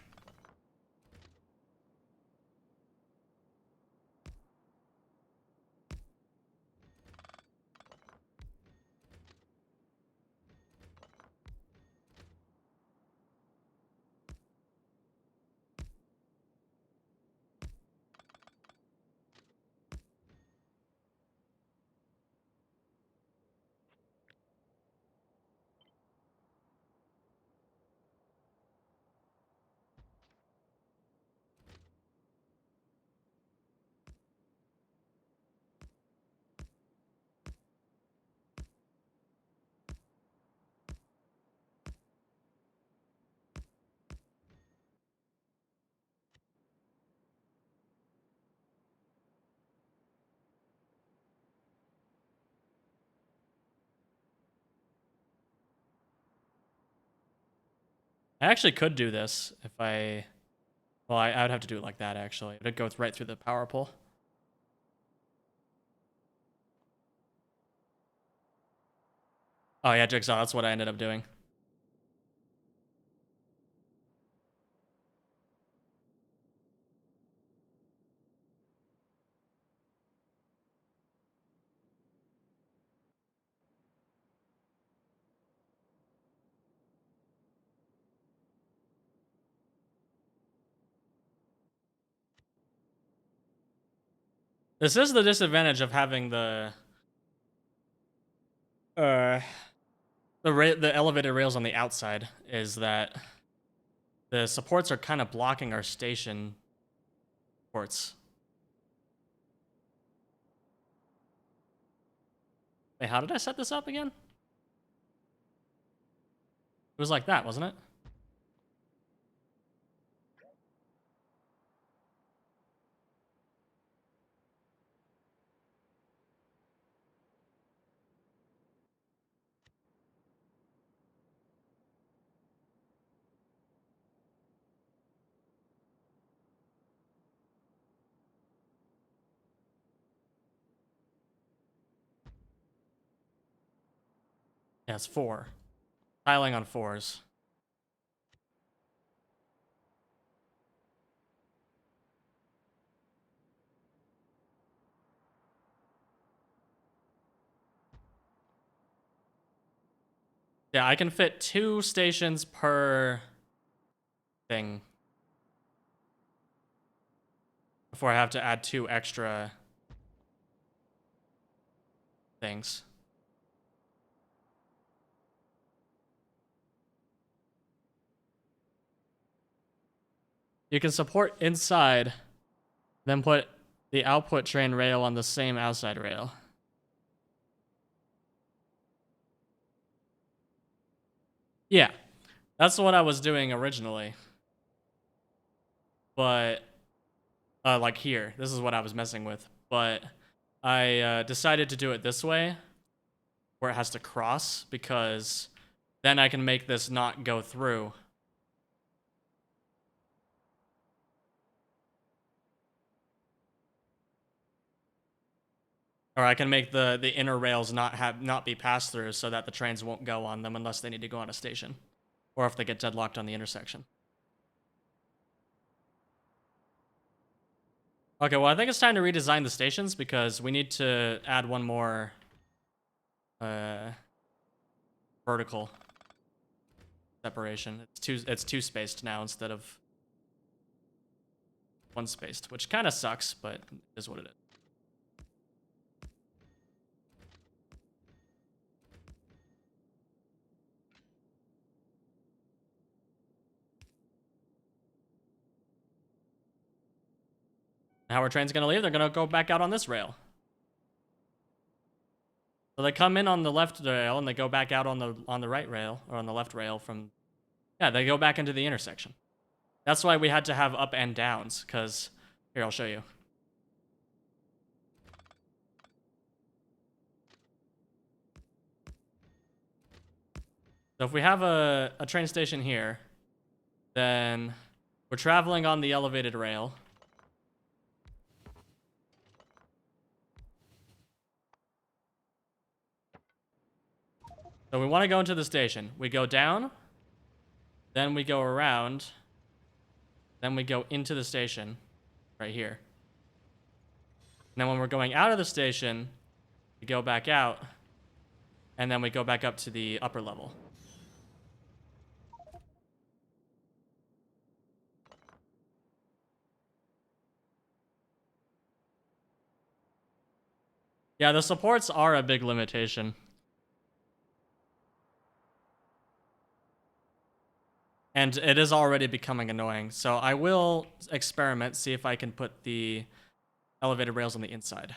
I actually could do this if I... Well, I would have to do it like that, actually. It would go right through the power pole. Oh, yeah, Jigsaw, that's what I ended up doing. This is the disadvantage of having the... the elevated rails on the outside, is that the supports are kind of blocking our station ports. Wait, how did I set this up again? It was like that, wasn't it? Yeah, it's 4. Tiling on 4s. Yeah, I can fit 2 stations per thing before I have to add 2 extra things. You can support inside, then put the output train rail on the same outside rail. Yeah, that's what I was doing originally. But, like here, this is what I was messing with. But I decided to do it this way, where it has to cross, because then I can make this not go through. Or I can make the inner rails not be passed through so that the trains won't go on them unless they need to go on a station. Or if they get deadlocked on the intersection. Okay, well, I think it's time to redesign the stations because we need to add one more vertical separation. It's two spaced now instead of one spaced, which kind of sucks, but it is what it is. How our train's gonna leave? They're gonna go back out on this rail. So they come in on the left rail and they go back out on the right rail, or on the left rail from. Yeah, they go back into the intersection. That's why we had to have up and downs, because here, I'll show you. So if we have a train station here, then we're traveling on the elevated rail. So we want to go into the station. We go down, then we go around, then we go into the station right here. And then when we're going out of the station, we go back out, and then we go back up to the upper level. Yeah, the supports are a big limitation. And it is already becoming annoying. So I will experiment, see if I can put the elevated rails on the inside.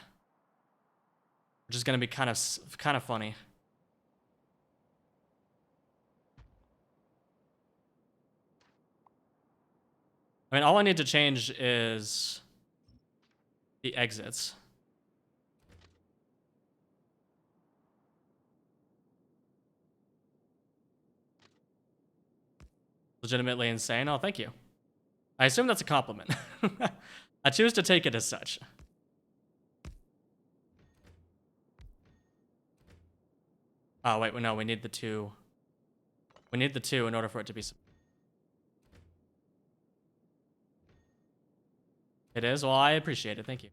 Which is going to be kind of funny. I mean, all I need to change is the exits. Legitimately insane. Oh, thank you. I assume that's a compliment. I choose to take it as such. Oh, wait, no, we need the two. We need the two in order for it to be... It is? Well, I appreciate it. Thank you.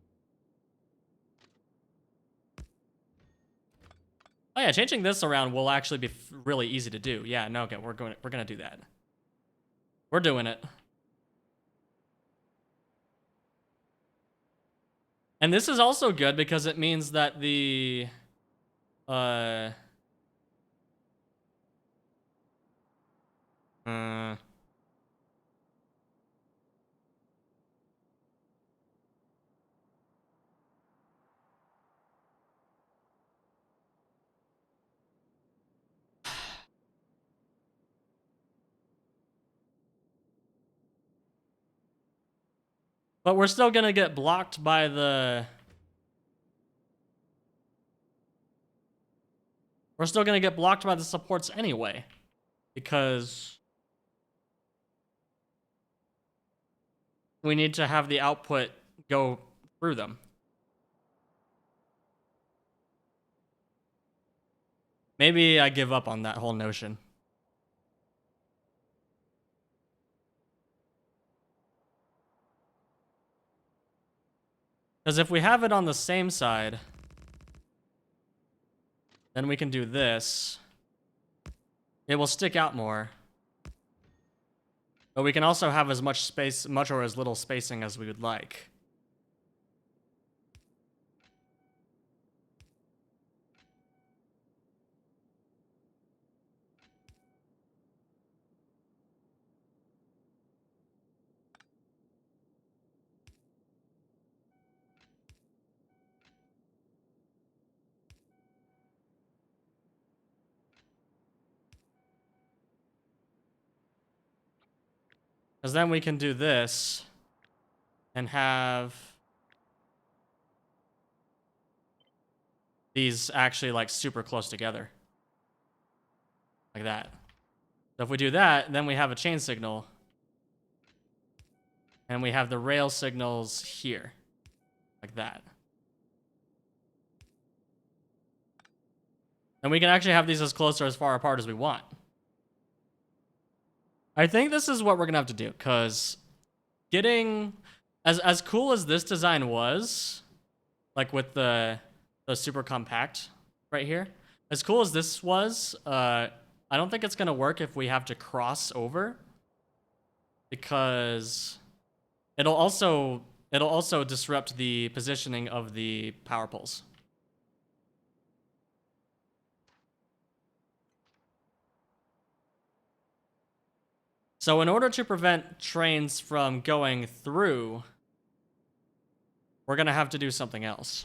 Oh yeah, changing this around will actually be really easy to do. Yeah, no, okay, we're gonna do that. We're doing it. And this is also good because it means that the but we're still gonna get blocked by the... We're still gonna get blocked by the supports anyway. Because... we need to have the output go through them. Maybe I give up on that whole notion. Because if we have it on the same side, then we can do this. It will stick out more. But we can also have as much space, much or as little spacing as we would like. Because then we can do this and have these actually like super close together. Like that. So if we do that, then we have a chain signal. And we have the rail signals here. Like that. And we can actually have these as close or as far apart as we want. I think this is what we're going to have to do, because getting As cool as this design was, like with the super compact right here, as cool as this was, I don't think it's gonna work if we have to cross over, because it'll also disrupt the positioning of the power poles. So in order to prevent trains from going through, we're gonna have to do something else.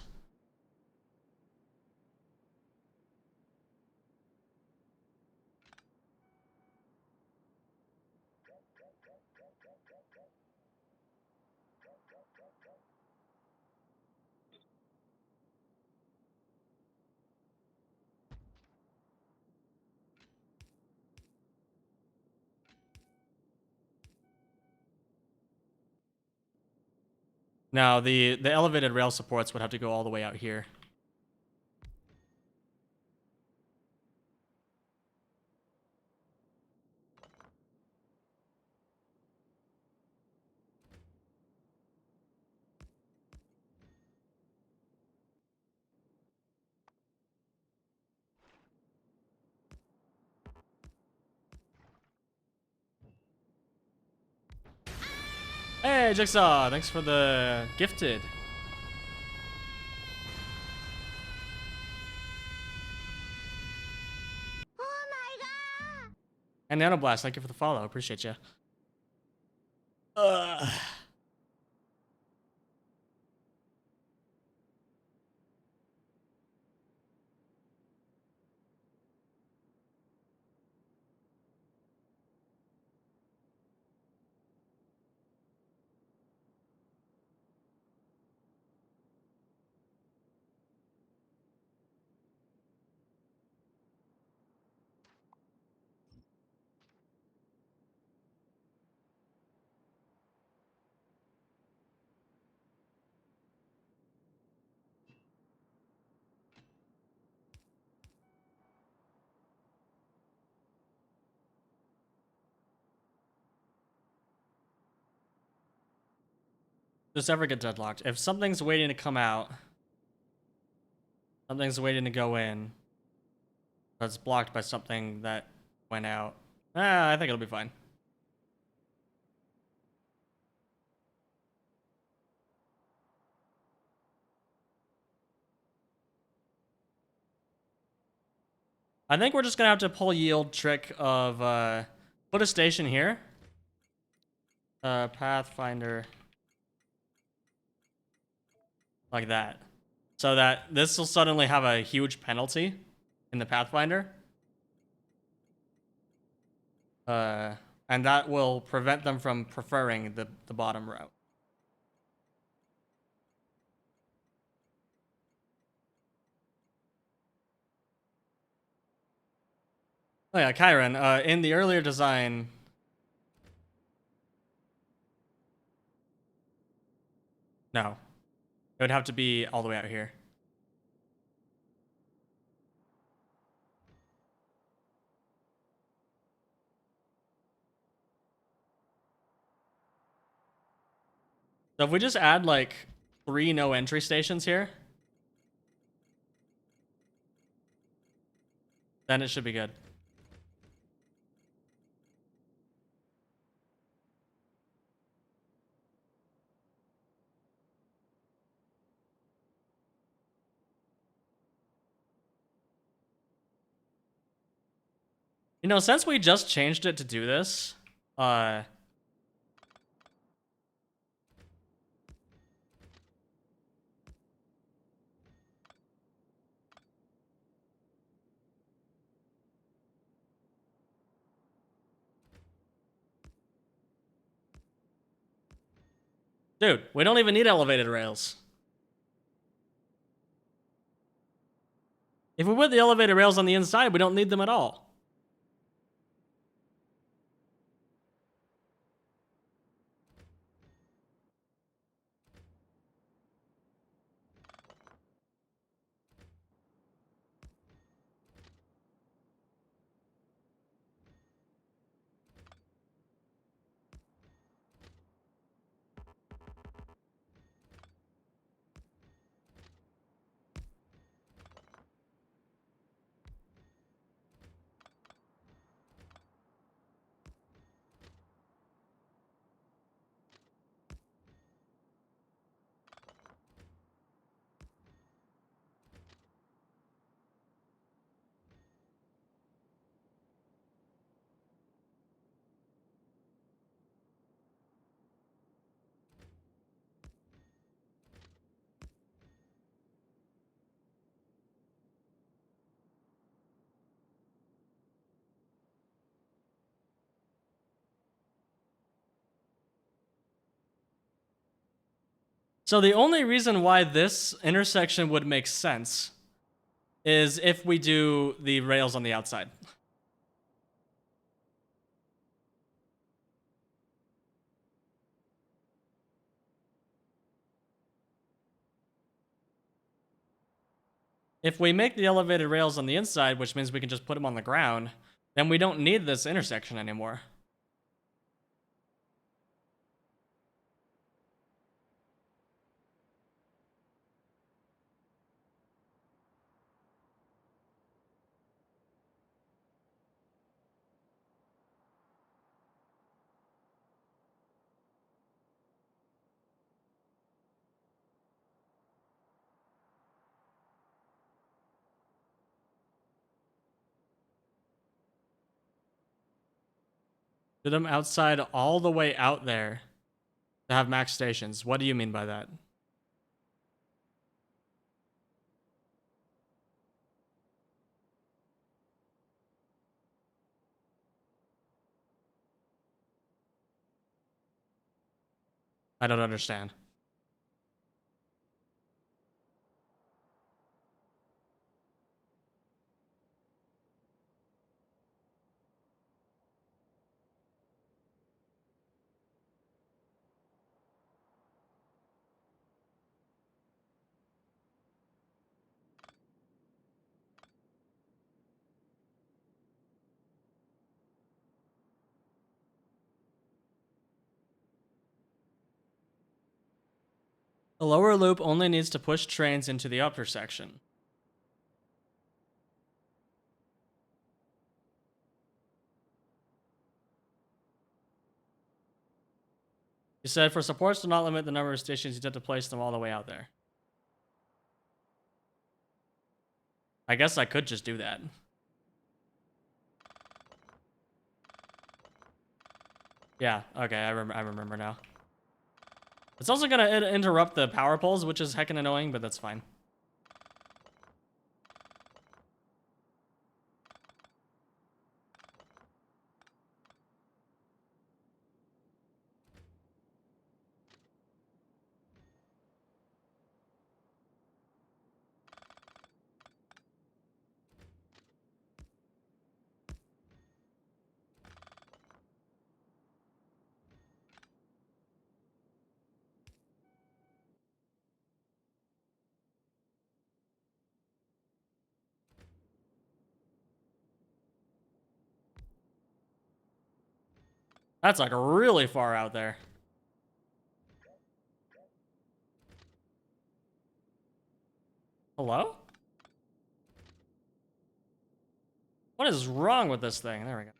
Now, the elevated rail supports would have to go all the way out here. Hey, Jigsaw! Thanks for the gifted. Oh my god! And Nanoblast, thank you for the follow. Appreciate you. Does ever get deadlocked? If something's waiting to come out, something's waiting to go in, but it's blocked by something that went out, I think it'll be fine. I think we're just gonna have to pull yield trick of put a station here. Pathfinder. Like that. So that this will suddenly have a huge penalty in the Pathfinder. And that will prevent them from preferring the bottom route. Oh yeah, Kyron, in the earlier design... No. It would have to be all the way out here. So if we just add like 3 no entry stations here, then it should be good. You know, since we just changed it to do this, dude, we don't even need elevated rails. If we put the elevated rails on the inside, we don't need them at all. So the only reason why this intersection would make sense is if we do the rails on the outside. If we make the elevated rails on the inside, which means we can just put them on the ground, then we don't need this intersection anymore. Do them outside all the way out there to have max stations. What do you mean by that? I don't understand. The lower loop only needs to push trains into the upper section. You said for supports to not limit the number of stations, you have to place them all the way out there. I guess I could just do that. Yeah, okay, I remember now. It's also gonna interrupt the power poles, which is heckin' annoying, but that's fine. That's like really far out there. Hello? What is wrong with this thing? There we go.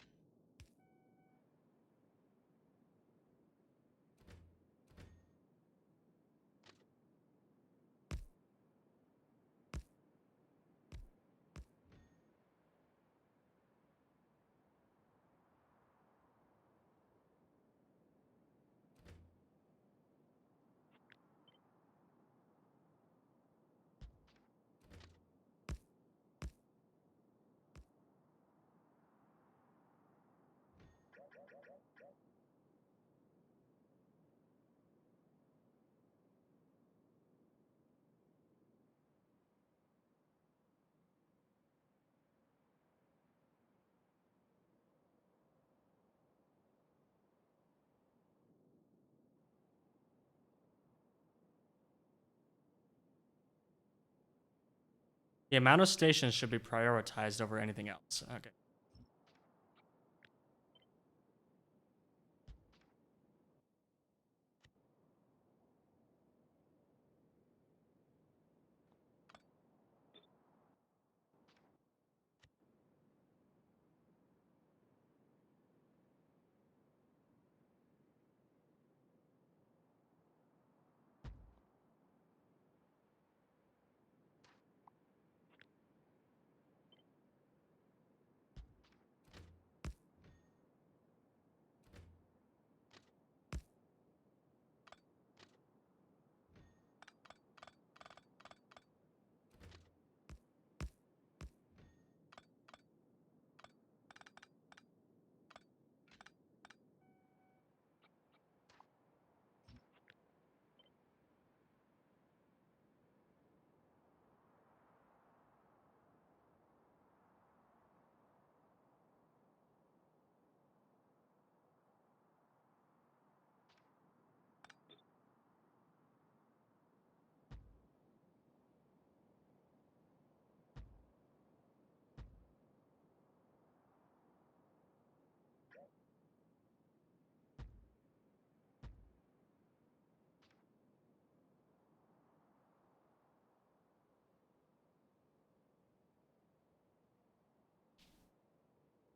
The amount of stations should be prioritized over anything else. Okay.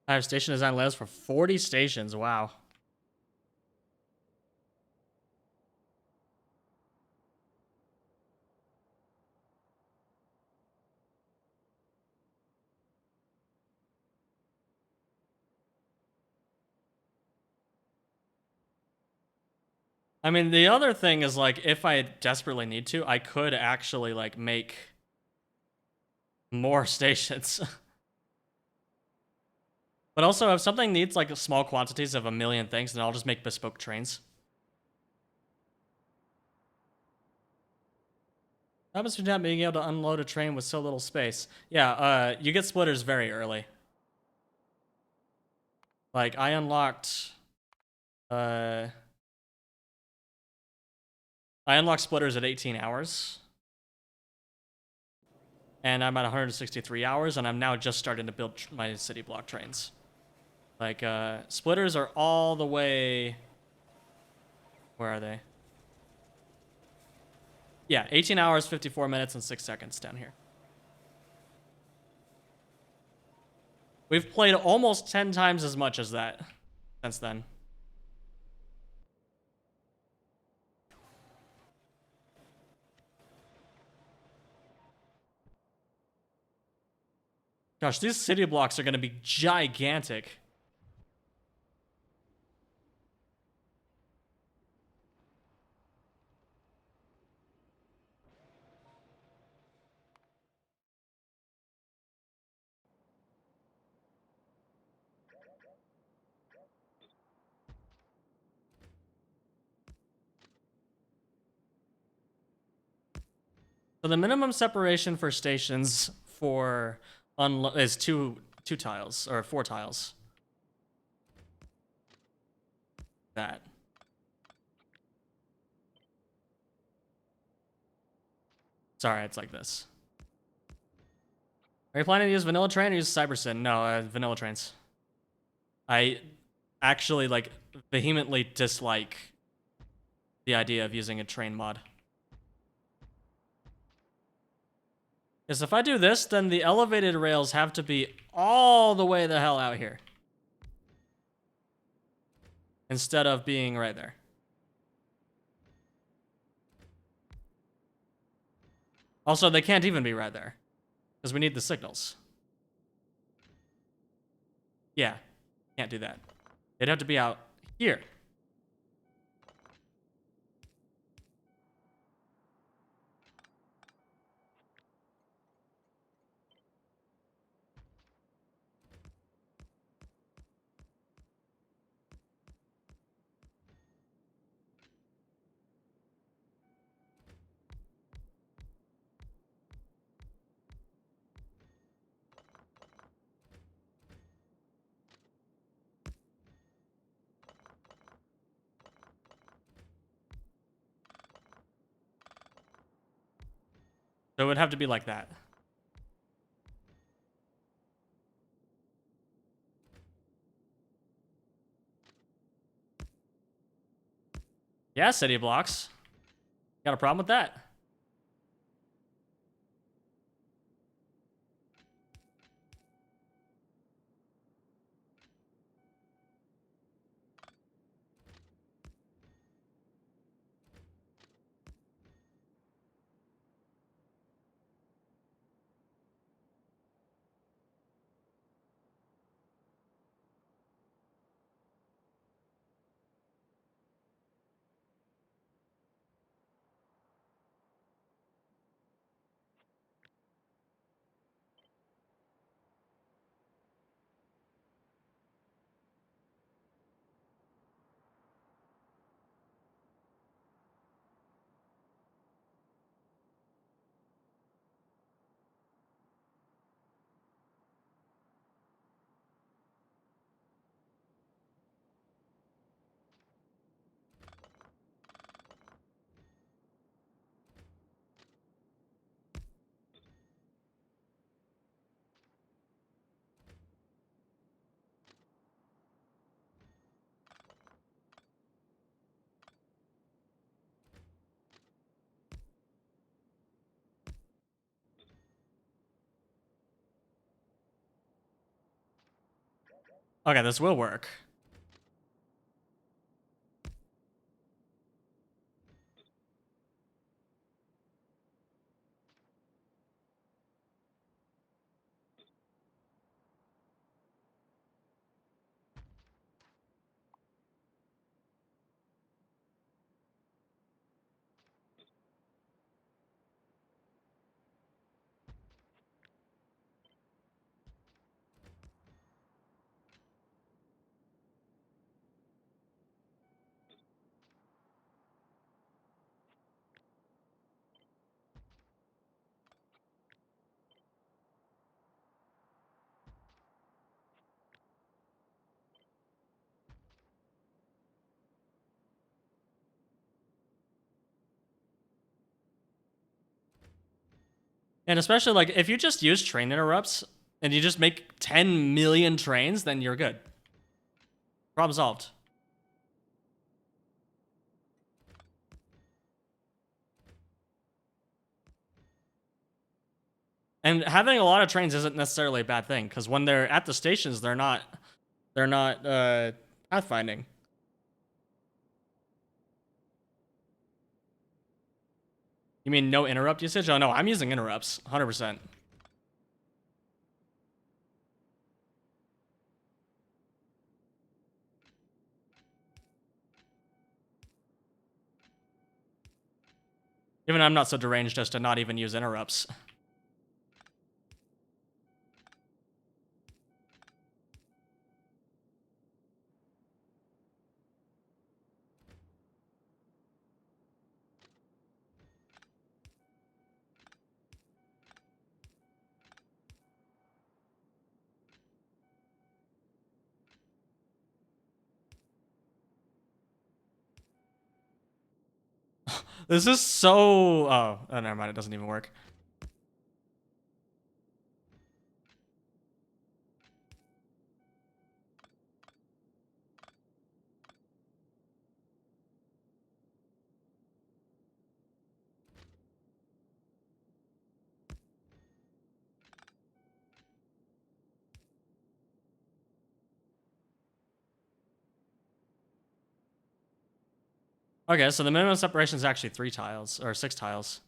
I have station design layouts for 40 stations. Wow. I mean, the other thing is, like, if I desperately need to, I could actually, like, make more stations. But also, if something needs, like, small quantities of a million things, then I'll just make bespoke trains. What happens to not being able to unload a train with so little space? Yeah, you get splitters very early. Like, I unlocked splitters at 18 hours. And I'm at 163 hours, and I'm now just starting to build my city block trains. Like, splitters are all the way... Where are they? Yeah, 18 hours, 54 minutes, and 6 seconds down here. We've played almost 10 times as much as that since then. Gosh, these city blocks are going to be gigantic. So the minimum separation for stations for is two tiles or 4 tiles. That. Sorry, it's like this. Are you planning to use vanilla train or use Cybersyn? No, vanilla trains. I actually like vehemently dislike the idea of using a train mod. Because if I do this, then the elevated rails have to be all the way the hell out here. Instead of being right there. Also, they can't even be right there. Because we need the signals. Yeah, can't do that. They'd have to be out here. So it would have to be like that. Yeah, city blocks. Got a problem with that? Okay, this will work. And especially like if you just use train interrupts and you just make 10 million trains, then you're good. Problem solved. And having a lot of trains isn't necessarily a bad thing, because when they're at the stations, they're not pathfinding. You mean no interrupt usage? Oh no, I'm using interrupts, 100%. Even I'm not so deranged as to not even use interrupts. This is so... Oh, never mind, it doesn't even work. Okay, so the minimum separation is actually 3 tiles, or 6 tiles.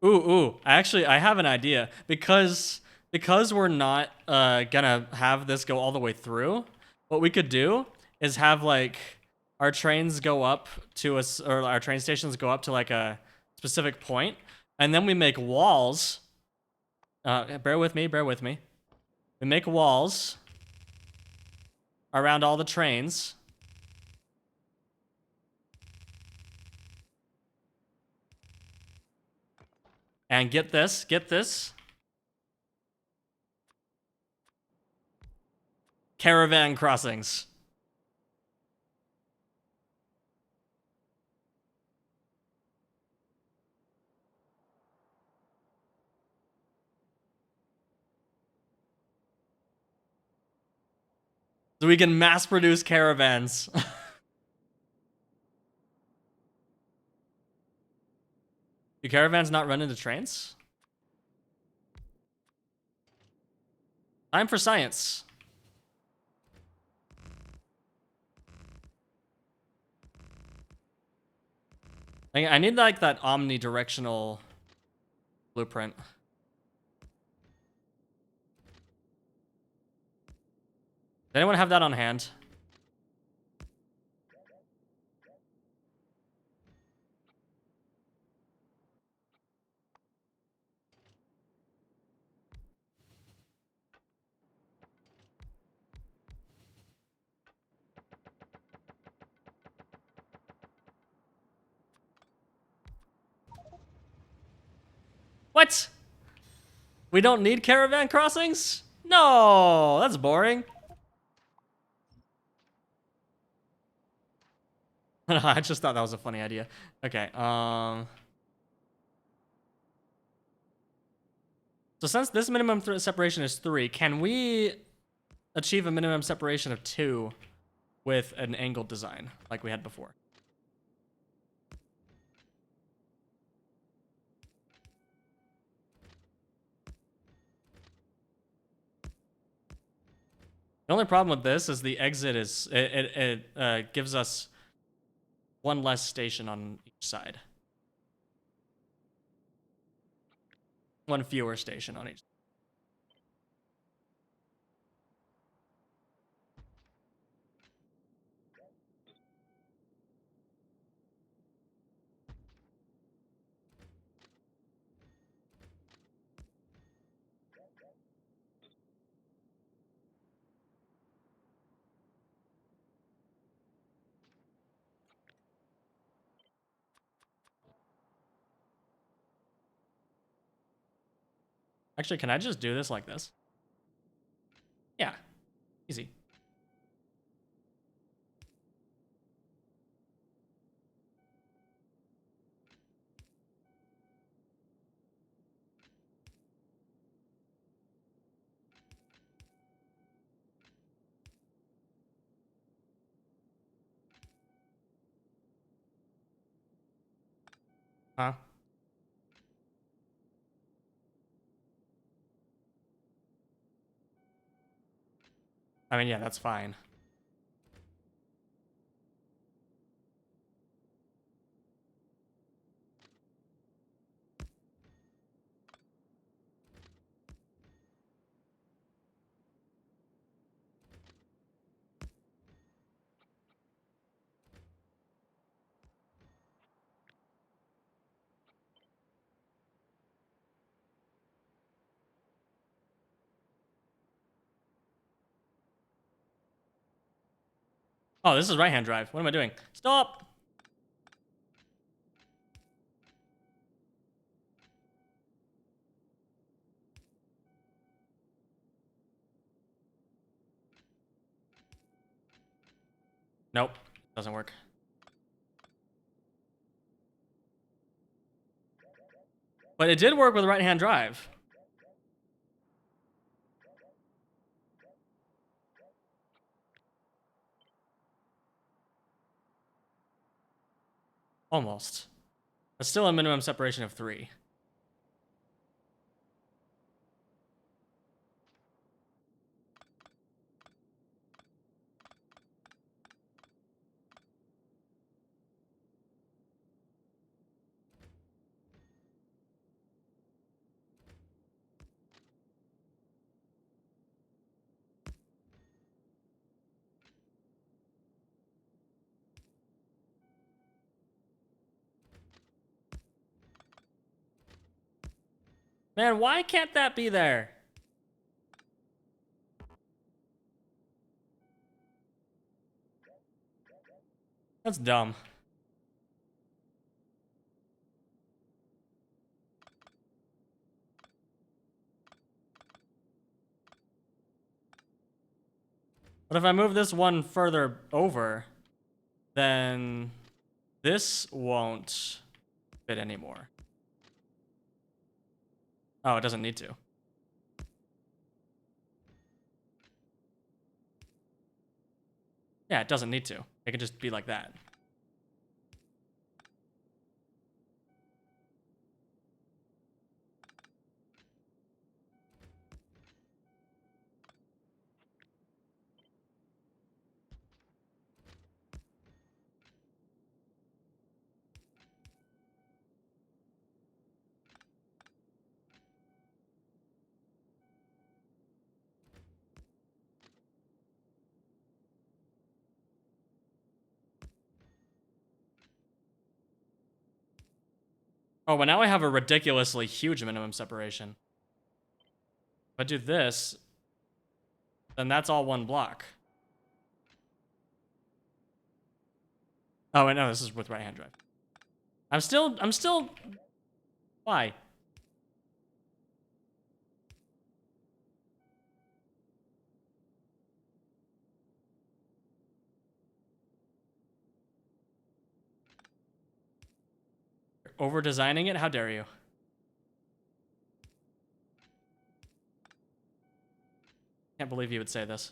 Ooh, actually, I have an idea. Because we're not gonna have this go all the way through, what we could do is have, like, our trains go up to us, or our train stations go up to, like, a specific point, and then we make walls. Bear with me, bear with me. We make walls around all the trains. And get this, get this. Caravan crossings. So we can mass produce caravans. Do caravans not run into trains? Time for science. I need, like, that omnidirectional blueprint. Does anyone have that on hand? What? We don't need caravan crossings? No, that's boring. I just thought that was a funny idea. Okay, so since this minimum separation is 3, can we achieve a minimum separation of 2 with an angled design like we had before? The only problem with this is the exit is it gives us one less station on each side. One fewer station on each. Actually, can I just do this like this? Yeah, easy. Huh? I mean, yeah, that's fine. Oh, this is right-hand drive. What am I doing? Stop! Nope, doesn't work. But it did work with right-hand drive. Almost. But still a minimum separation of 3. Man, why can't that be there? That's dumb. But if I move this one further over, then this won't fit anymore. Oh, it doesn't need to. Yeah, it doesn't need to. It can just be like that. Oh, but now I have a ridiculously huge minimum separation. If I do this, then that's all one block. Oh, wait, no, this is with right-hand drive. I'm still... Why? over designing it. How dare you? Can't believe you would say this.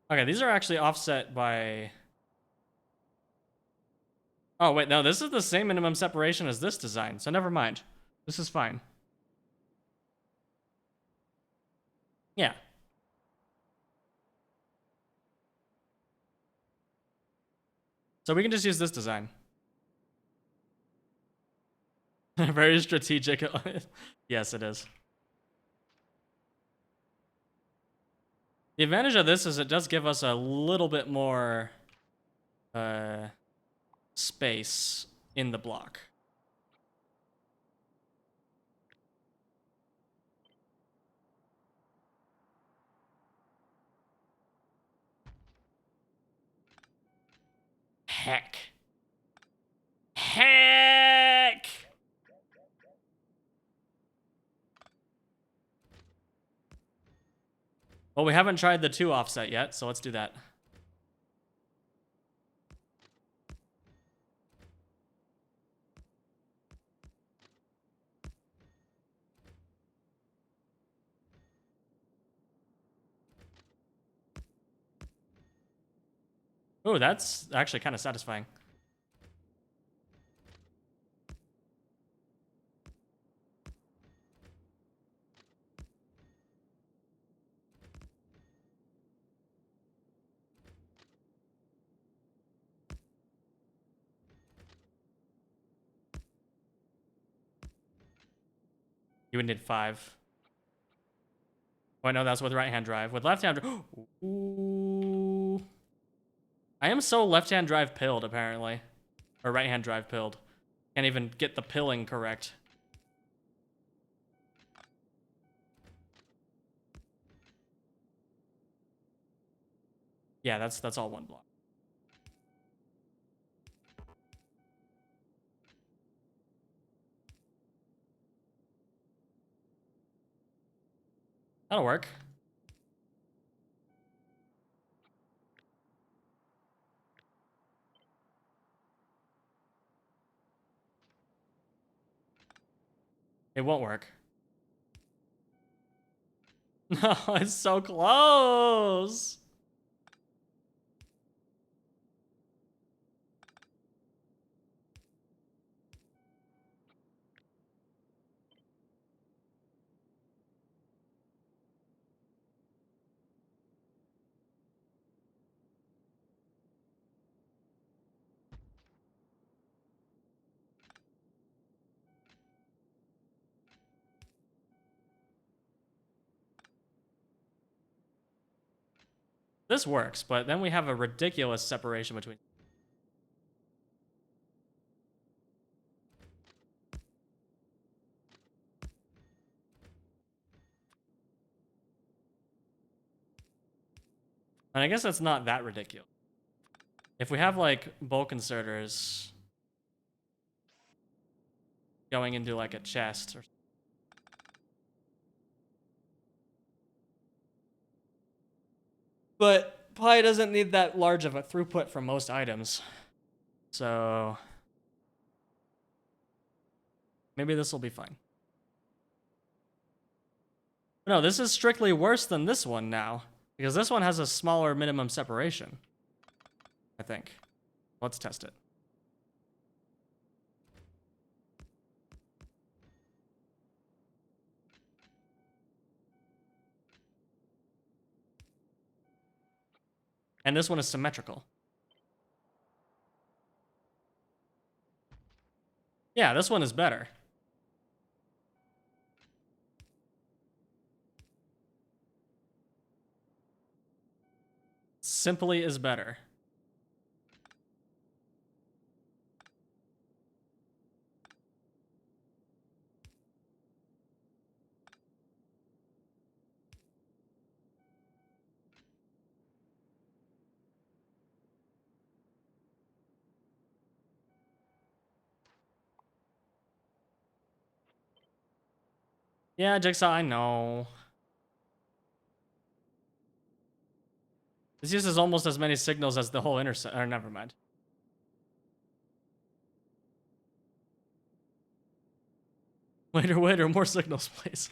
Okay, these are actually offset by... Oh, wait, no, this is the same minimum separation as this design, so never mind. This is fine. Yeah. So we can just use this design. Very strategic. Yes, it is. The advantage of this is it does give us a little bit more space in the block. Heck. Heck! Well, we haven't tried the 2 offset yet, so let's do that. Oh, that's actually kind of satisfying. You would need 5. Oh, no, that's with right-hand drive. With left-hand... Ooh. I am so left-hand drive pilled, apparently. Or right-hand drive pilled. Can't even get the pilling correct. Yeah, that's all one block. That'll work. It won't work. No, it's so close. This works, but then we have a ridiculous separation between... And I guess that's not that ridiculous. If we have, like, bulk inserters going into, like, a chest or... But Pi doesn't need that large of a throughput for most items. So... maybe this will be fine. No, this is strictly worse than this one now. Because this one has a smaller minimum separation. I think. Let's test it. And this one is symmetrical. Yeah, this one is better. Simply is better. Yeah, Jigsaw, I know. This uses almost as many signals as the whole intercept. Or never mind. Waiter, more signals, please.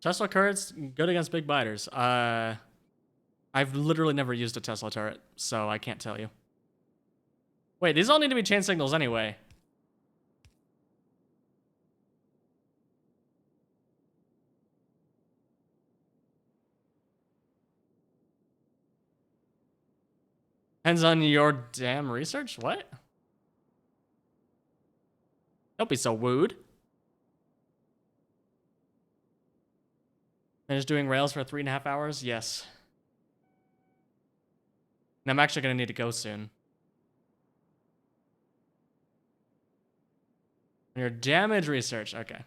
Tesla turrets, good against big biters. I've literally never used a Tesla turret, so I can't tell you. Wait, these all need to be chain signals anyway. Depends on your damn research? What? Don't be so wooed. Finished doing Rails for 3.5 hours? Yes. And I'm actually gonna need to go soon. Your damage research, okay.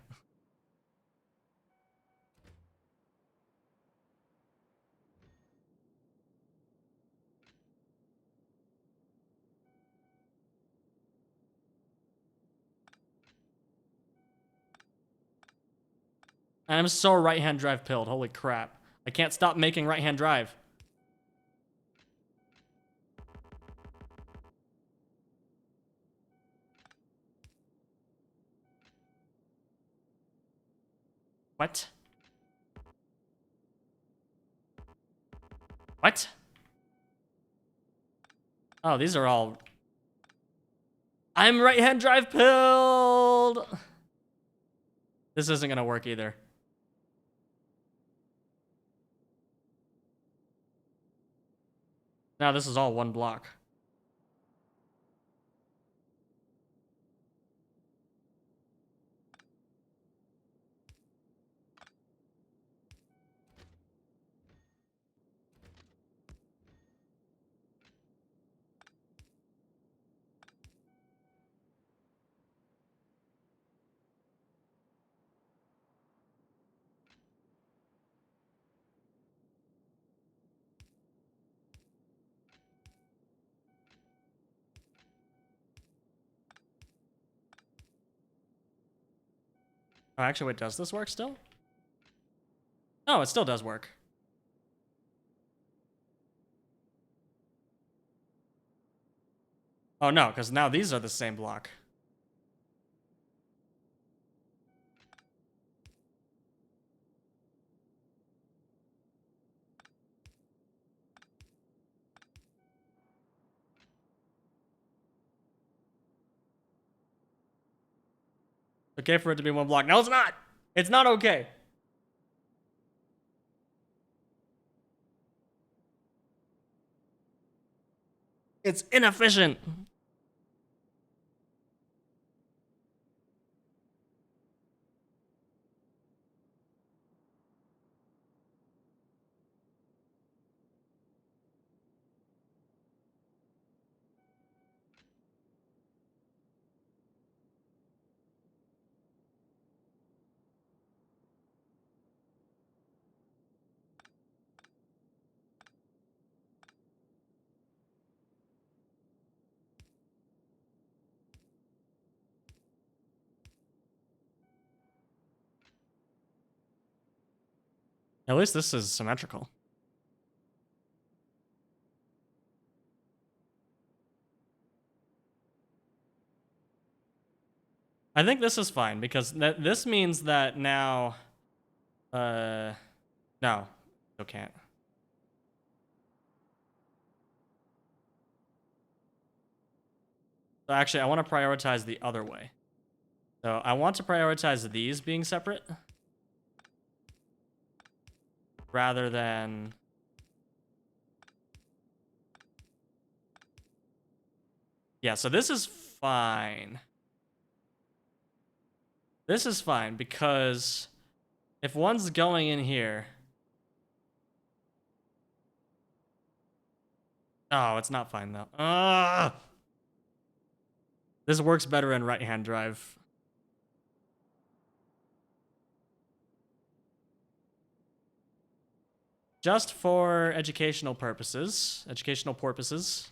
I'm so right-hand drive pilled, holy crap. I can't stop making right-hand drive. What? What? Oh, these are all... I'm right-hand drive pilled! This isn't gonna work either. Now this is all one block. Oh, actually, wait, does this work still? Oh, it still does work. Oh no, because now these are the same block. Okay for it to be one block. No, it's not! It's not okay! It's inefficient! At least this is symmetrical. I think this is fine because this means that now No, still can't. So actually, I want to prioritize the other way. So I want to prioritize these being separate rather than... Yeah, so this is fine. This is fine because if one's going in here... Oh, it's not fine though. This works better in right-hand drive. Just for educational purposes. Educational purposes.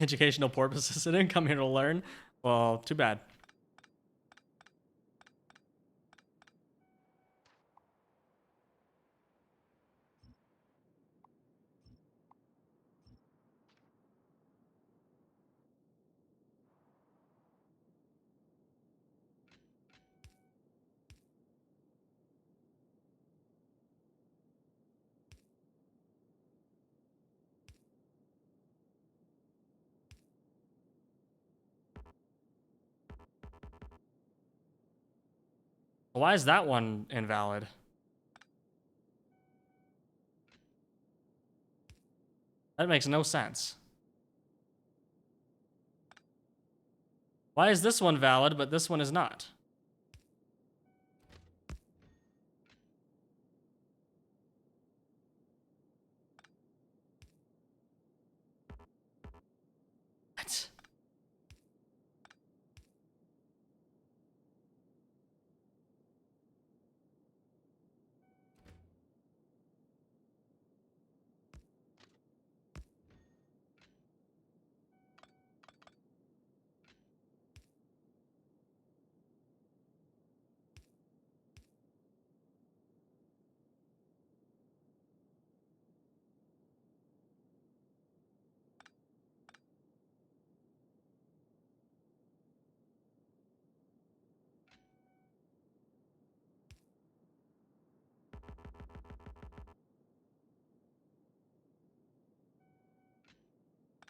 Educational purposes. I didn't come here to learn. Well, too bad. Why is that one invalid? That makes no sense. Why is this one valid, but this one is not? What?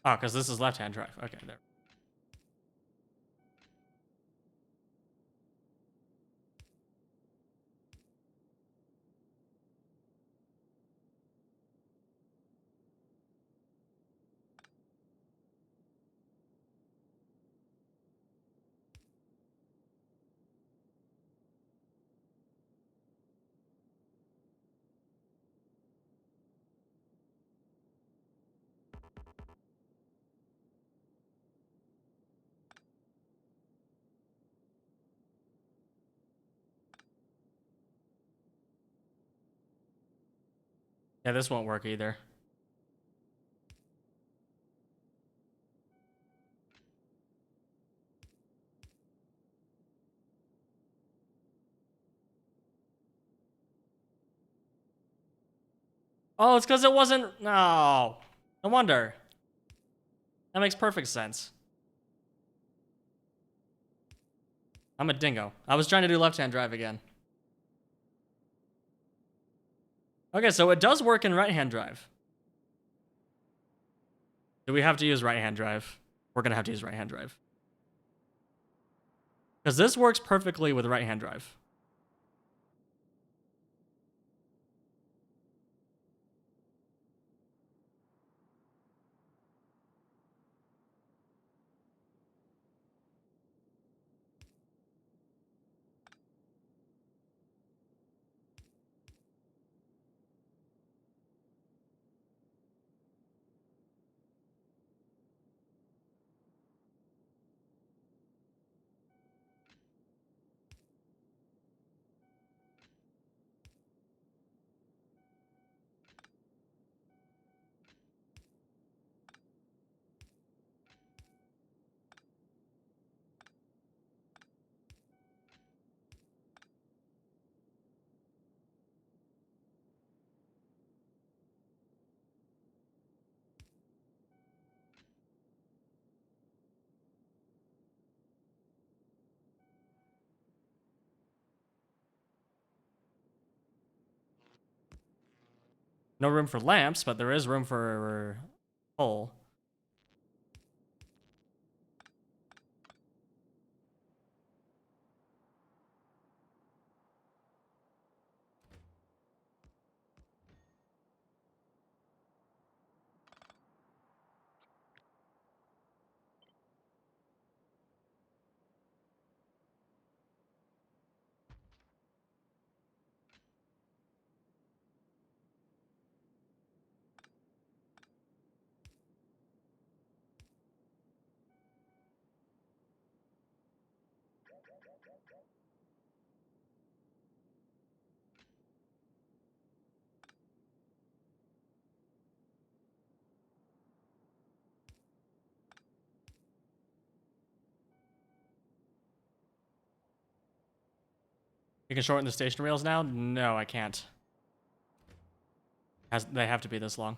Oh, because this is left-hand drive. Okay, there. Yeah, this won't work either. Oh, it's because it wasn't... No. No wonder. That makes perfect sense. I'm a dingo. I was trying to do left-hand drive again. Okay, so it does work in right-hand drive. Do we have to use right-hand drive? We're going to have to use right-hand drive. Because this works perfectly with right-hand drive. No room for lamps, but there is room for coal. You can shorten the station rails now? No, I can't. They have to be this long.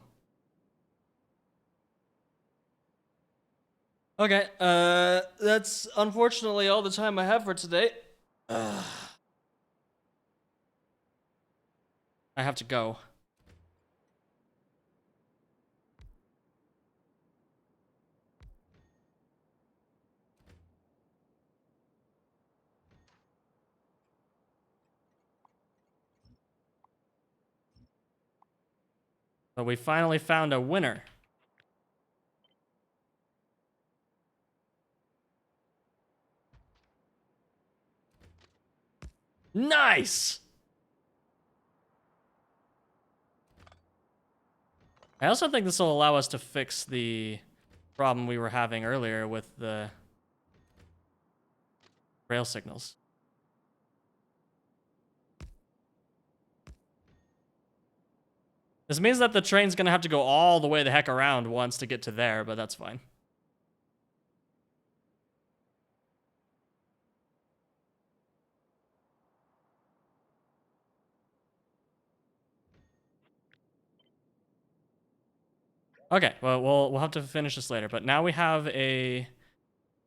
Okay, that's unfortunately all the time I have for today. I have to go. But we finally found a winner. Nice! I also think this will allow us to fix the problem we were having earlier with the rail signals. This means that the train's gonna have to go all the way the heck around once to get to there, but that's fine. Okay, well, we'll have to finish this later, but now we have a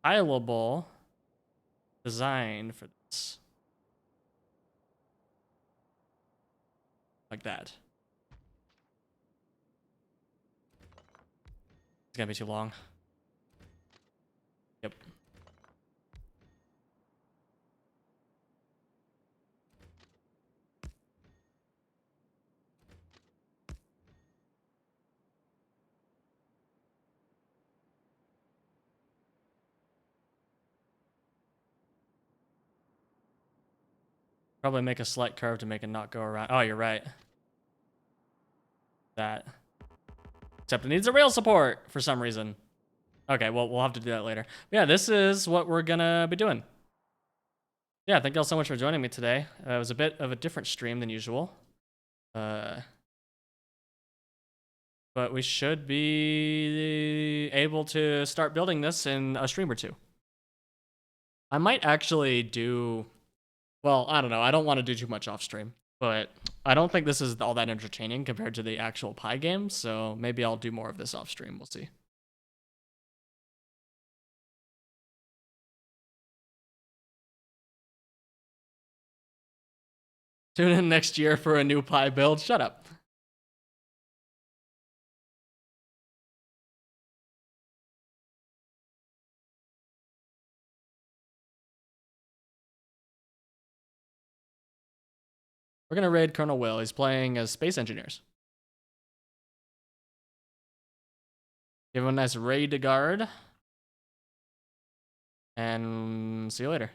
tileable design for this. Like that. It's gonna be too long. Yep. Probably make a slight curve to make it not go around. Oh, you're right. That. Except it needs a rail support for some reason. Okay, well, we'll have to do that later. But yeah, this is what we're gonna be doing. Yeah, thank y'all so much for joining me today. It was a bit of a different stream than usual. But we should be able to start building this in a stream or two. I might actually do... Well, I don't know. I don't want to do too much off stream. But I don't think this is all that entertaining compared to the actual Pi game. So maybe I'll do more of this off stream. We'll see. Tune in next year for a new Pi build. Shut up. We're going to raid Colonel Will. He's playing as Space Engineers. Give him a nice raid to guard. And see you later.